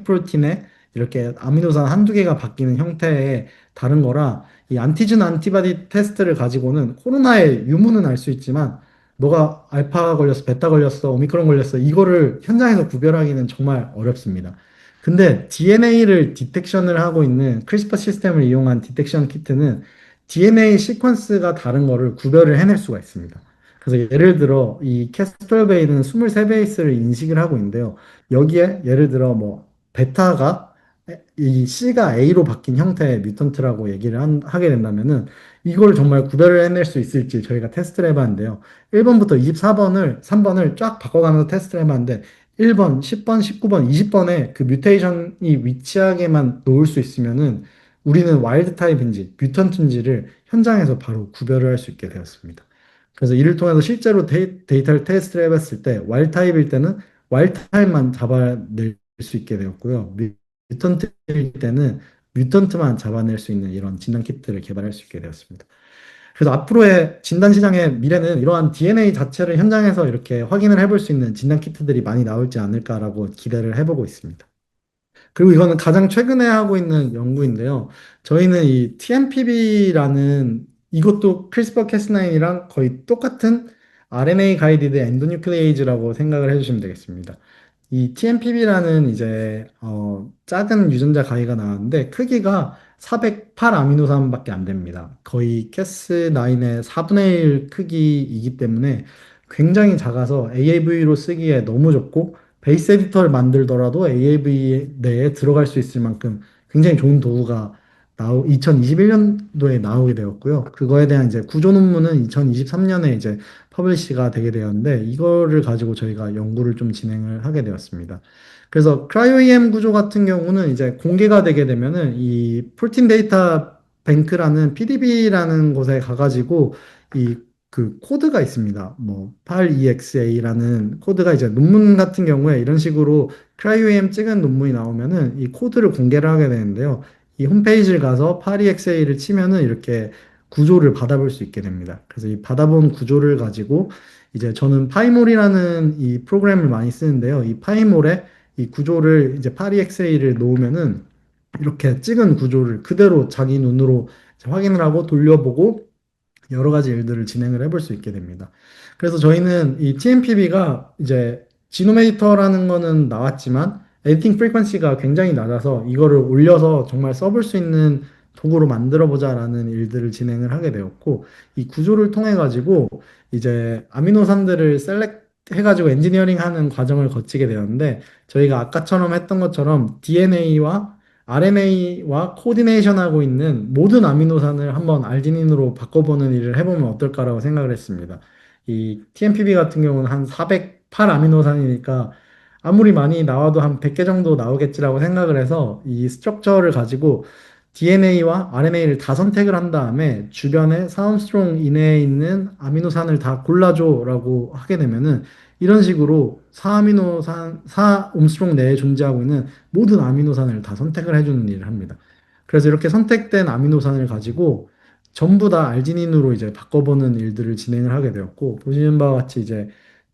Speaker 1: 프로틴에 이렇게 아미노산 한두 개가 바뀌는 형태의 다른 거라 이 안티gen 안티바디 테스트를 가지고는 코로나의 유무는 알 수 있지만 너가 알파 걸렸어, 베타 걸렸어, 오미크론 걸렸어 이거를 현장에서 구별하기는 정말 어렵습니다. 근데 DNA를 디텍션을 하고 있는 크리스퍼 시스템을 이용한 디텍션 키트는 DNA 시퀀스가 다른 거를 구별을 해낼 수가 있습니다. 그래서 예를 들어 이 캐스톨베이는 23베이스를 인식을 하고 있는데요. 여기에 예를 들어 뭐 베타가 이 C가 A로 바뀐 형태의 뮤턴트라고 하게 된다면은 이걸 정말 구별을 해낼 수 있을지 저희가 테스트를 해봤는데요. 1번부터 24번을 3번을 쫙 바꿔가면서 테스트를 해봤는데 1번, 10번, 19번, 20번에 그 뮤테이션이 위치하게만 놓을 수 있으면은 우리는 와일드 타입인지 뮤턴트인지를 현장에서 바로 구별을 할 수 있게 되었습니다. 그래서 이를 통해서 실제로 데이터를 테스트를 해봤을 때 와일드 타입일 때는 와일드 타입만 잡아낼 수 있게 되었고요. 뮤턴트일 때는 뮤턴트만 잡아낼 수 있는 이런 진단 키트를 개발할 수 있게 되었습니다. 그래서 앞으로의 진단 시장의 미래는 이러한 DNA 자체를 현장에서 이렇게 확인을 해볼 수 있는 진단 키트들이 많이 나올지 않을까라고 기대를 해보고 있습니다. 그리고 이거는 가장 최근에 하고 있는 연구인데요. 저희는 이 TMPB라는 이것도 크리스퍼 캐스9이랑 거의 똑같은 RNA 가이디드 엔도뉴클레이즈라고 생각을 해주시면 되겠습니다. 이 TMPB라는 이제 작은 유전자 가위가 나왔는데 크기가 408 아미노산밖에 안 됩니다. 거의 캐스9의 4분의 1 크기이기 때문에 굉장히 작아서 AAV로 쓰기에 너무 좋고 베이스 에디터를 만들더라도 AAV 내에 들어갈 수 있을 만큼 굉장히 좋은 도구가 2021년도에 나오게 되었고요. 그거에 대한 이제 구조 논문은 2023년에 이제 퍼블리시가 되게 되었는데 이거를 가지고 저희가 연구를 좀 진행을 하게 되었습니다. 그래서 크라이오EM 구조 같은 경우는 이제 공개가 되게 되면은 이 프로틴 데이터 뱅크라는 PDB라는 곳에 가가지고 이 그 코드가 있습니다. 뭐 82XA라는 코드가 이제 논문 같은 경우에 이런 식으로 크라이오EM 찍은 논문이 나오면은 이 코드를 공개를 하게 되는데요. 이 홈페이지를 가서 82XA를 치면은 이렇게 구조를 받아볼 수 있게 됩니다. 그래서 이 받아본 구조를 가지고 이제 저는 파이몰이라는 이 프로그램을 많이 쓰는데요. 이 파이몰에 이 구조를 이제 82XA를 놓으면은 이렇게 찍은 구조를 그대로 자기 눈으로 확인을 하고 돌려보고 여러 가지 일들을 진행을 해볼 수 있게 됩니다. 그래서 저희는 이 TMPB가 이제 지노 에디터라는 거는 나왔지만 에디팅 프리퀀시가 굉장히 낮아서 이거를 올려서 정말 써볼 수 있는 도구로 만들어 보자라는 일들을 진행을 하게 되었고 이 구조를 통해 가지고 이제 아미노산들을 셀렉트 해가지고 엔지니어링 하는 과정을 거치게 되었는데 저희가 아까처럼 했던 것처럼 DNA와 RNA와 코디네이션 하고 있는 모든 아미노산을 한번 알지닌으로 바꿔보는 일을 해보면 어떨까라고 생각을 했습니다. 이 TMPB 같은 경우는 한 408 아미노산이니까 아무리 많이 나와도 한 100개 정도 나오겠지라고 생각을 해서 이 스트럭처를 가지고 DNA와 RNA를 다 선택을 한 다음에 주변에 4옴스트롱 이내에 있는 아미노산을 다 골라줘라고 하게 되면은 이런 식으로 4아미노산, 4옴스트롱 내에 존재하고 있는 모든 아미노산을 다 선택을 해주는 일을 합니다. 그래서 이렇게 선택된 아미노산을 가지고 전부 다 알지닌으로 이제 바꿔보는 일들을 진행을 하게 되었고, 보시는 바와 같이 이제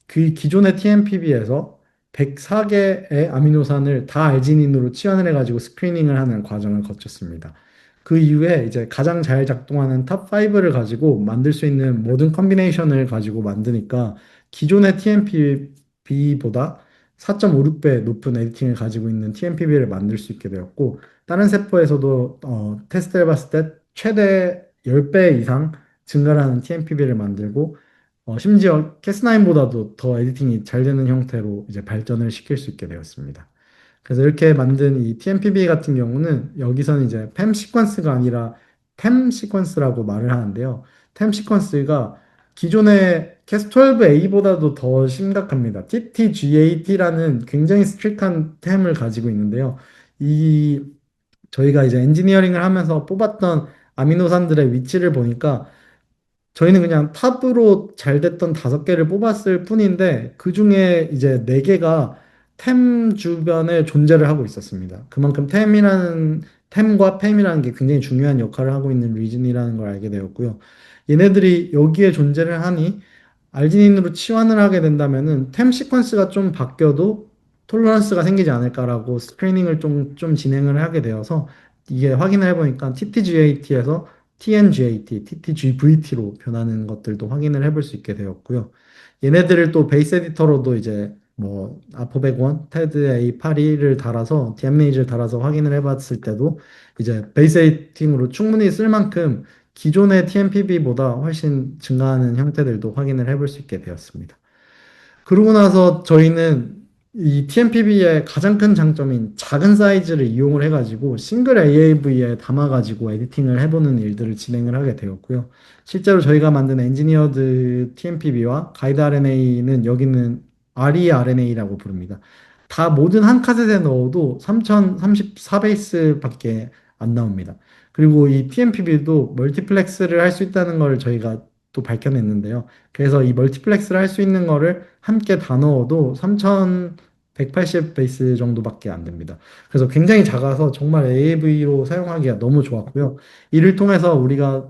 Speaker 1: 그 기존의 TMPB에서 104개의 아미노산을 다 알지닌으로 치환을 해가지고 스크리닝을 하는 과정을 거쳤습니다. 그 이후에 이제 가장 잘 작동하는 탑 5를 가지고 만들 수 있는 모든 컨비네이션을 가지고 만드니까 기존의 TMPB보다 4.56배 높은 에디팅을 가지고 있는 TMPB를 만들 수 있게 되었고, 다른 세포에서도 테스트 해봤을 때 최대 10배 이상 증가하는 TMPB를 만들고, 심지어 캐스9보다도 더 에디팅이 잘 되는 형태로 이제 발전을 시킬 수 있게 되었습니다. 그래서 이렇게 만든 이 TMPB 같은 경우는 여기서는 이제 팸 시퀀스가 아니라 템 시퀀스라고 말을 하는데요. 템 시퀀스가 기존의 캐스12A보다도 더 심각합니다. TTGAT라는 굉장히 스트릭한 템을 가지고 있는데요. 이 저희가 이제 엔지니어링을 하면서 뽑았던 아미노산들의 위치를 보니까 저희는 그냥 탑으로 잘 됐던 5개를 뽑았을 뿐인데 그 중에 이제 4개가 템 주변에 존재를 하고 있었습니다. 그만큼 템이라는 템과 팸이라는 게 굉장히 중요한 역할을 하고 있는 리즌이라는 걸 알게 되었고요. 얘네들이 여기에 존재를 하니 알지닌으로 치환을 하게 된다면은 템 시퀀스가 좀 바뀌어도 톨러런스가 생기지 않을까라고 스크리닝을 좀 진행을 하게 되어서 이게 확인을 해보니까 TTGAT에서 TNGAT, TTGVT로 변하는 것들도 확인을 해볼 수 있게 되었고요. 얘네들을 또 베이스 에디터로도 이제 뭐 아포백원, 테드 A82를 달아서 DMAge를 달아서 확인을 해봤을 때도 이제 베이스 에디팅으로 충분히 쓸 만큼 기존의 TMPB보다 훨씬 증가하는 형태들도 확인을 해볼 수 있게 되었습니다. 그러고 나서 저희는 이 TMPB의 가장 큰 장점인 작은 사이즈를 이용을 해가지고 싱글 AAV에 담아가지고 에디팅을 해보는 일들을 진행을 하게 되었고요. 실제로 저희가 만든 엔지니어드 TMPB와 가이드 RNA는 여기는 ReRNA라고 부릅니다. 다 모든 한 카셋에 넣어도 3034 베이스밖에 안 나옵니다. 그리고 이 TMPB도 멀티플렉스를 할 수 있다는 걸 저희가 또 밝혀냈는데요. 그래서 이 멀티플렉스를 할 수 있는 거를 함께 다 넣어도 3180 베이스 정도밖에 안 됩니다. 그래서 굉장히 작아서 정말 AAV로 사용하기가 너무 좋았고요. 이를 통해서 우리가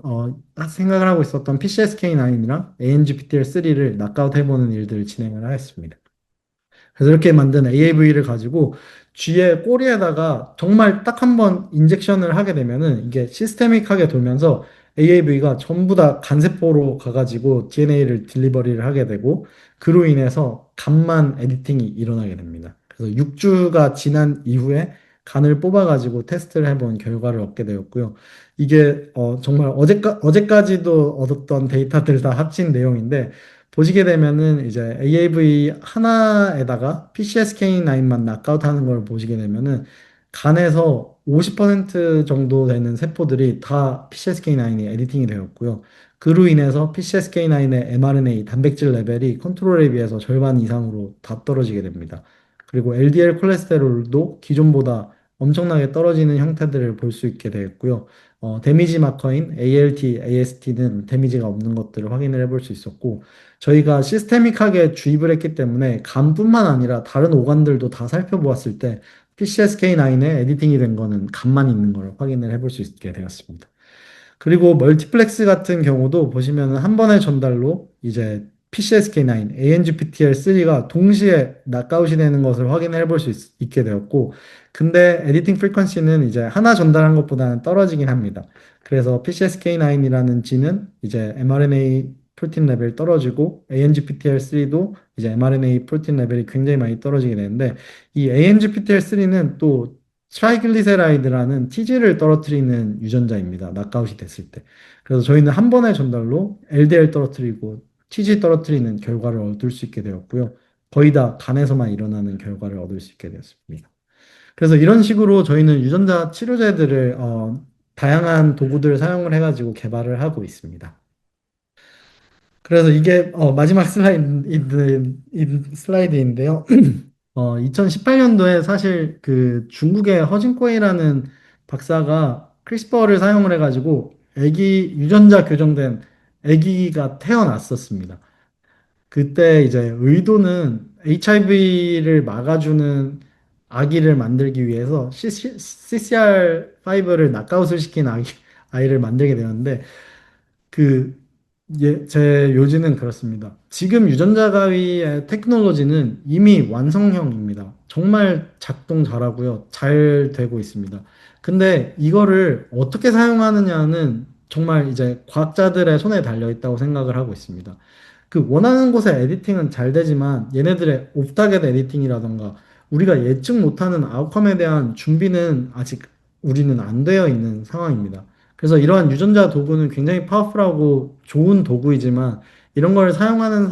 Speaker 1: 생각을 하고 있었던 PCSK9이랑 ANGPTL3를 낙아웃 해보는 일들을 진행을 하였습니다. 그래서 이렇게 만든 AAV를 가지고 쥐의 꼬리에다가 정말 딱 한 번 인젝션을 하게 되면은 이게 시스테믹하게 돌면서 AAV가 전부 다 간세포로 가가지고 DNA를 딜리버리를 하게 되고 그로 인해서 간만 에디팅이 일어나게 됩니다. 그래서 6주가 지난 이후에 간을 뽑아가지고 테스트를 해본 결과를 얻게 되었고요. 이게 정말 어제까지도 얻었던 데이터들 다 합친 내용인데 보시게 되면은 이제 AAV 하나에다가 PCSK9만 낙아웃하는 걸 보시게 되면은 간에서 50% 정도 되는 세포들이 다 PCSK9이 에디팅이 되었고요. 그로 인해서 PCSK9의 mRNA 단백질 레벨이 컨트롤에 비해서 절반 이상으로 다 떨어지게 됩니다. 그리고 LDL 콜레스테롤도 기존보다 엄청나게 떨어지는 형태들을 볼 수 있게 되었고요. 데미지 마커인 ALT, AST는 데미지가 없는 것들을 확인을 해볼 수 있었고, 저희가 시스테믹하게 주입을 했기 때문에 간뿐만 아니라 다른 오간들도 다 살펴보았을 때 PCSK9에 에디팅이 된 거는 간만 있는 걸 확인을 해볼 수 있게 되었습니다. 그리고 멀티플렉스 같은 경우도 보시면 한 번의 전달로 이제 PCSK9, ANGPTL3가 동시에 낙아웃이 되는 것을 확인해 볼 수 있게 되었고, 근데 에디팅 프리퀀시는 이제 하나 전달한 것보다는 떨어지긴 합니다. 그래서 PCSK9이라는 지는 이제 mRNA 프로틴 레벨이 떨어지고, ANGPTL3도 이제 mRNA 프로틴 레벨이 굉장히 많이 떨어지게 되는데, 이 ANGPTL3는 또 트라이글리세라이드라는 TG를 떨어뜨리는 유전자입니다. 낙아웃이 됐을 때. 그래서 저희는 한 번의 전달로 LDL 떨어뜨리고 TG 떨어뜨리는 결과를 얻을 수 있게 되었고요. 거의 다 간에서만 일어나는 결과를 얻을 수 있게 되었습니다. 그래서 이런 식으로 저희는 유전자 치료제들을 다양한 도구들을 사용을 해가지고 개발을 하고 있습니다. 그래서 이게 마지막 슬라이드인데요. 2018년도에 사실 그 중국의 허징코이라는 박사가 크리스퍼를 사용을 해가지고 유전자 교정된 아기가 태어났었습니다. 그때 이제 의도는 HIV를 막아주는 아기를 만들기 위해서 CCR5를 낙아웃을 시킨 아이를 만들게 되었는데 그, 제 요지는 그렇습니다. 지금 유전자 가위의 테크놀로지는 이미 완성형입니다. 정말 작동 잘하고요. 잘 되고 있습니다. 근데 이거를 어떻게 사용하느냐는 정말 이제 과학자들의 손에 달려 있다고 생각을 하고 있습니다. 그 원하는 곳에 에디팅은 잘 되지만 얘네들의 오프타겟 에디팅이라던가 우리가 예측 못하는 아웃컴에 대한 준비는 아직 우리는 안 되어 있는 상황입니다. 그래서 이러한 유전자 도구는 굉장히 파워풀하고 좋은 도구이지만 이런 걸 사용하는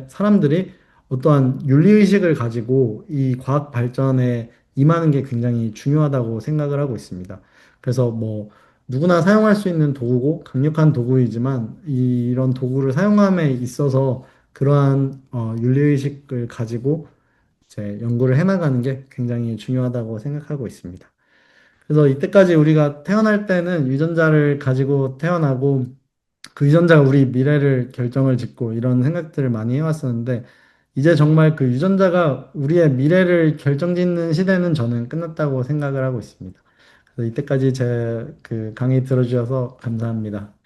Speaker 1: 사람들이 어떠한 윤리의식을 가지고 이 과학 발전에 임하는 게 굉장히 중요하다고 생각을 하고 있습니다. 그래서 뭐 누구나 사용할 수 있는 도구고 강력한 도구이지만 이런 도구를 사용함에 있어서 그러한 윤리의식을 가지고 이제 연구를 해나가는 게 굉장히 중요하다고 생각하고 있습니다. 그래서 이때까지 우리가 태어날 때는 유전자를 가지고 태어나고 그 유전자가 우리 미래를 결정을 짓고 이런 생각들을 많이 해왔었는데 이제 정말 그 유전자가 우리의 미래를 결정짓는 시대는 저는 끝났다고 생각을 하고 있습니다. 그래서 이때까지 제 그 강의 들어주셔서 감사합니다.